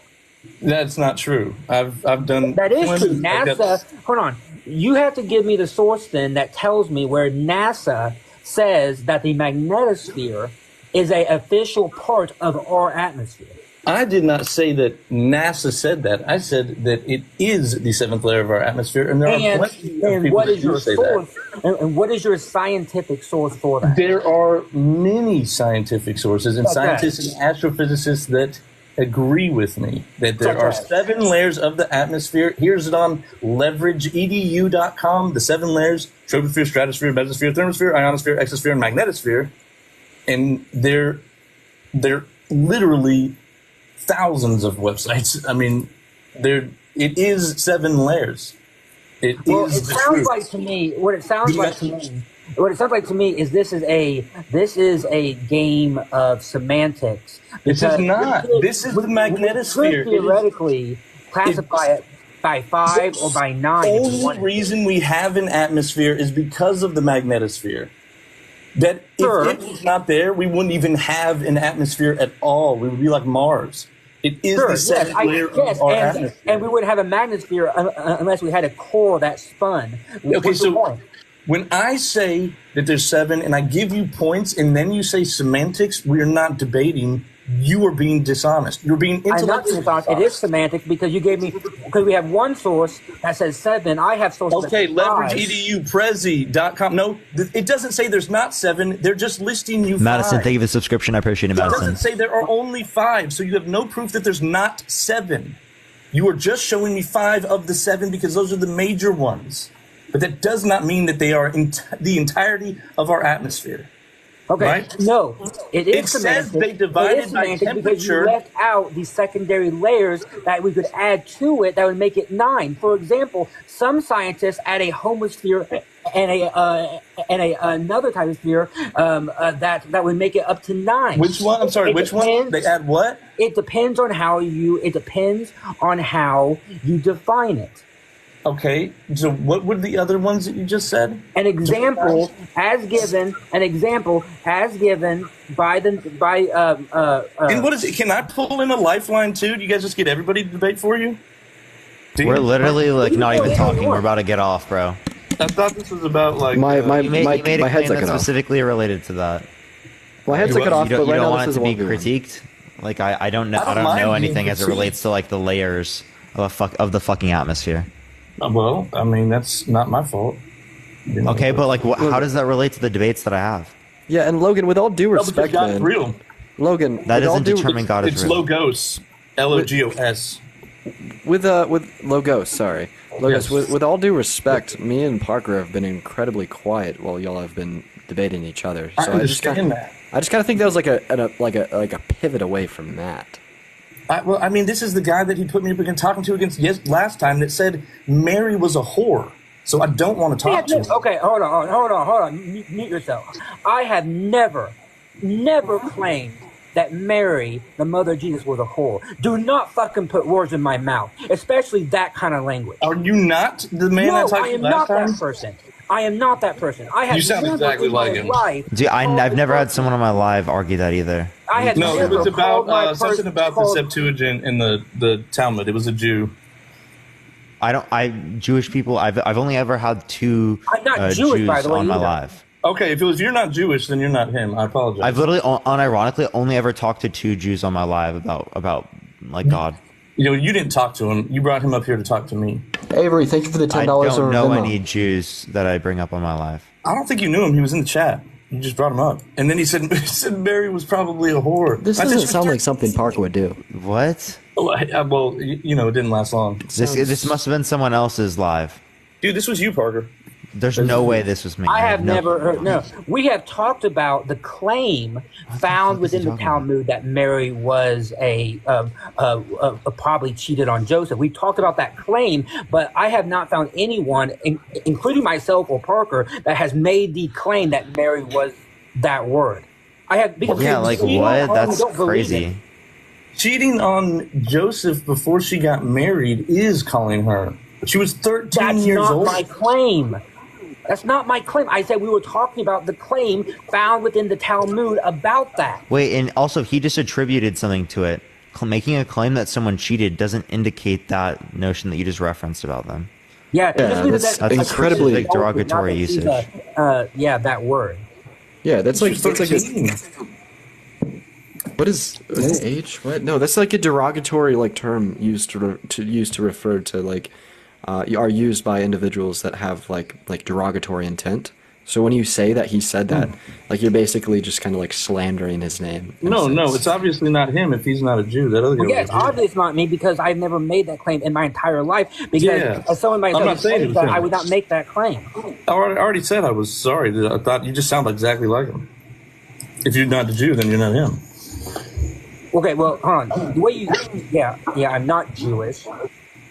[SPEAKER 12] That's not true. I've done
[SPEAKER 13] that is true.
[SPEAKER 12] plenty- I've got-
[SPEAKER 13] NASA, hold on. You have to give me the source then that tells me where NASA says that the magnetosphere is an official part of our atmosphere.
[SPEAKER 12] I did not say that NASA said that. I said that it is the seventh layer of our atmosphere, and there are plenty of people
[SPEAKER 13] what
[SPEAKER 12] that
[SPEAKER 13] is
[SPEAKER 12] do
[SPEAKER 13] your
[SPEAKER 12] say
[SPEAKER 13] source?
[SPEAKER 12] that.
[SPEAKER 13] And what is your scientific source for that?
[SPEAKER 12] There are many scientific sources and
[SPEAKER 13] Okay.
[SPEAKER 12] scientists and astrophysicists that agree with me that there are 7 layers of the atmosphere. Here's it on leverageedu.com. The 7 layers: troposphere, stratosphere, mesosphere, thermosphere, ionosphere, exosphere, and magnetosphere. And they're literally thousands of websites. I mean, it is 7 layers. It is the
[SPEAKER 13] sounds
[SPEAKER 12] truth.
[SPEAKER 13] like to me what it sounds like to me is this is a game of semantics.
[SPEAKER 12] This is
[SPEAKER 13] Because
[SPEAKER 12] not. This is the magnetosphere.
[SPEAKER 13] We could theoretically classify it by 5 or by 9.
[SPEAKER 12] The only reason we have an atmosphere is because of the magnetosphere. That if it was not there, we wouldn't even have an atmosphere at all. We would be like Mars. It is the seventh layer of our atmosphere.
[SPEAKER 13] And we wouldn't have a magnetosphere unless we had a core that spun.
[SPEAKER 12] Okay, so when I say that there's 7 and I give you points and then you say semantics, we are not debating. You are being dishonest. You're being
[SPEAKER 13] I'm not being
[SPEAKER 12] intellectually
[SPEAKER 13] dishonest. It is semantics because you gave me, because we have one source that says 7. I have sources
[SPEAKER 12] Okay,
[SPEAKER 13] that say 5.
[SPEAKER 12] leverageeduprezi.com. No, it doesn't say there's not 7. They're just listing you
[SPEAKER 1] Madison,
[SPEAKER 12] 5.
[SPEAKER 1] thank you for the subscription. I appreciate it,
[SPEAKER 12] It
[SPEAKER 1] Madison.
[SPEAKER 12] doesn't say there are only 5, so you have no proof that there's not 7. You are just showing me 5 of the 7 because those are the major ones. But that does not mean that they are the entirety of our atmosphere.
[SPEAKER 13] Okay,
[SPEAKER 12] right?
[SPEAKER 13] No, it is
[SPEAKER 12] It says
[SPEAKER 13] semantics.
[SPEAKER 12] they divided
[SPEAKER 13] It is
[SPEAKER 12] by
[SPEAKER 13] semantics because you
[SPEAKER 12] temperature.
[SPEAKER 13] left out the secondary layers that we could add to it that would make it 9. For example, some scientists add a homosphere and another type of sphere that would make it up to 9.
[SPEAKER 12] Which one? I'm sorry. Which one? They add what?
[SPEAKER 13] It depends on how you define it.
[SPEAKER 12] Okay, so what were the other ones that you just said?
[SPEAKER 13] An example as given by
[SPEAKER 12] and what is it? Can I pull in a lifeline too? Do you guys just get everybody to debate for you?
[SPEAKER 1] We're literally like not even talking. We're about to get off, bro.
[SPEAKER 12] I thought this was about like
[SPEAKER 3] my
[SPEAKER 1] You made a
[SPEAKER 3] head's
[SPEAKER 1] claim
[SPEAKER 3] like
[SPEAKER 1] that's
[SPEAKER 3] cut off.
[SPEAKER 1] specifically related to the
[SPEAKER 3] My head's like cut off,
[SPEAKER 1] You
[SPEAKER 3] but
[SPEAKER 1] don't,
[SPEAKER 3] right now
[SPEAKER 1] want
[SPEAKER 3] this
[SPEAKER 1] it
[SPEAKER 3] is
[SPEAKER 1] to
[SPEAKER 3] a
[SPEAKER 1] be
[SPEAKER 3] 1v1.
[SPEAKER 1] critiqued. Like I don't know.
[SPEAKER 12] I
[SPEAKER 1] I
[SPEAKER 12] don't
[SPEAKER 1] don't
[SPEAKER 12] mind
[SPEAKER 1] know
[SPEAKER 12] being
[SPEAKER 1] anything as it
[SPEAKER 12] critiqued.
[SPEAKER 1] relates to like the layers of the fucking atmosphere.
[SPEAKER 12] Well, I mean, that's not my fault. You know?
[SPEAKER 1] Okay, but like, how does that relate to the debates that I have?
[SPEAKER 3] Yeah, and Logan, with all due
[SPEAKER 12] No, because
[SPEAKER 3] respect,
[SPEAKER 12] God's
[SPEAKER 3] man.
[SPEAKER 12] real.
[SPEAKER 3] Logan,
[SPEAKER 1] That
[SPEAKER 3] with all
[SPEAKER 1] doesn't
[SPEAKER 3] due-
[SPEAKER 1] determine God is
[SPEAKER 12] It's
[SPEAKER 1] real.
[SPEAKER 12] Logos. Logos.
[SPEAKER 3] With Logos, sorry. Logos,
[SPEAKER 12] Yes.
[SPEAKER 3] with all due respect, me and Parker have been incredibly quiet while y'all have been debating each other.
[SPEAKER 12] I
[SPEAKER 3] So
[SPEAKER 12] understand that.
[SPEAKER 3] I just kind of think that was like a pivot away from that.
[SPEAKER 12] Well, I mean, this is the guy that he put me up against talking to against last time that said Mary was a whore. So I don't want to talk to him.
[SPEAKER 13] Okay, hold on. Mute yourself. I have never claimed that Mary, the mother of Jesus, was a whore. Do not fucking put words in my mouth, especially that kind of language.
[SPEAKER 12] Are you not the man I
[SPEAKER 13] No,
[SPEAKER 12] talked
[SPEAKER 13] I
[SPEAKER 12] to
[SPEAKER 13] am
[SPEAKER 12] last
[SPEAKER 13] not
[SPEAKER 12] time?
[SPEAKER 13] that person. I am not that person. I have
[SPEAKER 12] You sound
[SPEAKER 13] never
[SPEAKER 12] exactly
[SPEAKER 13] in my
[SPEAKER 12] like him.
[SPEAKER 13] life
[SPEAKER 1] Dude,
[SPEAKER 13] called
[SPEAKER 1] I've never
[SPEAKER 13] a
[SPEAKER 1] had someone on my live argue that either.
[SPEAKER 13] I had
[SPEAKER 12] No, it
[SPEAKER 13] never
[SPEAKER 12] was
[SPEAKER 13] called my
[SPEAKER 12] about something
[SPEAKER 13] person
[SPEAKER 12] about the
[SPEAKER 13] called-
[SPEAKER 12] Septuagint in the Talmud. It was a Jew.
[SPEAKER 1] Jewish people. I've only ever had two
[SPEAKER 13] I'm not Jewish,
[SPEAKER 1] Jews
[SPEAKER 13] by the way,
[SPEAKER 1] on my
[SPEAKER 13] either.
[SPEAKER 1] live.
[SPEAKER 12] Okay, if you're not Jewish, then you're not him. I apologize.
[SPEAKER 1] I've literally, unironically, only ever talked to two Jews on my live about like God.
[SPEAKER 12] You know, you didn't talk to him. You brought him up here to talk to me.
[SPEAKER 3] Avery, thank you for the
[SPEAKER 1] I
[SPEAKER 3] $10
[SPEAKER 1] don't
[SPEAKER 3] over
[SPEAKER 1] know
[SPEAKER 3] Venmo.
[SPEAKER 1] any Jews that I bring up on my live.
[SPEAKER 12] I don't think you knew him. He was in the chat. You just brought him up, and then he said Mary was probably a whore.
[SPEAKER 3] This
[SPEAKER 12] I said,
[SPEAKER 3] doesn't sound like something Parker would do.
[SPEAKER 1] What?
[SPEAKER 12] Well, you know, it didn't last long.
[SPEAKER 1] This must have been someone else's live.
[SPEAKER 12] Dude, this was you, Parker.
[SPEAKER 1] There's no way this was me.
[SPEAKER 13] I have
[SPEAKER 1] no
[SPEAKER 13] never
[SPEAKER 1] clue.
[SPEAKER 13] heard. No, we have talked about the claim found within the Talmud that Mary was probably cheated on Joseph. We talked about that claim, but I have not found anyone, including myself or Parker, that has made the claim that Mary was that word. I have because
[SPEAKER 1] Yeah, like
[SPEAKER 13] we
[SPEAKER 1] what?
[SPEAKER 13] don't
[SPEAKER 1] That's
[SPEAKER 13] believe it.
[SPEAKER 1] crazy.
[SPEAKER 12] Cheating on Joseph before she got married is calling her. She was 13
[SPEAKER 13] That's
[SPEAKER 12] years
[SPEAKER 13] not
[SPEAKER 12] old.
[SPEAKER 13] my claim. That's not my claim. I said we were talking about the claim found within the Talmud about that.
[SPEAKER 1] Wait, and also he just attributed something to it. Making a claim that someone cheated doesn't indicate that notion that you just referenced about them.
[SPEAKER 13] Yeah, just leave it
[SPEAKER 3] that's
[SPEAKER 13] that-
[SPEAKER 3] incredibly
[SPEAKER 1] Like derogatory
[SPEAKER 13] not that she's
[SPEAKER 1] usage.
[SPEAKER 13] yeah, that word.
[SPEAKER 3] Yeah, that's like
[SPEAKER 12] She's 13.
[SPEAKER 3] what is age? What? No, that's like a derogatory like term used to refer to like are used by individuals that have like derogatory intent. So when you say that he said that, like you're basically just kind of like slandering his name. in a
[SPEAKER 12] No,
[SPEAKER 3] sense.
[SPEAKER 12] it's obviously not him if he's not a Jew. That other guy
[SPEAKER 13] Well, yeah,
[SPEAKER 12] was
[SPEAKER 13] it's
[SPEAKER 12] a Jew.
[SPEAKER 13] obvious not me because I've never made that claim in my entire life. Because
[SPEAKER 12] Yeah.
[SPEAKER 13] if someone might
[SPEAKER 12] I'm not saying it was him.
[SPEAKER 13] I would not make that claim.
[SPEAKER 12] I already said I was sorry. I thought you just sound exactly like him. If you're not the Jew, then you're not him.
[SPEAKER 13] Okay, well, hold on. The way you, yeah, I'm not Jewish.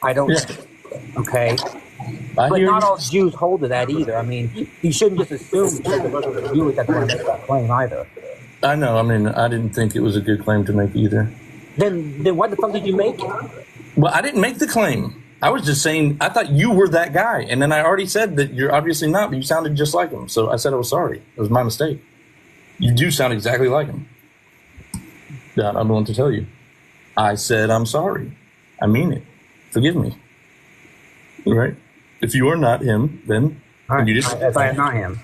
[SPEAKER 13] I don't.
[SPEAKER 12] Yeah.
[SPEAKER 13] Okay,
[SPEAKER 12] I
[SPEAKER 13] but
[SPEAKER 12] hear
[SPEAKER 13] not
[SPEAKER 12] you.
[SPEAKER 13] all Jews hold to that either. I mean, you shouldn't just assume that the person is Jewish that's going to make that claim either.
[SPEAKER 12] I know. I mean, I didn't think it was a good claim to make either.
[SPEAKER 13] Then what the fuck did you make it?
[SPEAKER 12] Well, I didn't make the claim. I was just saying, I thought you were that guy. And then I already said that you're obviously not, but you sounded just like him. So I said I was sorry. It was my mistake. You do sound exactly like him. Yeah, I'm willing to tell you. I said I'm sorry. I mean it. Forgive me. Right? If you are not him, then you just.
[SPEAKER 13] If I am not him.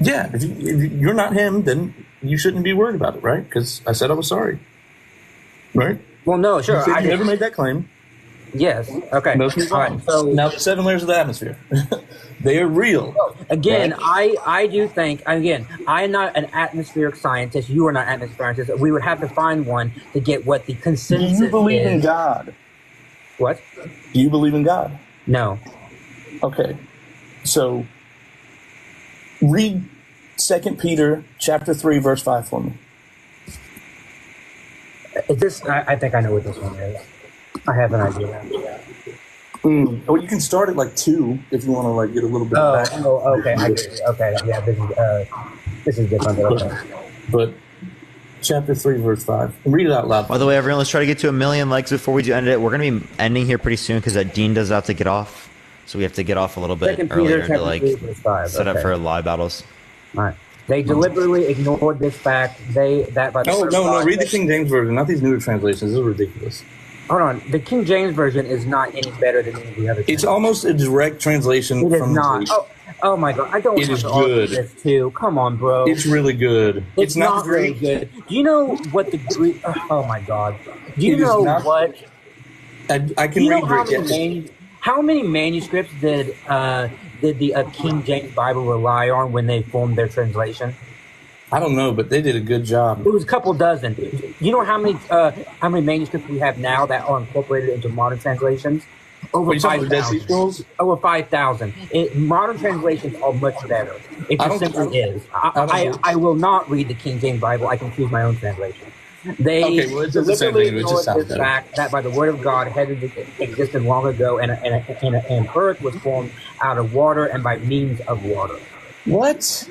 [SPEAKER 12] Yeah, if you're not him, then you shouldn't be worried about it, right? Because I said I was sorry. Right?
[SPEAKER 13] Well, no, sure.
[SPEAKER 12] You said
[SPEAKER 13] I
[SPEAKER 12] you never
[SPEAKER 13] didn't-
[SPEAKER 12] made that claim.
[SPEAKER 13] Yes. Okay.
[SPEAKER 12] Let's move
[SPEAKER 13] All
[SPEAKER 12] on.
[SPEAKER 13] right, so
[SPEAKER 12] Now, the 7 layers of the atmosphere. They are real.
[SPEAKER 13] again,
[SPEAKER 12] Right?
[SPEAKER 13] I do think I'm not an atmospheric scientist. You are not an atmospheric scientist. We would have to find one to get what the
[SPEAKER 12] Do
[SPEAKER 13] consensus
[SPEAKER 12] you believe
[SPEAKER 13] is.
[SPEAKER 12] in God?
[SPEAKER 13] What?
[SPEAKER 12] Do you believe in God?
[SPEAKER 13] No.
[SPEAKER 12] Okay. So, read 2 Peter chapter 3, verse 5 for me.
[SPEAKER 13] Is this? I think I know what this one is. I have an idea.
[SPEAKER 12] Or you can start at like 2 if you want to like get a little bit back.
[SPEAKER 13] Okay. I get it. Okay. Yeah. This is different. But okay.
[SPEAKER 12] But chapter 3, verse 5. Read it out loud.
[SPEAKER 1] By the way, everyone, let's try to get to 1 million likes before we do end it. We're going to be ending here pretty soon because Dean does have to get off. So we have to get off a little bit
[SPEAKER 13] 2 Peter
[SPEAKER 1] earlier to
[SPEAKER 13] chapter
[SPEAKER 1] like
[SPEAKER 13] 3, verse 5.
[SPEAKER 1] set up
[SPEAKER 13] Okay.
[SPEAKER 1] for live battles.
[SPEAKER 13] All right. They deliberately ignored this fact. By the
[SPEAKER 12] No, read the King James Version, not these newer translations. This is ridiculous.
[SPEAKER 13] Hold on. The King James version is not any better than any of the other.
[SPEAKER 12] It's almost a direct translation
[SPEAKER 13] It is
[SPEAKER 12] from
[SPEAKER 13] not.
[SPEAKER 12] Greek.
[SPEAKER 13] Oh my god! I don't
[SPEAKER 12] It
[SPEAKER 13] want
[SPEAKER 12] is
[SPEAKER 13] to argue
[SPEAKER 12] good.
[SPEAKER 13] this too. Come on, bro.
[SPEAKER 12] It's really good.
[SPEAKER 13] It's not really
[SPEAKER 12] Greek.
[SPEAKER 13] good. Do you know what the Greek? Oh my god! Do you
[SPEAKER 12] It is
[SPEAKER 13] know
[SPEAKER 12] not-
[SPEAKER 13] what?
[SPEAKER 12] I
[SPEAKER 13] Do
[SPEAKER 12] can
[SPEAKER 13] you know
[SPEAKER 12] read
[SPEAKER 13] how many manuscripts did the King James Bible rely on when they formed their translation?
[SPEAKER 12] I don't know, but they did a good job.
[SPEAKER 13] It was a couple dozen. You know how many manuscripts we have now that are incorporated into modern translations? Over
[SPEAKER 12] Are you talking about the Dead Sea
[SPEAKER 13] 5,000.
[SPEAKER 12] Scrolls?
[SPEAKER 13] Over 5,000. Modern translations are much better. It
[SPEAKER 12] I
[SPEAKER 13] just
[SPEAKER 12] don't-
[SPEAKER 13] simply is.
[SPEAKER 12] don't-
[SPEAKER 13] I will not read the King James Bible. I can choose my own translation. They
[SPEAKER 12] Okay, well, it's the same
[SPEAKER 13] deliberately
[SPEAKER 12] thing, it just
[SPEAKER 13] ignored
[SPEAKER 12] sounds
[SPEAKER 13] the
[SPEAKER 12] better.
[SPEAKER 13] fact that by the word of God, heaven existed long ago, and earth was formed out of water and by means of water.
[SPEAKER 12] What?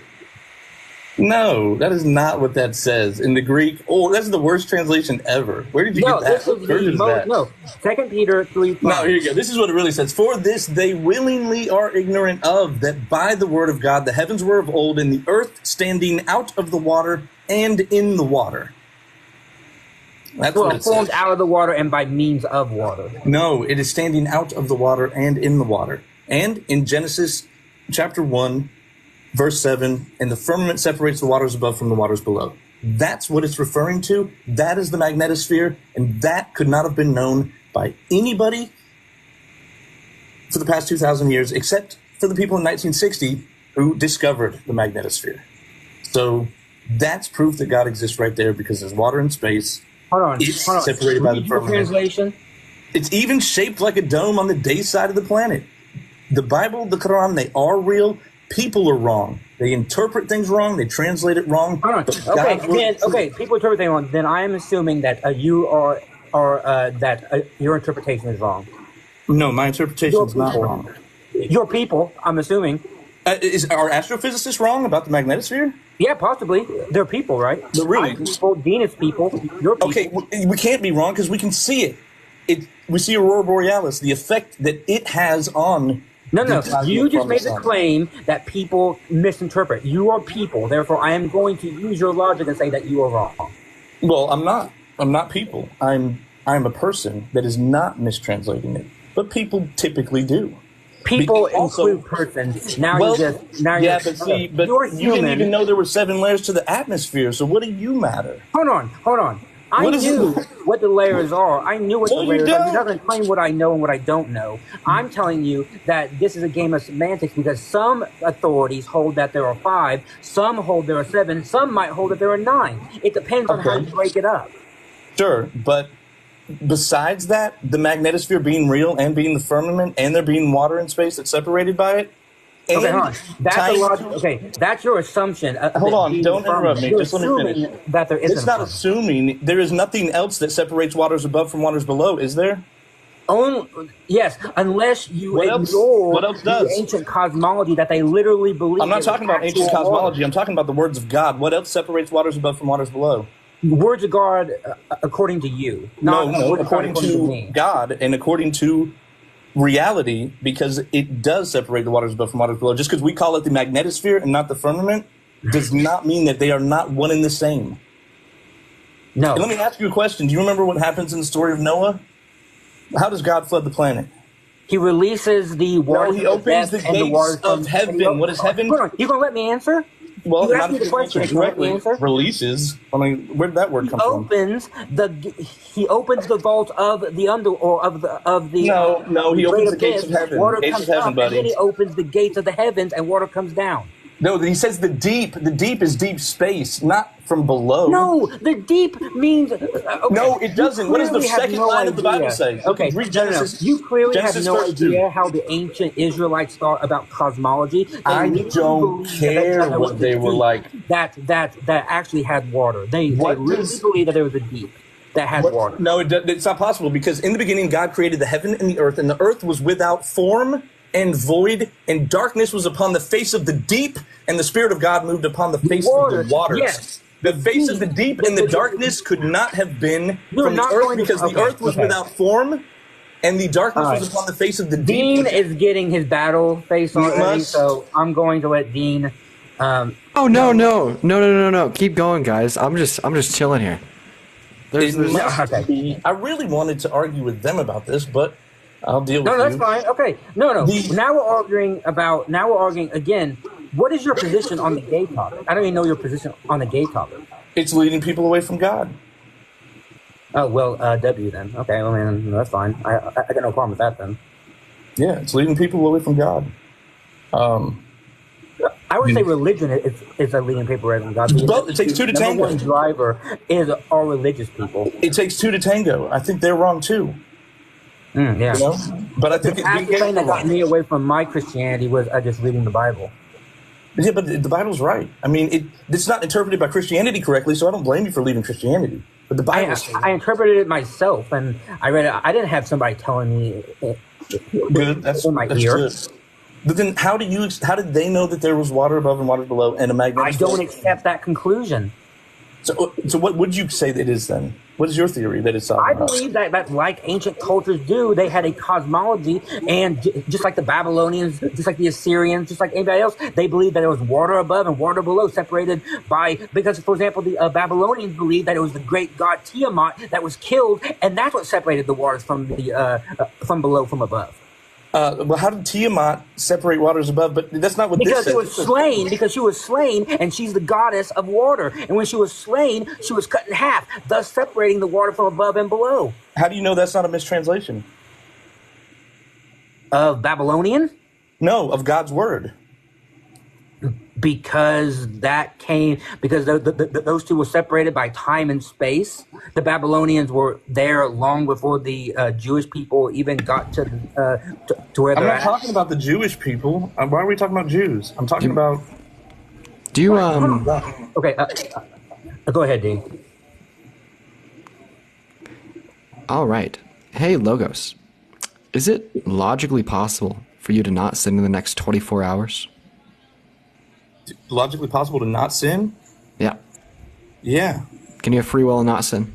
[SPEAKER 12] No, that is not what that says in the Greek. Oh, that's the worst translation ever. Where did you
[SPEAKER 13] No,
[SPEAKER 12] get that?
[SPEAKER 13] this is
[SPEAKER 12] What version
[SPEAKER 13] the
[SPEAKER 12] is
[SPEAKER 13] most.
[SPEAKER 12] that?
[SPEAKER 13] No, 2 Peter 3.
[SPEAKER 12] No, here you go. This is what it really says. For this they willingly are ignorant of, that by the word of God the heavens were of old, and the earth standing out of the water and in the water. That's what it
[SPEAKER 13] Formed
[SPEAKER 12] says.
[SPEAKER 13] out of the water and by means of water.
[SPEAKER 12] No, it is standing out of the water and in the water. And in Genesis chapter 1, verse 7, and the firmament separates the waters above from the waters below. That's what it's referring to. That is the magnetosphere, and that could not have been known by anybody for the past 2,000 years, except for the people in 1960 who discovered the magnetosphere. So that's proof that God exists right there, because there's water in space.
[SPEAKER 13] Hold on.
[SPEAKER 12] It's separated by the
[SPEAKER 13] Read your
[SPEAKER 12] firmament.
[SPEAKER 13] translation.
[SPEAKER 12] It's even shaped like a dome on the day side of the planet. The Bible, the Quran, they are real. People are wrong. They interpret things wrong. They translate it wrong.
[SPEAKER 13] Hold on.
[SPEAKER 12] But
[SPEAKER 13] Okay,
[SPEAKER 12] God's word-
[SPEAKER 13] then, okay. People interpret things wrong. Then I am assuming that you are that your interpretation is wrong.
[SPEAKER 12] No, my interpretation is not wrong.
[SPEAKER 13] Your people, I'm assuming.
[SPEAKER 12] Are astrophysicists wrong about the magnetosphere?
[SPEAKER 13] Yeah, possibly. They're people, right?
[SPEAKER 12] They're really-
[SPEAKER 13] My people, Dina's people, your people.
[SPEAKER 12] Okay, we can't be wrong because we can see it. We see Aurora Borealis, the effect that it has on.
[SPEAKER 13] No,
[SPEAKER 12] the plasma
[SPEAKER 13] you just
[SPEAKER 12] from
[SPEAKER 13] made
[SPEAKER 12] the
[SPEAKER 13] the
[SPEAKER 12] sun.
[SPEAKER 13] claim that people misinterpret. You are people, therefore I am going to use your logic and say that you are wrong.
[SPEAKER 12] Well, I'm not. I'm not people. I'm a person that is not mistranslating it. But people typically do.
[SPEAKER 13] People
[SPEAKER 12] Because
[SPEAKER 13] include persons. Now
[SPEAKER 12] well,
[SPEAKER 13] you just now
[SPEAKER 12] yeah,
[SPEAKER 13] you're
[SPEAKER 12] but see, but
[SPEAKER 13] you're
[SPEAKER 12] you didn't
[SPEAKER 13] human.
[SPEAKER 12] even know there were 7 layers to the atmosphere. So what do you matter?
[SPEAKER 13] Hold on. I
[SPEAKER 12] What is
[SPEAKER 13] knew
[SPEAKER 12] it?
[SPEAKER 13] what the layers are. I knew what
[SPEAKER 12] No,
[SPEAKER 13] the
[SPEAKER 12] you
[SPEAKER 13] layers are.
[SPEAKER 12] don't.
[SPEAKER 13] It doesn't claim what I know and what I don't know. I'm telling you that this is a game of semantics because some authorities hold that there are 5, some hold there are 7, some might hold that there are 9. It depends on how
[SPEAKER 12] Okay.
[SPEAKER 13] you break it up.
[SPEAKER 12] Sure, but besides that, the magnetosphere being real and being the firmament and there being water in space that's separated by it. And
[SPEAKER 13] Okay, hold on. That's a
[SPEAKER 12] tying
[SPEAKER 13] lot.
[SPEAKER 12] to-
[SPEAKER 13] Okay, that's your assumption.
[SPEAKER 12] Hold on, don't interrupt me.
[SPEAKER 13] You're
[SPEAKER 12] Just let me
[SPEAKER 13] assuming
[SPEAKER 12] finish.
[SPEAKER 13] that there isn't.
[SPEAKER 12] It's not
[SPEAKER 13] a
[SPEAKER 12] assuming. There is nothing else that separates waters above from waters below, is there?
[SPEAKER 13] Yes, unless you
[SPEAKER 12] What else?
[SPEAKER 13] ignore
[SPEAKER 12] What else
[SPEAKER 13] the
[SPEAKER 12] does?
[SPEAKER 13] ancient cosmology that they literally believe.
[SPEAKER 12] I'm not
[SPEAKER 13] is
[SPEAKER 12] talking about ancient
[SPEAKER 13] actual
[SPEAKER 12] cosmology. I'm talking about the words of God. What else separates waters above from waters below?
[SPEAKER 13] Words of God, according to you. Not
[SPEAKER 12] No,
[SPEAKER 13] words of God
[SPEAKER 12] according to
[SPEAKER 13] me.
[SPEAKER 12] God and according to reality, because it does separate the waters above from waters below. Just because we call it the magnetosphere and not the firmament does not mean that they are not one and the same.
[SPEAKER 13] No.
[SPEAKER 12] And let me ask you a question. Do you remember what happens in the story of Noah? How does God flood the planet?
[SPEAKER 13] He releases the waters.
[SPEAKER 12] he
[SPEAKER 13] of
[SPEAKER 12] opens
[SPEAKER 13] death
[SPEAKER 12] the
[SPEAKER 13] and
[SPEAKER 12] gates
[SPEAKER 13] waters
[SPEAKER 12] of heaven. What is heaven?
[SPEAKER 13] Hold on. You gonna let me answer?
[SPEAKER 12] Well,
[SPEAKER 13] You
[SPEAKER 12] not
[SPEAKER 13] asked me
[SPEAKER 12] if
[SPEAKER 13] the
[SPEAKER 12] you
[SPEAKER 13] question.
[SPEAKER 12] answer
[SPEAKER 13] You let me
[SPEAKER 12] correctly.
[SPEAKER 13] answer?
[SPEAKER 12] Releases. I mean, where did that word come from?
[SPEAKER 13] He opens the vault of the
[SPEAKER 12] No, he
[SPEAKER 13] great
[SPEAKER 12] opens the gates
[SPEAKER 13] abyss,
[SPEAKER 12] of heaven.
[SPEAKER 13] Water
[SPEAKER 12] Gates
[SPEAKER 13] comes
[SPEAKER 12] of heaven,
[SPEAKER 13] up,
[SPEAKER 12] buddy.
[SPEAKER 13] and then he opens the gates of the heavens, and water comes down.
[SPEAKER 12] No, he says the deep. The deep is deep space, not from below.
[SPEAKER 13] No, the deep means. Okay.
[SPEAKER 12] No, it doesn't. What does the
[SPEAKER 13] You clearly have
[SPEAKER 12] second
[SPEAKER 13] no
[SPEAKER 12] line of the Bible
[SPEAKER 13] idea.
[SPEAKER 12] say?
[SPEAKER 13] Okay,
[SPEAKER 12] Read
[SPEAKER 13] no, no, no.
[SPEAKER 12] Genesis.
[SPEAKER 13] You clearly
[SPEAKER 12] Genesis
[SPEAKER 13] have no
[SPEAKER 12] verse 2.
[SPEAKER 13] idea how the ancient Israelites thought about cosmology. They
[SPEAKER 12] I
[SPEAKER 13] literally
[SPEAKER 12] don't
[SPEAKER 13] believed
[SPEAKER 12] care
[SPEAKER 13] that there was
[SPEAKER 12] what
[SPEAKER 13] a
[SPEAKER 12] they were
[SPEAKER 13] deep
[SPEAKER 12] like.
[SPEAKER 13] That actually had water. They
[SPEAKER 12] What
[SPEAKER 13] literally
[SPEAKER 12] does-
[SPEAKER 13] believed that there was a deep that had water.
[SPEAKER 12] No, it's not possible, because in the beginning God created the heaven and the earth was without form and void, and darkness was upon the face of the deep, and the Spirit of God moved upon the face of the waters.
[SPEAKER 13] Yes.
[SPEAKER 12] The face of the deep and the darkness could not have been
[SPEAKER 13] You're
[SPEAKER 12] from the
[SPEAKER 13] not
[SPEAKER 12] earth,
[SPEAKER 13] going to-
[SPEAKER 12] because the
[SPEAKER 13] okay,
[SPEAKER 12] earth was
[SPEAKER 13] okay.
[SPEAKER 12] without form, and the darkness
[SPEAKER 13] All
[SPEAKER 12] was
[SPEAKER 13] right.
[SPEAKER 12] upon the face of the deep.
[SPEAKER 13] Dean is getting his battle face already,
[SPEAKER 12] must-
[SPEAKER 13] so I'm going to let Dean.
[SPEAKER 3] Oh no. Keep going, guys. I'm just chilling here.
[SPEAKER 12] I really wanted to argue with them about this, but I'll deal with
[SPEAKER 13] No, that's
[SPEAKER 12] you.
[SPEAKER 13] fine. Okay. No. Now we're arguing again. What is your position on the gay topic? I don't even know your position on the gay topic.
[SPEAKER 12] It's leading people away from God.
[SPEAKER 13] Oh, well, W then. Okay, well, man, that's fine. I got no problem with that then.
[SPEAKER 12] Yeah, it's leading people away from God.
[SPEAKER 13] I would say religion is a leading people away from God.
[SPEAKER 12] But it takes two to tango.
[SPEAKER 13] Number one driver is all religious people.
[SPEAKER 12] It takes two to tango. I think they're wrong too.
[SPEAKER 13] Yeah.
[SPEAKER 12] You know? But I think
[SPEAKER 13] the thing that got me away from my Christianity was just reading the Bible.
[SPEAKER 12] Yeah, but the Bible's right. I mean, it's not interpreted by Christianity correctly, so I don't blame you for leaving Christianity. But the Bible,
[SPEAKER 13] I interpreted it myself, and I read it. I didn't have somebody telling me
[SPEAKER 12] good. That's
[SPEAKER 13] in my ear.
[SPEAKER 12] Good. But then, how did they know that there was water above and water below and a magnetic?
[SPEAKER 13] I don't accept that conclusion.
[SPEAKER 12] So what would you say that it is then? What is your theory that it's talking about?
[SPEAKER 13] I believe that like ancient cultures do, they had a cosmology, and just like the Babylonians, just like the Assyrians, just like anybody else, they believed that there was water above and water below, separated by, because, for example, the Babylonians believed that it was the great god Tiamat that was killed, and that's what separated the waters from from below from above.
[SPEAKER 12] Well, how did Tiamat separate waters above? But that's not what
[SPEAKER 13] because
[SPEAKER 12] this says.
[SPEAKER 13] Because she was slain, and she's the goddess of water. And when she was slain, she was cut in half, thus separating the water from above and below.
[SPEAKER 12] How do you know that's not a mistranslation?
[SPEAKER 13] Of Babylonian?
[SPEAKER 12] No, of God's word.
[SPEAKER 13] Because those two were separated by time and space. The Babylonians were there long before the Jewish people even got to where they're at.
[SPEAKER 12] I'm not talking about the Jewish people. Why are we talking about Jews? I'm talking about.
[SPEAKER 3] Do you
[SPEAKER 13] Okay, go ahead, D.
[SPEAKER 3] All right. Hey, Logos. Is it logically possible for you to not sin in the next 24 hours?
[SPEAKER 12] Logically possible to not sin?
[SPEAKER 3] Yeah.
[SPEAKER 12] Yeah.
[SPEAKER 3] Can you have free will and not sin?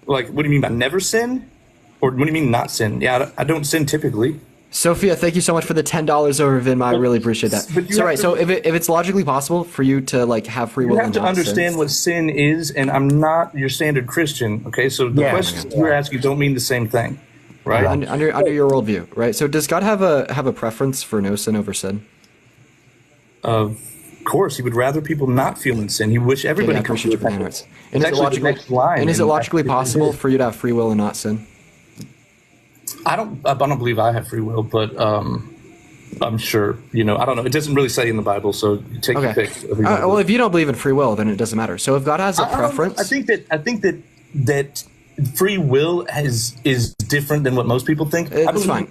[SPEAKER 12] Like, what do you mean by never sin? Or what do you mean not sin? Yeah, I don't sin typically.
[SPEAKER 3] Sophia, thank you so much for the $10 over Venmo. I really appreciate that. So if it's logically possible for you to have free will and not sin.
[SPEAKER 12] You have to understand what sin is, and I'm not your standard Christian, okay? So the questions you're asking don't mean the same thing, right?
[SPEAKER 3] Under your worldview, right? So does God have a preference for no sin over sin?
[SPEAKER 12] Of course, he would rather people not feel in sin. He wish everybody could feel repentance.
[SPEAKER 3] And is it logically possible for you to have free will and not sin?
[SPEAKER 12] I don't believe I have free will, but I'm sure, I don't know. It doesn't really say in the Bible, so take your pick.
[SPEAKER 3] Well, if you don't believe in free will, then it doesn't matter. So if God has a preference,
[SPEAKER 12] I think that free will is different than what most people think.
[SPEAKER 3] It's fine.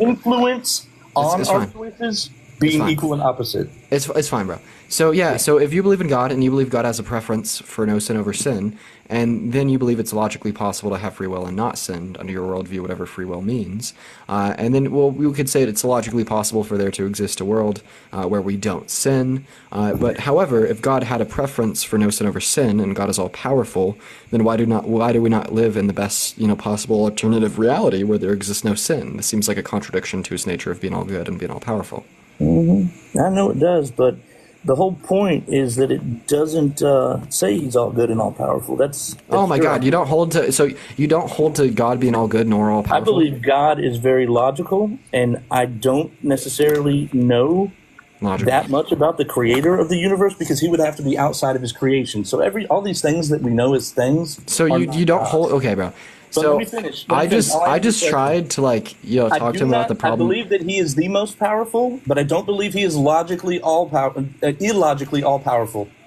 [SPEAKER 12] Influence on our choices being equal and opposite.
[SPEAKER 3] It's fine, bro. So yeah, so if you believe in God and you believe God has a preference for no sin over sin, and then you believe it's logically possible to have free will and not sin under your worldview, whatever free will means, and then we could say it's logically possible for there to exist a world where we don't sin. But however, if God had a preference for no sin over sin, and God is all powerful, then why do we not live in the best possible alternative reality where there exists no sin? This seems like a contradiction to his nature of being all good and being all powerful.
[SPEAKER 4] Mm-hmm. I know it does, but the whole point is that it doesn't say he's all good and all powerful. That's
[SPEAKER 3] oh my God! You don't hold to God being all good nor all powerful.
[SPEAKER 4] I believe God is very logical, and I don't necessarily know that much about the creator of the universe because he would have to be outside of his creation. So all these things that we know as things.
[SPEAKER 3] So you don't hold. Okay, bro. So
[SPEAKER 4] let me finish.
[SPEAKER 3] I just tried to talk to him about the problem.
[SPEAKER 4] I believe that he is the most powerful, but I don't believe he is illogically all powerful.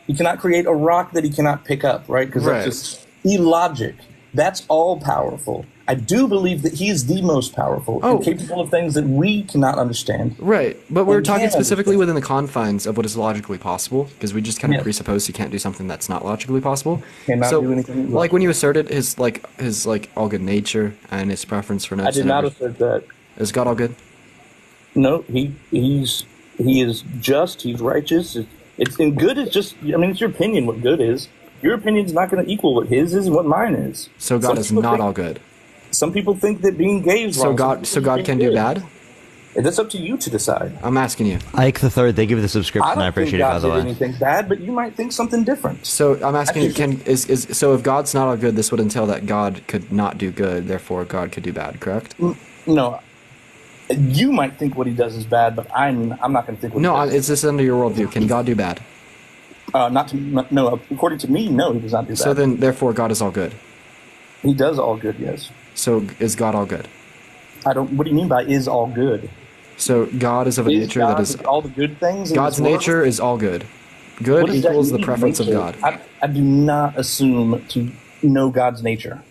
[SPEAKER 4] He cannot create a rock that he cannot pick up, right? Because that's just illogic. That's all powerful. I do believe that he is the most powerful and capable of things that we cannot understand.
[SPEAKER 3] Right, but we're talking specifically within the confines of what is logically possible, because we just kind of presuppose he can't do something that's not logically possible.
[SPEAKER 4] Cannot do anything.
[SPEAKER 3] Like when you asserted his all good nature and his preference for no sin.
[SPEAKER 4] I did not assert that.
[SPEAKER 3] Is God all good?
[SPEAKER 4] No, he is just. He's righteous. And good is just. I mean, it's your opinion what good is. Your opinion is not going to equal what his is and what mine is.
[SPEAKER 3] So God is not all good.
[SPEAKER 4] Some people think that being gay is wrong.
[SPEAKER 3] So God can do bad?
[SPEAKER 12] That's up to you to decide.
[SPEAKER 3] I'm asking you.
[SPEAKER 1] Ike the Third, they give the subscription. I appreciate it, by the
[SPEAKER 12] did
[SPEAKER 1] way.
[SPEAKER 12] anything bad, but you might think something different.
[SPEAKER 3] So I'm asking you, so if God's not all good, this would entail that God could not do good, therefore God could do bad, correct?
[SPEAKER 12] No. You might think what he does is bad, but I'm not going to think what he does.
[SPEAKER 3] Is this under your worldview? Can God do bad?
[SPEAKER 12] No, according to me, no, he does not do bad.
[SPEAKER 3] So then, therefore, God is all good.
[SPEAKER 12] He does all good, yes.
[SPEAKER 3] So is God all good?
[SPEAKER 12] What do you mean by is all good?
[SPEAKER 3] So God is of a nature that is
[SPEAKER 12] all the good things.
[SPEAKER 3] God's nature is all good. Good equals the preference of God.
[SPEAKER 12] I do not assume to know God's nature,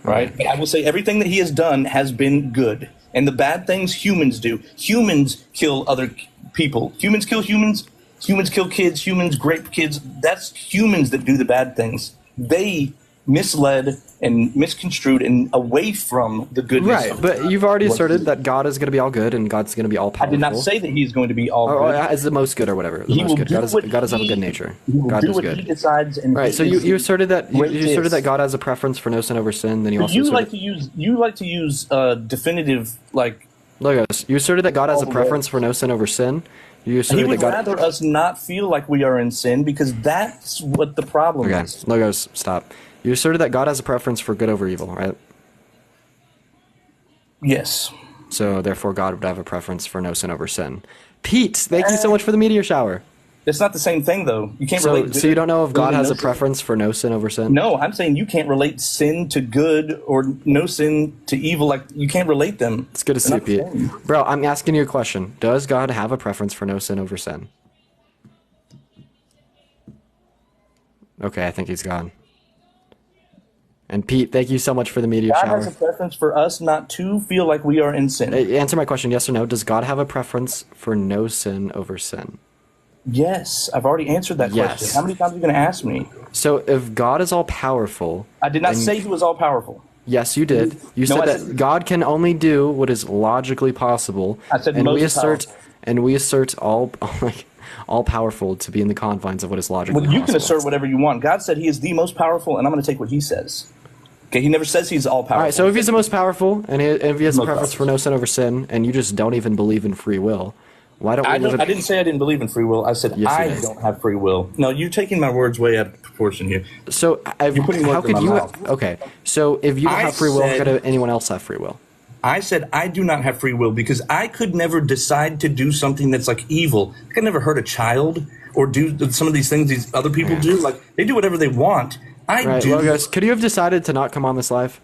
[SPEAKER 12] right? But I will say everything that he has done has been good, and the bad things humans do. Humans kill other people. Humans kill humans. Humans kill kids. Humans rape kids. That's humans that do the bad things. They misled and misconstrued and away from the goodness.
[SPEAKER 3] Right, but you've already asserted that God is going to be all good and God's going to be all powerful.
[SPEAKER 12] I did not say that he's going to be all good.
[SPEAKER 3] As the most good or whatever. The most good. God does have a good nature. God is good.
[SPEAKER 12] He decides. And
[SPEAKER 3] right. So you asserted that that God has a preference for no sin over sin. Then you also
[SPEAKER 12] like to use definitive like.
[SPEAKER 3] Logos. You asserted that God has a preference for no sin over sin. You asserted
[SPEAKER 12] he would
[SPEAKER 3] that God
[SPEAKER 12] rather us not feel like we are in sin because that's what the problem is.
[SPEAKER 3] Logos, stop. You asserted that God has a preference for good over evil, right?
[SPEAKER 12] Yes.
[SPEAKER 3] So therefore, God would have a preference for no sin over sin. Pete, thank you so much for the meteor shower.
[SPEAKER 12] It's not the same thing, though. You can't relate.
[SPEAKER 3] So you don't know if God has a preference for no sin over sin?
[SPEAKER 12] No, I'm saying you can't relate sin to good or no sin to evil. Like you can't relate them.
[SPEAKER 3] It's good to see you, Pete. Bro, I'm asking you a question. Does God have a preference for no sin over sin? Okay, I think he's gone. And Pete, thank you so much for the meteor shower.
[SPEAKER 12] God has a preference for us not to feel like we are in sin.
[SPEAKER 3] Answer my question, yes or no. Does God have a preference for no sin over sin?
[SPEAKER 12] Yes, I've already answered that question. How many times are you going to ask me?
[SPEAKER 3] So if God is all powerful...
[SPEAKER 12] I did not say he was all powerful.
[SPEAKER 3] Yes, you did. You said that God can only do what is logically possible.
[SPEAKER 12] I said most powerful.
[SPEAKER 3] And we assert all powerful to be in the confines of what is logically possible.
[SPEAKER 12] Well, you can assert whatever you want. God said he is the most powerful, and I'm going to take what he says. Okay, he never says he's all powerful.
[SPEAKER 3] All right, so if he's the most powerful, and if he has a preference for no sin over sin, and you just don't even believe in free will, why don't we
[SPEAKER 12] I didn't say I didn't believe in free will. I said I don't have free will. No, you're taking my words way out of proportion here.
[SPEAKER 3] So
[SPEAKER 12] you're putting words in my mouth.
[SPEAKER 3] Okay, so if you don't have free will, how could anyone else have free will?
[SPEAKER 12] I said I do not have free will because I could never decide to do something that's like evil. I could never hurt a child or do some of these things these other people do. Like they do whatever they want.
[SPEAKER 3] Well, guys, could you have decided to not come on this live?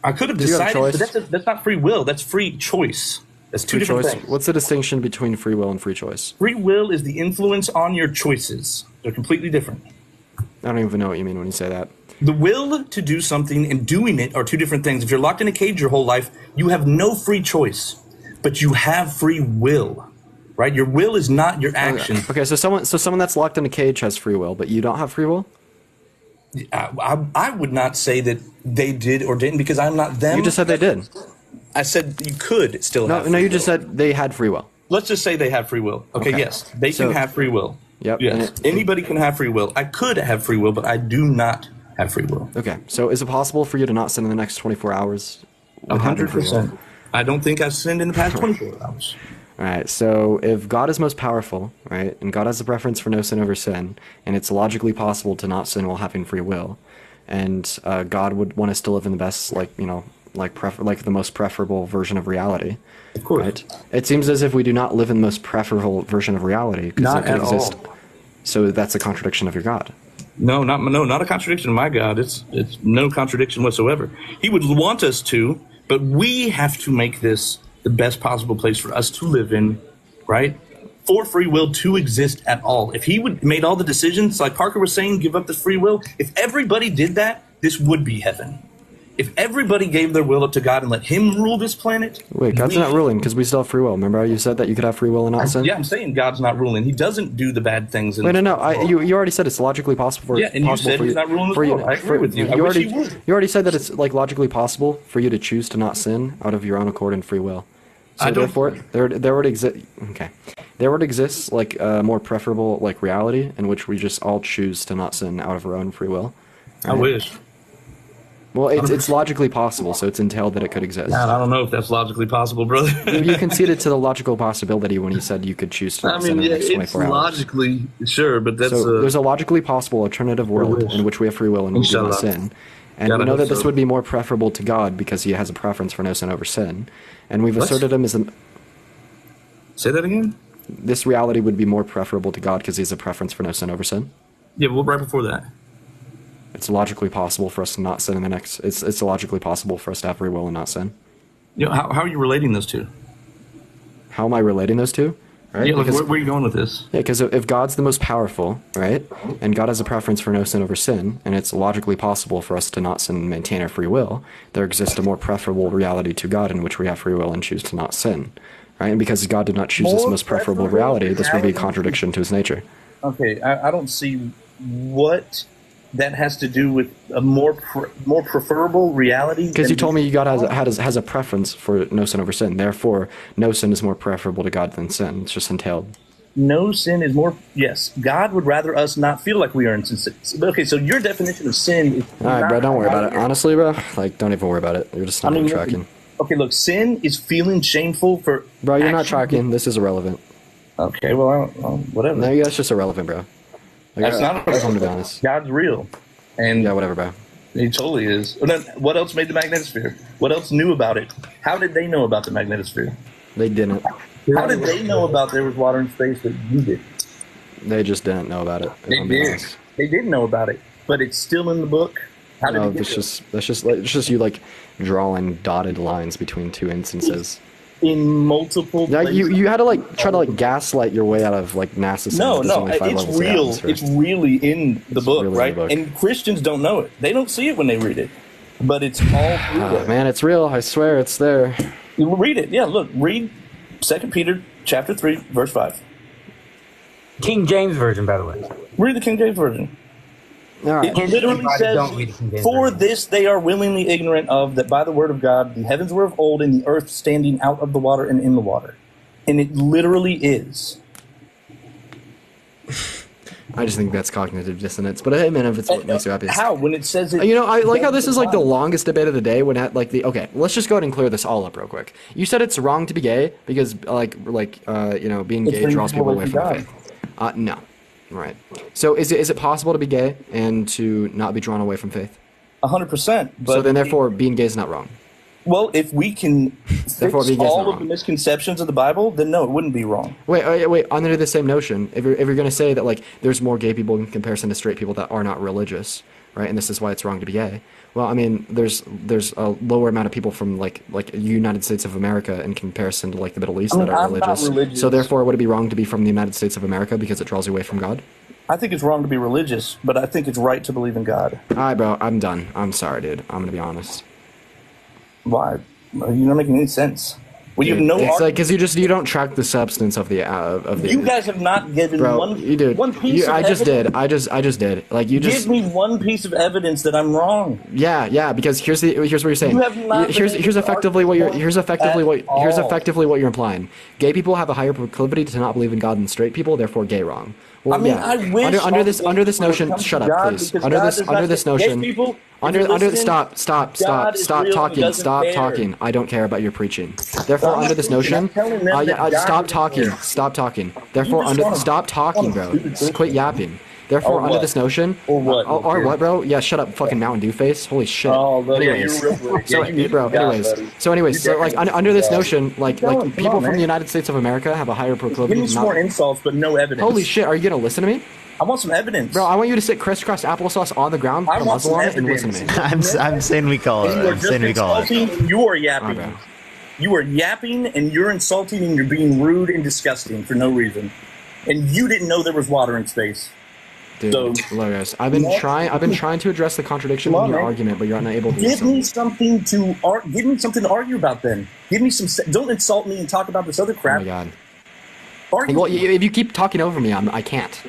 [SPEAKER 12] I could have decided, but that's not free will. That's free choice. That's two different things.
[SPEAKER 3] What's the distinction between free will and free choice?
[SPEAKER 12] Free will is the influence on your choices. They're completely different.
[SPEAKER 3] I don't even know what you mean when you say that.
[SPEAKER 12] The will to do something and doing it are two different things. If you're locked in a cage your whole life, you have no free choice, but you have free will, right? Your will is not your action.
[SPEAKER 3] Okay, so someone that's locked in a cage has free will, but you don't have free will?
[SPEAKER 12] I would not say that they did or didn't because I'm not them.
[SPEAKER 3] You just said they did.
[SPEAKER 12] I said you could still have free
[SPEAKER 3] will. No, you
[SPEAKER 12] just
[SPEAKER 3] said they had free will.
[SPEAKER 12] Let's just say they have free will. Okay. Yes, they can have free will.
[SPEAKER 3] Yep.
[SPEAKER 12] Yes, anybody can have free will. I could have free will, but I do not have free will.
[SPEAKER 3] Okay, so is it possible for you to not sin in the next 24 hours?
[SPEAKER 12] 100%. I don't think I've sinned in the past 24 hours.
[SPEAKER 3] All right, so if God is most powerful, right, and God has a preference for no sin over sin, and it's logically possible to not sin while having free will, and God would want us to live in the best, like the most preferable version of reality.
[SPEAKER 12] Of course.
[SPEAKER 3] Right? It seems as if we do not live in the most preferable version of reality.
[SPEAKER 12] Not at all.
[SPEAKER 3] So that's a contradiction of your God.
[SPEAKER 12] No, not a contradiction of my God. It's no contradiction whatsoever. He would want us to, but we have to make this the best possible place for us to live in, right? For free will to exist at all. If he would made all the decisions, like Parker was saying, give up the free will. If everybody did that, this would be heaven. If everybody gave their will up to God and let him rule this planet...
[SPEAKER 3] Wait, God's not ruling because we still have free will. Remember how you said that you could have free will and not sin?
[SPEAKER 12] Yeah, I'm saying God's not ruling. He doesn't do the bad things.
[SPEAKER 3] Wait, no. You already said it's logically possible for...
[SPEAKER 12] Yeah, and you said he's not ruling the world. I agree with you. I wish he would.
[SPEAKER 3] You already said that it's like logically possible for you to choose to not sin out of your own accord and free will. So therefore, there would exist... Okay. There would exist like a more preferable like reality in which we just all choose to not sin out of our own free will.
[SPEAKER 12] Right? I wish.
[SPEAKER 3] Well, it's logically possible, so it's entailed that it could exist.
[SPEAKER 12] God, I don't know if that's logically possible, brother.
[SPEAKER 3] You conceded to the logical possibility when you said you could choose to not sin in the next 24 hours.
[SPEAKER 12] Logically, sure, but that's...
[SPEAKER 3] So there's a logically possible alternative world in which we have free will and we do not sin. And we know that this would be more preferable to God because he has a preference for no sin over sin. And we've asserted him as a...
[SPEAKER 12] Say that again?
[SPEAKER 3] This reality would be more preferable to God because he has a preference for no sin over sin.
[SPEAKER 12] Yeah, well, right before that.
[SPEAKER 3] It's logically possible for us to not sin in the next... It's logically possible for us to have free will and not sin.
[SPEAKER 12] You know, how are you relating those two?
[SPEAKER 3] How am I relating those two? Right?
[SPEAKER 12] Yeah, like, where are you going with this?
[SPEAKER 3] Yeah, because if God's the most powerful, right, and God has a preference for no sin over sin, and it's logically possible for us to not sin and maintain our free will, there exists a more preferable reality to God in which we have free will and choose to not sin, right? And because God did not choose this most preferable reality, this would be a contradiction to his nature.
[SPEAKER 12] Okay, I don't see what that has to do with a more preferable reality.
[SPEAKER 3] Because you told me God has a preference for no sin over sin. Therefore, no sin is more preferable to God than sin. It's just entailed.
[SPEAKER 12] No sin is more... Yes, God would rather us not feel like we are in sin. Okay, so your definition of sin is...
[SPEAKER 3] All right, bro, don't worry about it. Honestly, bro, like, don't even worry about it. You're just not even tracking.
[SPEAKER 12] Okay, look, sin is feeling shameful for...
[SPEAKER 3] Bro, you're not tracking. This is irrelevant.
[SPEAKER 12] Okay, well, whatever.
[SPEAKER 3] No, that's just irrelevant, bro.
[SPEAKER 12] That's not
[SPEAKER 3] irrelevant. To be honest.
[SPEAKER 12] God's real. And
[SPEAKER 3] yeah, whatever, bro.
[SPEAKER 12] He totally is. And then what else made the magnetosphere? What else knew about it? How did they know about the magnetosphere?
[SPEAKER 3] They didn't.
[SPEAKER 12] How did they know about there was water in space that you did?
[SPEAKER 3] They just didn't know about it.
[SPEAKER 12] They did. They did know about it, but it's still in the book. How did
[SPEAKER 3] that's just you like drawing dotted lines between two instances.
[SPEAKER 12] In multiple places.
[SPEAKER 3] You had to like try to like gaslight your way out of like NASA.
[SPEAKER 12] No, it's real. It's really in the book, really right? And Christians don't know it. They don't see it when they read it, but it's all through there.
[SPEAKER 3] Man, it's real. I swear, it's there.
[SPEAKER 12] You read it. Yeah, look, read 2 Peter chapter 3, verse 5.
[SPEAKER 13] King James Version, by the way.
[SPEAKER 12] Read the King James Version.
[SPEAKER 3] Right.
[SPEAKER 12] It literally says, for this they are willingly ignorant of, that by the word of God the heavens were of old, and the earth standing out of the water and in the water. And it literally is.
[SPEAKER 3] I just think that's cognitive dissonance. But hey, man, if it's what makes you happy.
[SPEAKER 12] How? When it says it...
[SPEAKER 3] You know, I like how this is like the longest debate of the day when okay, let's just go ahead and clear this all up real quick. You said it's wrong to be gay because you know, being gay draws people away from the faith. No. Right. So is it possible to be gay and to not be drawn away from faith?
[SPEAKER 12] 100%.
[SPEAKER 3] So then, therefore, being gay is not wrong.
[SPEAKER 12] Well, if we can fix all of the misconceptions of the Bible, then no, it wouldn't be wrong.
[SPEAKER 3] Wait. Under the same notion, if you're going to say that like there's more gay people in comparison to straight people that are not religious, right? And this is why it's wrong to be gay. Well, I mean, there's a lower amount of people from like United States of America in comparison to like the Middle East that are religious. So therefore, would it be wrong to be from the United States of America because it draws you away from God?
[SPEAKER 12] I think it's wrong to be religious, but I think it's right to believe in God.
[SPEAKER 3] All right, bro. I'm done. I'm sorry, dude. I'm gonna be honest.
[SPEAKER 12] Why? You're not making any sense. Well, you have no.
[SPEAKER 3] It's like because you don't track the substance of the
[SPEAKER 12] You guys have not given one piece.
[SPEAKER 3] I just did. I just did. Like you just
[SPEAKER 12] give me one piece of evidence that I'm wrong.
[SPEAKER 3] Yeah. Because here's what you're saying.
[SPEAKER 12] You have not
[SPEAKER 3] here's effectively what you're implying. Gay people have a higher proclivity to not believe in God than straight people. Therefore, gay wrong. Well,
[SPEAKER 12] I mean, I wish
[SPEAKER 3] under this notion. Shut up, please. Under this notion. Stop talking. I don't care about your preaching. Therefore, under this notion, stop talking. Therefore, stop talking, bro. Just quit yapping. Therefore, under this notion,
[SPEAKER 12] or
[SPEAKER 3] what, bro? Yeah, shut up, fucking Mountain Dew face. Holy shit.
[SPEAKER 12] Anyways,
[SPEAKER 3] so like under this notion, like people from the United States of America have a higher proclivity.
[SPEAKER 12] Give me some more insults, but no evidence.
[SPEAKER 3] Holy shit, are you gonna listen to me?
[SPEAKER 12] I want some evidence.
[SPEAKER 3] Bro, I want you to sit crisscross applesauce on the ground, put a muzzle on it, and listen to me.
[SPEAKER 1] I'm saying we call it. I'm saying we call it.
[SPEAKER 12] You are yapping. You are yapping, and you're insulting, and you're being rude and disgusting for no reason. And you didn't know there was water in space.
[SPEAKER 3] Dude, look, guys, I've been trying to address the contradiction in your argument, but you're not able to.
[SPEAKER 12] Give me something to argue about. Then give me some. Don't insult me and talk about this other crap.
[SPEAKER 3] Oh my god. Well, if you keep talking over me, I can't.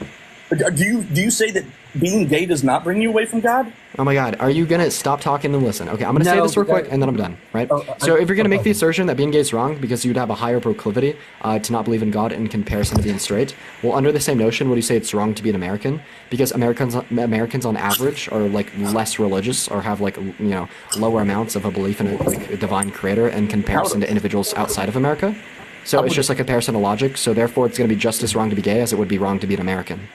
[SPEAKER 12] Do you say that being gay does not bring you away from God?
[SPEAKER 3] Oh my God, are you gonna stop talking and listen? Okay, I'm gonna say this real quick and then I'm done, right? So if you're gonna make the assertion that being gay is wrong because you'd have a higher proclivity to not believe in God in comparison to being straight, well, under the same notion, would you say it's wrong to be an American? Because Americans on average are like less religious or have like, you know, lower amounts of a belief in a divine creator in comparison to individuals outside of America. So it's just a comparison of logic. So therefore, it's gonna be just as wrong to be gay as it would be wrong to be an American.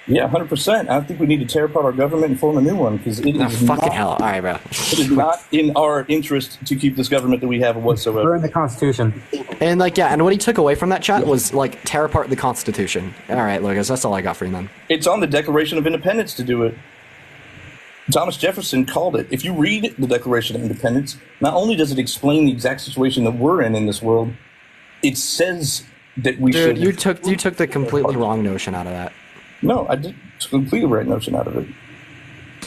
[SPEAKER 12] Yeah, 100%. I think we need to tear apart our government and form a new one because it is
[SPEAKER 3] fucking hell. All right, bro.
[SPEAKER 12] It is not in our interest to keep this government that we have whatsoever.
[SPEAKER 13] We're in the Constitution.
[SPEAKER 3] And like, yeah, and what he took away from that chat was like tear apart the Constitution. All right, Lucas, that's all I got for you, man.
[SPEAKER 12] It's on the Declaration of Independence to do it. Thomas Jefferson called it. If you read the Declaration of Independence, not only does it explain the exact situation that we're in this world, it says that we should.
[SPEAKER 3] Dude, you took the completely wrong notion out of that.
[SPEAKER 12] No, I did completely right notion out of it.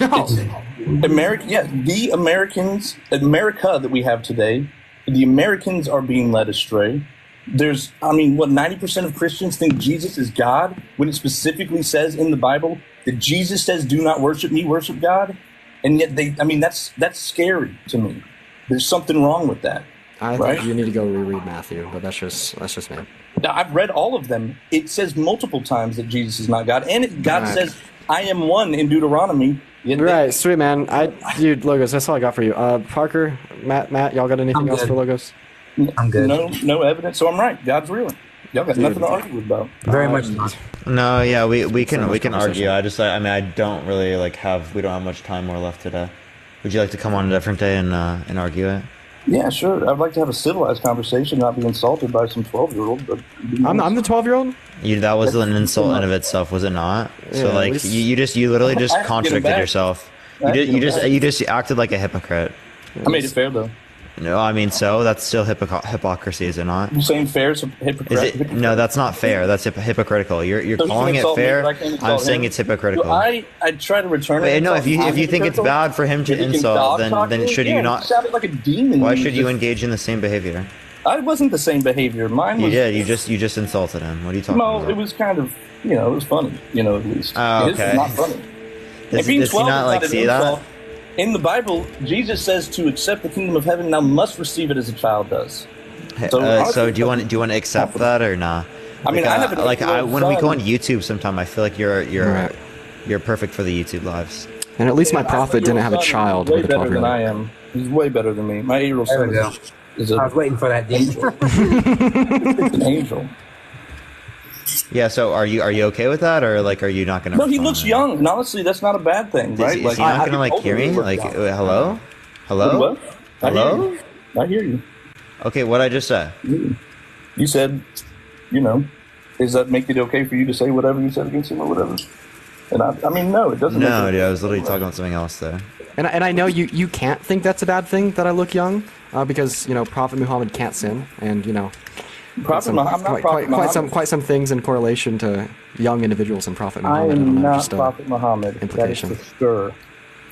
[SPEAKER 3] No.
[SPEAKER 12] The Americans, America that we have today, the Americans are being led astray. There's, 90% of Christians think Jesus is God when it specifically says in the Bible that Jesus says, "Do not worship me, worship God," and yet that's scary to me. There's something wrong with that.
[SPEAKER 3] I think you need to go reread Matthew, but that's just me.
[SPEAKER 12] Now, I've read all of them. It says multiple times that Jesus is not God, and God says, "I am one" in Deuteronomy.
[SPEAKER 3] Right, sweet man. Dude, Logos, that's all I got for you. Parker, Matt, y'all got anything else for Logos?
[SPEAKER 13] I'm good.
[SPEAKER 12] No evidence, so I'm right. God's real. Y'all got nothing to argue about.
[SPEAKER 13] Very much not.
[SPEAKER 1] No, yeah, we can argue. I don't really we don't have much time more left today. Would you like to come on a different day and argue it?
[SPEAKER 12] Yeah, sure. I'd like to have a civilized conversation, not be insulted by some 12-year-old. But
[SPEAKER 3] I'm the 12-year-old.
[SPEAKER 1] That was an insult in and of itself, was it not? So you literally just contradicted yourself. You just acted like a hypocrite.
[SPEAKER 12] I made it fair though.
[SPEAKER 1] No, so that's still hypocrisy, is it not?
[SPEAKER 12] You're saying fair is hypocrite?
[SPEAKER 1] No, that's not fair. That's hypocritical. You're calling it fair. I'm saying it's hypocritical.
[SPEAKER 12] So I try to return it.
[SPEAKER 1] No, if you think it's bad for him to insult, then should you not?
[SPEAKER 12] You sounded like a demon.
[SPEAKER 1] Why should you engage in the same behavior?
[SPEAKER 12] I wasn't the same behavior. Mine was.
[SPEAKER 1] You did. You just insulted him. What are you talking about?
[SPEAKER 12] No, it was kind of it was funny. At least.
[SPEAKER 1] Oh, okay.
[SPEAKER 12] It's not funny.
[SPEAKER 1] Does he not see that?
[SPEAKER 12] In the Bible, Jesus says to accept the kingdom of heaven, now must receive it as a child does.
[SPEAKER 1] So do you want to accept that or not?
[SPEAKER 12] I mean, I have
[SPEAKER 1] when we go on YouTube sometime, I feel like you're perfect for the YouTube lives.
[SPEAKER 3] And at least my prophet didn't have a child with a 12-year-old.
[SPEAKER 12] Way better than I am. He's way better than me. My 8-year-old son is
[SPEAKER 13] I was waiting for that angel.
[SPEAKER 12] It's an angel.
[SPEAKER 1] Yeah, so are you okay with that, or are you not gonna?
[SPEAKER 12] No, he looks young, and honestly, that's not a bad thing, right?
[SPEAKER 1] Is he not gonna hear me? Hello?
[SPEAKER 12] What?
[SPEAKER 1] Hello?
[SPEAKER 12] I hear you.
[SPEAKER 1] Okay, what I just said.
[SPEAKER 12] You said, does that make it okay for you to say whatever you said against him or whatever? And no, it doesn't.
[SPEAKER 1] No, dude, I was literally talking about something else there.
[SPEAKER 3] And I know you can't think that's a bad thing that I look young, because Prophet Muhammad can't sin, and quite some things in correlation to young individuals and Prophet Muhammad.
[SPEAKER 12] I'm not Prophet Muhammad.
[SPEAKER 3] Implication.
[SPEAKER 12] That is for sure.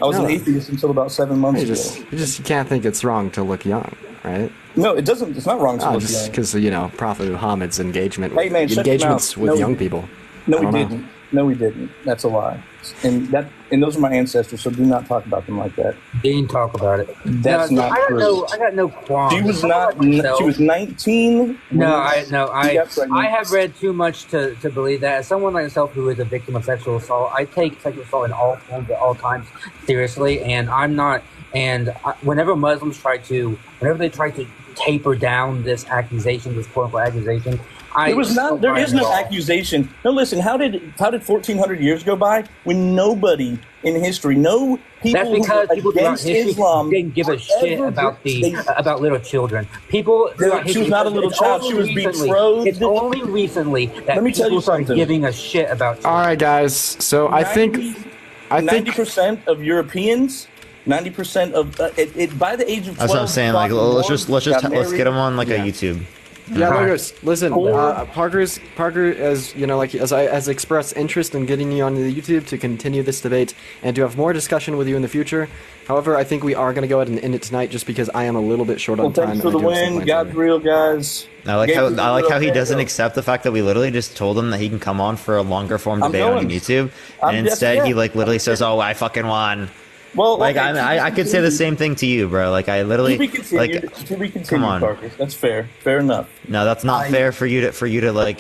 [SPEAKER 12] I was an atheist until about 7 months ago.
[SPEAKER 3] You can't think it's wrong to look young, right?
[SPEAKER 12] No, it doesn't. It's not wrong to look young.
[SPEAKER 3] Just because Prophet Muhammad's engagements
[SPEAKER 12] with
[SPEAKER 3] young people.
[SPEAKER 12] No, we didn't. No, we didn't. That's a lie. And those are my ancestors, so do not talk about them like that.
[SPEAKER 13] Dean, talk about it.
[SPEAKER 12] That's not true.
[SPEAKER 13] I got no qualms.
[SPEAKER 12] She was not. She was 19.
[SPEAKER 13] I have read too much to believe that. As someone like myself who is a victim of sexual assault, I take sexual assault in all forms at all times seriously, and I'm not. And whenever whenever they try to taper down this accusation, this quote unquote accusation.
[SPEAKER 12] There is no accusation. No, listen. How did 1,400 years go by when nobody in history, no people
[SPEAKER 13] That's because people
[SPEAKER 12] against Islam
[SPEAKER 13] didn't give a shit about little children. People.
[SPEAKER 12] She was not a little child. She was betrothed.
[SPEAKER 13] It's only recently that people started giving a shit about children.
[SPEAKER 3] All right, guys. So I think
[SPEAKER 12] 90% of Europeans. 90% of by the age of 12.
[SPEAKER 1] That's what I'm saying. Let's get them on a YouTube.
[SPEAKER 3] Yeah, Logos. Listen, Parker, as you know, like as I has expressed interest in getting you on the YouTube to continue this debate and to have more discussion with you in the future. However, I think we are going to go ahead and end it tonight, just because I am a little bit short on time.
[SPEAKER 12] Thanks for the win. God's real, guys.
[SPEAKER 1] I like how he doesn't accept the fact that we literally just told him that he can come on for a longer form debate on YouTube, and instead he like literally says, "Oh, I fucking won."
[SPEAKER 12] Well,
[SPEAKER 1] like I could say the same thing to you, bro. Like I literally
[SPEAKER 12] to be continued,
[SPEAKER 1] come on.
[SPEAKER 12] Parker. That's fair. Fair enough.
[SPEAKER 1] No, that's not fair for you to literally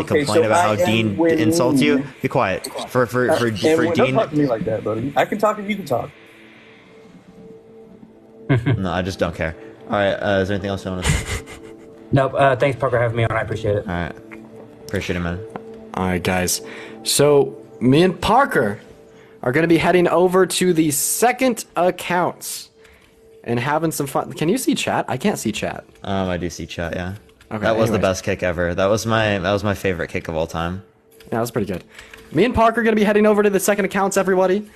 [SPEAKER 1] complain about how Dean
[SPEAKER 12] winning.
[SPEAKER 1] insults you. Be quiet. For
[SPEAKER 12] Don't
[SPEAKER 1] Dean.
[SPEAKER 12] talk to me like that, buddy. I can talk if you can talk.
[SPEAKER 1] No, I just don't care. All right, is there anything else you want to say?
[SPEAKER 13] Nope. Thanks, Parker, for having me on. I appreciate it.
[SPEAKER 1] All right, appreciate it, man.
[SPEAKER 3] All right, guys. So me and Parker are going to be heading over to the second accounts and having some fun. Can you see chat? I can't see chat.
[SPEAKER 1] I do see chat. Yeah.
[SPEAKER 3] Okay.
[SPEAKER 1] That was the
[SPEAKER 3] anyways.
[SPEAKER 1] best kick ever. That was my favorite kick of all time.
[SPEAKER 3] Yeah, that was pretty good. Me and Parker are going to be heading over to the second accounts, everybody.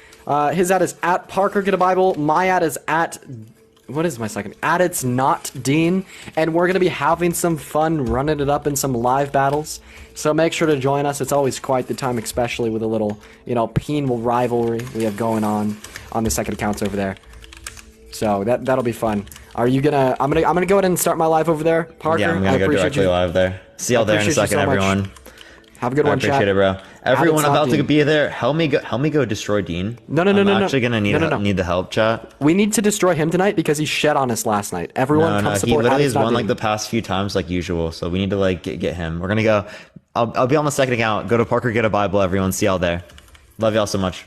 [SPEAKER 3] His ad is at Parker Get a Bible. My ad is at... What is my second? At It's Not Dean. And we're going to be having some fun running it up in some live battles. So make sure to join us. It's always quite the time, especially with a little, penal rivalry we have going on the second accounts over there. So that'll be fun. Are you gonna? I'm gonna go ahead and start my live over there, Parker.
[SPEAKER 1] Yeah, I'm gonna go directly live there. See y'all there in a second, everyone.
[SPEAKER 3] Have a good one, chat.
[SPEAKER 1] I appreciate it, bro. Everyone about to be there, help me go destroy Dean.
[SPEAKER 3] No.
[SPEAKER 1] I'm actually gonna need the help, chat.
[SPEAKER 3] We need to destroy him tonight because he shed on us last night. Everyone come support.
[SPEAKER 1] He literally has won
[SPEAKER 3] Dean.
[SPEAKER 1] like the past few times like usual, so we need to like get him. We're gonna go. I'll be on the second account. Go to Parker Get a Bible, everyone. See y'all there. Love y'all so much.